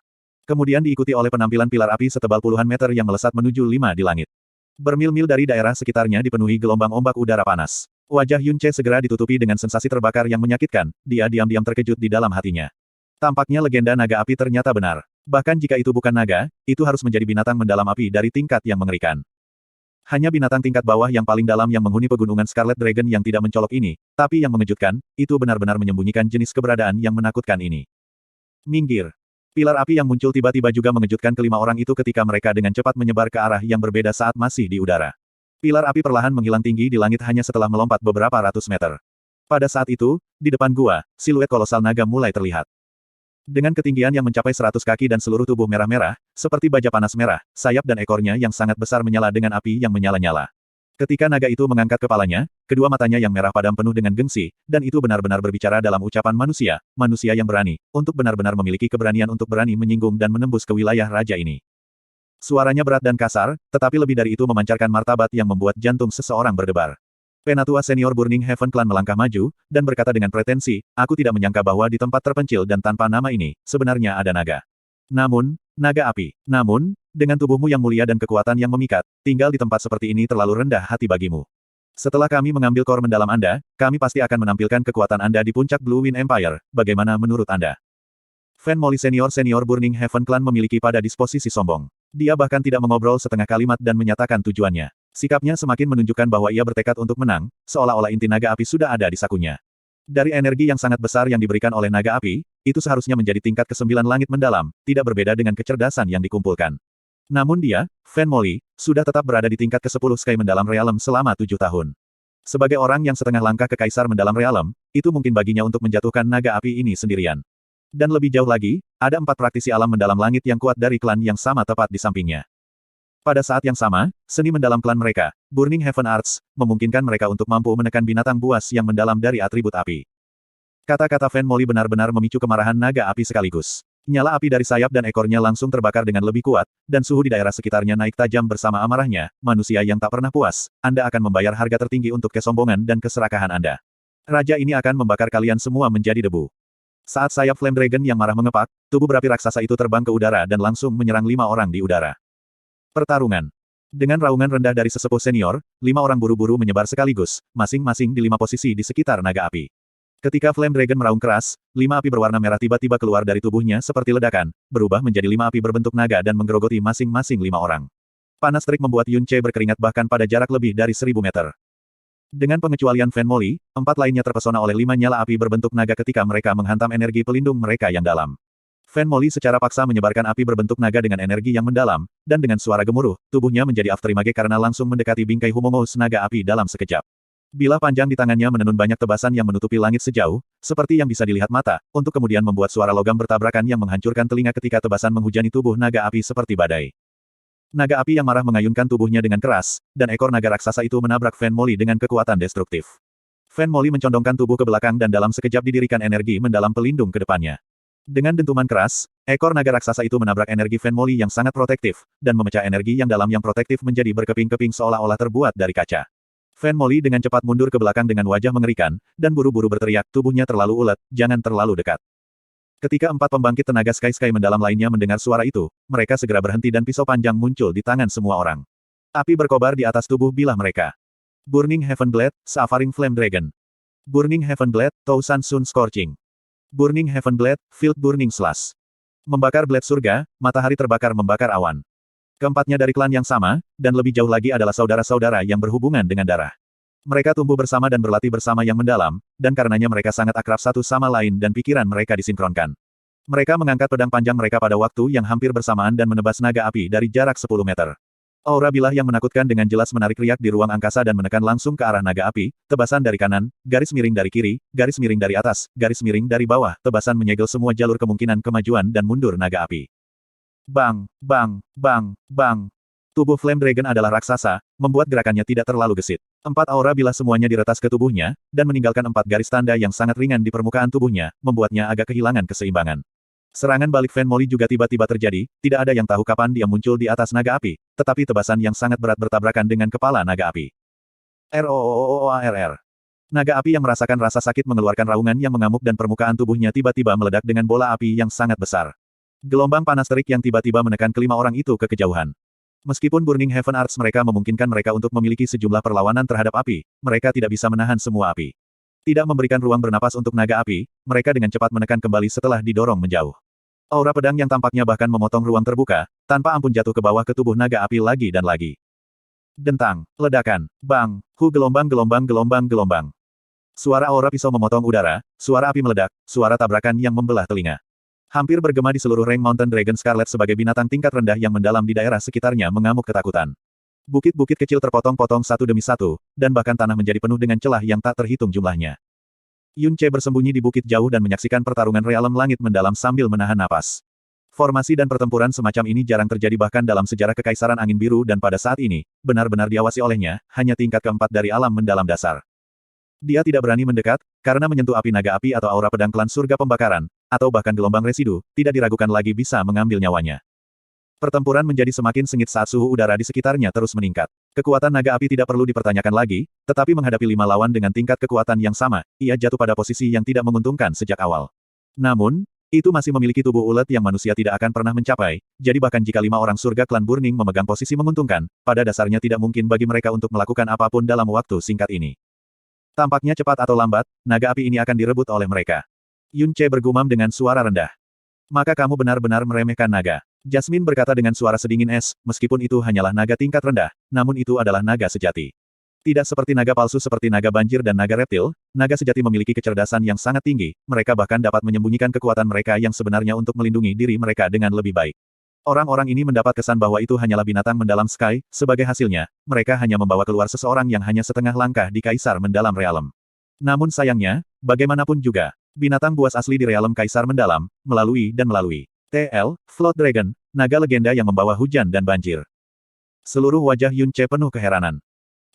Kemudian diikuti oleh penampilan pilar api setebal puluhan meter yang melesat menuju 5 di langit. Bermil-mil dari daerah sekitarnya dipenuhi gelombang ombak udara panas. Wajah Yun Ce segera ditutupi dengan sensasi terbakar yang menyakitkan, dia diam-diam terkejut di dalam hatinya. Tampaknya legenda naga api ternyata benar. Bahkan jika itu bukan naga, itu harus menjadi binatang mendalam api dari tingkat yang mengerikan. Hanya binatang tingkat bawah yang paling dalam yang menghuni pegunungan Scarlet Dragon yang tidak mencolok ini, tapi yang mengejutkan, itu benar-benar menyembunyikan jenis keberadaan yang menakutkan ini. Minggir. Pilar api yang muncul tiba-tiba juga mengejutkan kelima orang itu ketika mereka dengan cepat menyebar ke arah yang berbeda saat masih di udara. Pilar api perlahan menghilang tinggi di langit hanya setelah melompat beberapa ratus meter. Pada saat itu, di depan gua, siluet kolosal naga mulai terlihat. Dengan ketinggian yang mencapai 100 kaki dan seluruh tubuh merah-merah, seperti baja panas merah, sayap dan ekornya yang sangat besar menyala dengan api yang menyala-nyala. Ketika naga itu mengangkat kepalanya, kedua matanya yang merah padam penuh dengan gengsi, dan itu benar-benar berbicara dalam ucapan manusia, manusia yang berani, untuk benar-benar memiliki keberanian untuk berani menyinggung dan menembus ke wilayah raja ini. Suaranya berat dan kasar, tetapi lebih dari itu memancarkan martabat yang membuat jantung seseorang berdebar. Penatua senior Burning Heaven Clan melangkah maju, dan berkata dengan pretensi, aku tidak menyangka bahwa di tempat terpencil dan tanpa nama ini, sebenarnya ada naga. Namun, naga api. Namun, dengan tubuhmu yang mulia dan kekuatan yang memikat, tinggal di tempat seperti ini terlalu rendah hati bagimu. Setelah kami mengambil kor mendalam Anda, kami pasti akan menampilkan kekuatan Anda di puncak Blue Wind Empire, bagaimana menurut Anda? Fan Molly senior Burning Heaven Clan memiliki pada disposisi sombong. Dia bahkan tidak mengobrol setengah kalimat dan menyatakan tujuannya. Sikapnya semakin menunjukkan bahwa ia bertekad untuk menang, seolah-olah inti naga api sudah ada di sakunya. Dari energi yang sangat besar yang diberikan oleh naga api, itu seharusnya menjadi tingkat ke-9 langit mendalam, tidak berbeda dengan kecerdasan yang dikumpulkan. Namun dia, Fan Molly, sudah tetap berada di tingkat ke-10 Sky Mendalam Realm selama 7 tahun. Sebagai orang yang setengah langkah ke Kaisar Mendalam Realm, itu mungkin baginya untuk menjatuhkan naga api ini sendirian. Dan lebih jauh lagi, ada 4 praktisi alam mendalam langit yang kuat dari klan yang sama tepat di sampingnya. Pada saat yang sama, seni mendalam klan mereka, Burning Heaven Arts, memungkinkan mereka untuk mampu menekan binatang buas yang mendalam dari atribut api. Kata-kata Fan Molly benar-benar memicu kemarahan naga api sekaligus. Nyala api dari sayap dan ekornya langsung terbakar dengan lebih kuat, dan suhu di daerah sekitarnya naik tajam bersama amarahnya, manusia yang tak pernah puas, Anda akan membayar harga tertinggi untuk kesombongan dan keserakahan Anda. Raja ini akan membakar kalian semua menjadi debu. Saat sayap Flame Dragon yang marah mengepak, tubuh berapi raksasa itu terbang ke udara dan langsung menyerang 5 orang di udara. Pertarungan. Dengan raungan rendah dari sesepuh senior, 5 orang buru-buru menyebar sekaligus, masing-masing di 5 posisi di sekitar naga api. Ketika Flame Dragon meraung keras, 5 api berwarna merah tiba-tiba keluar dari tubuhnya seperti ledakan, berubah menjadi 5 api berbentuk naga dan menggerogoti masing-masing 5 orang. Panas terik membuat Yun Ce berkeringat bahkan pada jarak lebih dari 1000 meter. Dengan pengecualian Fan Molly, 4 lainnya terpesona oleh 5 nyala api berbentuk naga ketika mereka menghantam energi pelindung mereka yang dalam. Fan Molly secara paksa menyebarkan api berbentuk naga dengan energi yang mendalam, dan dengan suara gemuruh, tubuhnya menjadi afterimage karena langsung mendekati bingkai Humongous naga api dalam sekejap. Bilah panjang di tangannya menenun banyak tebasan yang menutupi langit sejauh, seperti yang bisa dilihat mata, untuk kemudian membuat suara logam bertabrakan yang menghancurkan telinga ketika tebasan menghujani tubuh naga api seperti badai. Naga api yang marah mengayunkan tubuhnya dengan keras, dan ekor naga raksasa itu menabrak Fan Molly dengan kekuatan destruktif. Fan Molly mencondongkan tubuh ke belakang dan dalam sekejap didirikan energi mendalam pelindung ke depannya. Dengan dentuman keras, ekor naga raksasa itu menabrak energi Fan Molly yang sangat protektif, dan memecah energi yang dalam yang protektif menjadi berkeping-keping seolah-olah terbuat dari kaca. Fan Molly dengan cepat mundur ke belakang dengan wajah mengerikan, dan buru-buru berteriak, tubuhnya terlalu ulet, jangan terlalu dekat. Ketika 4 pembangkit tenaga Sky mendalam lainnya mendengar suara itu, mereka segera berhenti dan pisau panjang muncul di tangan semua orang. Api berkobar di atas tubuh bilah mereka. Burning Heaven Blade, Savaring Flame Dragon. Burning Heaven Blade, Tousan Sun Scorching. Burning Heaven Blade, Field Burning Slash. Membakar blade surga, matahari terbakar membakar awan. Keempatnya dari klan yang sama, dan lebih jauh lagi adalah saudara-saudara yang berhubungan dengan darah. Mereka tumbuh bersama dan berlatih bersama yang mendalam, dan karenanya mereka sangat akrab satu sama lain dan pikiran mereka disinkronkan. Mereka mengangkat pedang panjang mereka pada waktu yang hampir bersamaan dan menebas naga api dari jarak 10 meter. Aura bilah yang menakutkan dengan jelas menarik riak di ruang angkasa dan menekan langsung ke arah naga api, tebasan dari kanan, garis miring dari kiri, garis miring dari atas, garis miring dari bawah, tebasan menyegel semua jalur kemungkinan kemajuan dan mundur naga api. Bang, bang, bang, bang. Tubuh Flame Dragon adalah raksasa, membuat gerakannya tidak terlalu gesit. 4 aura bilah semuanya diretas ke tubuhnya, dan meninggalkan 4 garis tanda yang sangat ringan di permukaan tubuhnya, membuatnya agak kehilangan keseimbangan. Serangan balik Fan Molly juga tiba-tiba terjadi, tidak ada yang tahu kapan dia muncul di atas naga api, tetapi tebasan yang sangat berat bertabrakan dengan kepala naga api. ROOOOARR. Naga api yang merasakan rasa sakit mengeluarkan raungan yang mengamuk dan permukaan tubuhnya tiba-tiba meledak dengan bola api yang sangat besar. Gelombang panas terik yang tiba-tiba menekan kelima orang itu ke kejauhan. Meskipun Burning Heaven Arts mereka memungkinkan mereka untuk memiliki sejumlah perlawanan terhadap api, mereka tidak bisa menahan semua api. Tidak memberikan ruang bernapas untuk naga api, mereka dengan cepat menekan kembali setelah didorong menjauh. Aura pedang yang tampaknya bahkan memotong ruang terbuka, tanpa ampun jatuh ke bawah ke tubuh naga api lagi dan lagi. Dentang, ledakan, bang, gelombang. Suara aura pisau memotong udara, suara api meledak, suara tabrakan yang membelah telinga. Hampir bergema di seluruh Rain Mountain Dragon Scarlet sebagai binatang tingkat rendah yang mendalam di daerah sekitarnya mengamuk ketakutan. Bukit-bukit kecil terpotong-potong satu demi satu, dan bahkan tanah menjadi penuh dengan celah yang tak terhitung jumlahnya. Yun Ce bersembunyi di bukit jauh dan menyaksikan pertarungan realem langit mendalam sambil menahan napas. Formasi dan pertempuran semacam ini jarang terjadi bahkan dalam sejarah Kekaisaran Angin Biru dan pada saat ini, benar-benar diawasi olehnya, hanya tingkat keempat dari alam mendalam dasar. Dia tidak berani mendekat, karena menyentuh api naga api atau aura pedang klan surga pembakaran, atau bahkan gelombang residu, tidak diragukan lagi bisa mengambil nyawanya. Pertempuran menjadi semakin sengit saat suhu udara di sekitarnya terus meningkat. Kekuatan naga api tidak perlu dipertanyakan lagi, tetapi menghadapi 5 lawan dengan tingkat kekuatan yang sama, ia jatuh pada posisi yang tidak menguntungkan sejak awal. Namun, itu masih memiliki tubuh ulet yang manusia tidak akan pernah mencapai, jadi bahkan jika 5 orang surga klan Burning memegang posisi menguntungkan, pada dasarnya tidak mungkin bagi mereka untuk melakukan apapun dalam waktu singkat ini. Tampaknya cepat atau lambat, naga api ini akan direbut oleh mereka. Yun Ce bergumam dengan suara rendah. Maka kamu benar-benar meremehkan naga. Jasmine berkata dengan suara sedingin es, meskipun itu hanyalah naga tingkat rendah, namun itu adalah naga sejati. Tidak seperti naga palsu seperti naga banjir dan naga reptil, naga sejati memiliki kecerdasan yang sangat tinggi, mereka bahkan dapat menyembunyikan kekuatan mereka yang sebenarnya untuk melindungi diri mereka dengan lebih baik. Orang-orang ini mendapat kesan bahwa itu hanyalah binatang mendalam Sky, sebagai hasilnya, mereka hanya membawa keluar seseorang yang hanya setengah langkah di Kaisar Mendalam Realem. Namun sayangnya, bagaimanapun juga, binatang buas asli di Realem Kaisar Mendalam, melalui TL, Flood Dragon, naga legenda yang membawa hujan dan banjir. Seluruh wajah Yun Ce penuh keheranan.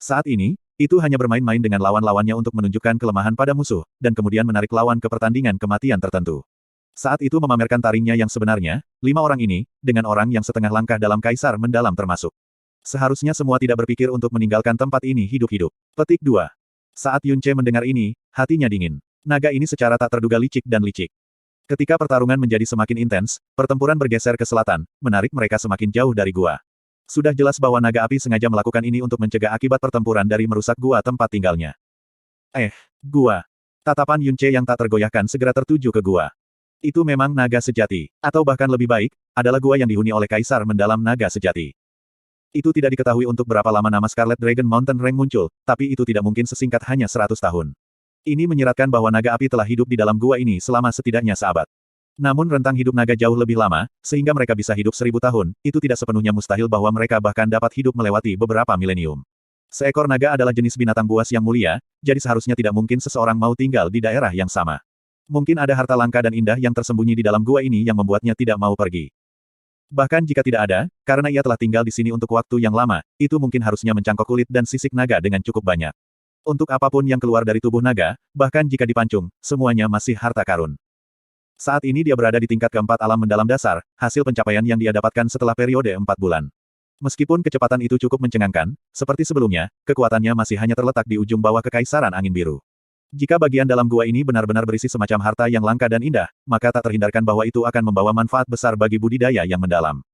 Saat ini, itu hanya bermain-main dengan lawan-lawannya untuk menunjukkan kelemahan pada musuh, dan kemudian menarik lawan ke pertandingan kematian tertentu. Saat itu memamerkan taringnya yang sebenarnya, 5 orang ini, dengan orang yang setengah langkah dalam Kaisar Mendalam termasuk. Seharusnya semua tidak berpikir untuk meninggalkan tempat ini hidup-hidup. Petik 2. Saat Yun Ce mendengar ini, hatinya dingin. Naga ini secara tak terduga licik dan licik. Ketika pertarungan menjadi semakin intens, pertempuran bergeser ke selatan, menarik mereka semakin jauh dari gua. Sudah jelas bahwa naga api sengaja melakukan ini untuk mencegah akibat pertempuran dari merusak gua tempat tinggalnya. Gua. Tatapan Yun Ce yang tak tergoyahkan segera tertuju ke gua. Itu memang naga sejati, atau bahkan lebih baik, adalah gua yang dihuni oleh Kaisar Mendalam Naga Sejati. Itu tidak diketahui untuk berapa lama nama Scarlet Dragon Mountain Range muncul, tapi itu tidak mungkin sesingkat hanya 100 tahun. Ini menyiratkan bahwa naga api telah hidup di dalam gua ini selama setidaknya seabad. Namun rentang hidup naga jauh lebih lama, sehingga mereka bisa hidup 1000 tahun, itu tidak sepenuhnya mustahil bahwa mereka bahkan dapat hidup melewati beberapa milenium. Seekor naga adalah jenis binatang buas yang mulia, jadi seharusnya tidak mungkin seseorang mau tinggal di daerah yang sama. Mungkin ada harta langka dan indah yang tersembunyi di dalam gua ini yang membuatnya tidak mau pergi. Bahkan jika tidak ada, karena ia telah tinggal di sini untuk waktu yang lama, itu mungkin harusnya mencangkok kulit dan sisik naga dengan cukup banyak. Untuk apapun yang keluar dari tubuh naga, bahkan jika dipancung, semuanya masih harta karun. Saat ini dia berada di tingkat keempat alam mendalam dasar, hasil pencapaian yang dia dapatkan setelah periode 4 bulan. Meskipun kecepatan itu cukup mencengangkan, seperti sebelumnya, kekuatannya masih hanya terletak di ujung bawah kekaisaran angin biru. Jika bagian dalam gua ini benar-benar berisi semacam harta yang langka dan indah, maka tak terhindarkan bahwa itu akan membawa manfaat besar bagi budidaya yang mendalam.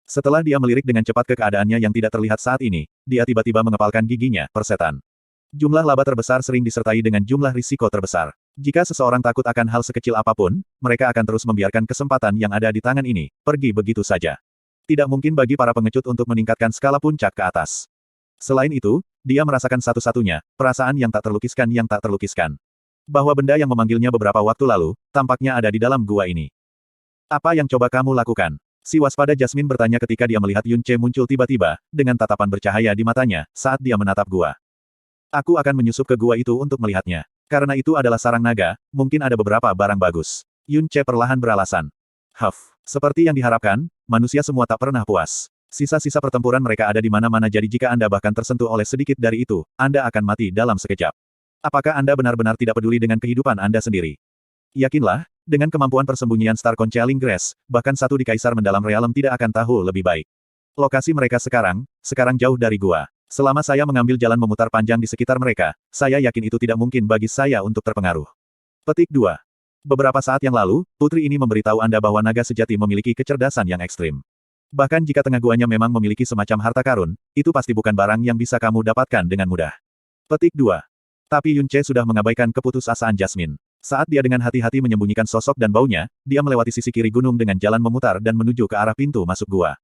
Setelah dia melirik dengan cepat ke keadaannya yang tidak terlihat saat ini, dia tiba-tiba mengepalkan giginya, persetan. Jumlah laba terbesar sering disertai dengan jumlah risiko terbesar. Jika seseorang takut akan hal sekecil apapun, mereka akan terus membiarkan kesempatan yang ada di tangan ini pergi begitu saja. Tidak mungkin bagi para pengecut untuk meningkatkan skala puncak ke atas. Selain itu, dia merasakan satu-satunya perasaan yang tak terlukiskan. Bahwa benda yang memanggilnya beberapa waktu lalu, tampaknya ada di dalam gua ini. Apa yang coba kamu lakukan? Si waspada Jasmine bertanya ketika dia melihat Yun Ce muncul tiba-tiba, dengan tatapan bercahaya di matanya, saat dia menatap gua. Aku akan menyusup ke gua itu untuk melihatnya. Karena itu adalah sarang naga, mungkin ada beberapa barang bagus. Yun Ce perlahan beralasan. Seperti yang diharapkan, manusia semua tak pernah puas. Sisa-sisa pertempuran mereka ada di mana-mana, jadi jika Anda bahkan tersentuh oleh sedikit dari itu, Anda akan mati dalam sekejap. Apakah Anda benar-benar tidak peduli dengan kehidupan Anda sendiri? Yakinlah, dengan kemampuan persembunyian Star Concealing Grass, bahkan satu di Kaisar Mendalam Realm tidak akan tahu lebih baik. Lokasi mereka sekarang jauh dari gua. Selama saya mengambil jalan memutar panjang di sekitar mereka, saya yakin itu tidak mungkin bagi saya untuk terpengaruh. Petik 2. Beberapa saat yang lalu, putri ini memberitahu Anda bahwa naga sejati memiliki kecerdasan yang ekstrim. Bahkan jika tengah guanya memang memiliki semacam harta karun, itu pasti bukan barang yang bisa kamu dapatkan dengan mudah. Petik 2. Tapi Yun Ce sudah mengabaikan keputusasaan Jasmine. Saat dia dengan hati-hati menyembunyikan sosok dan baunya, dia melewati sisi kiri gunung dengan jalan memutar dan menuju ke arah pintu masuk gua.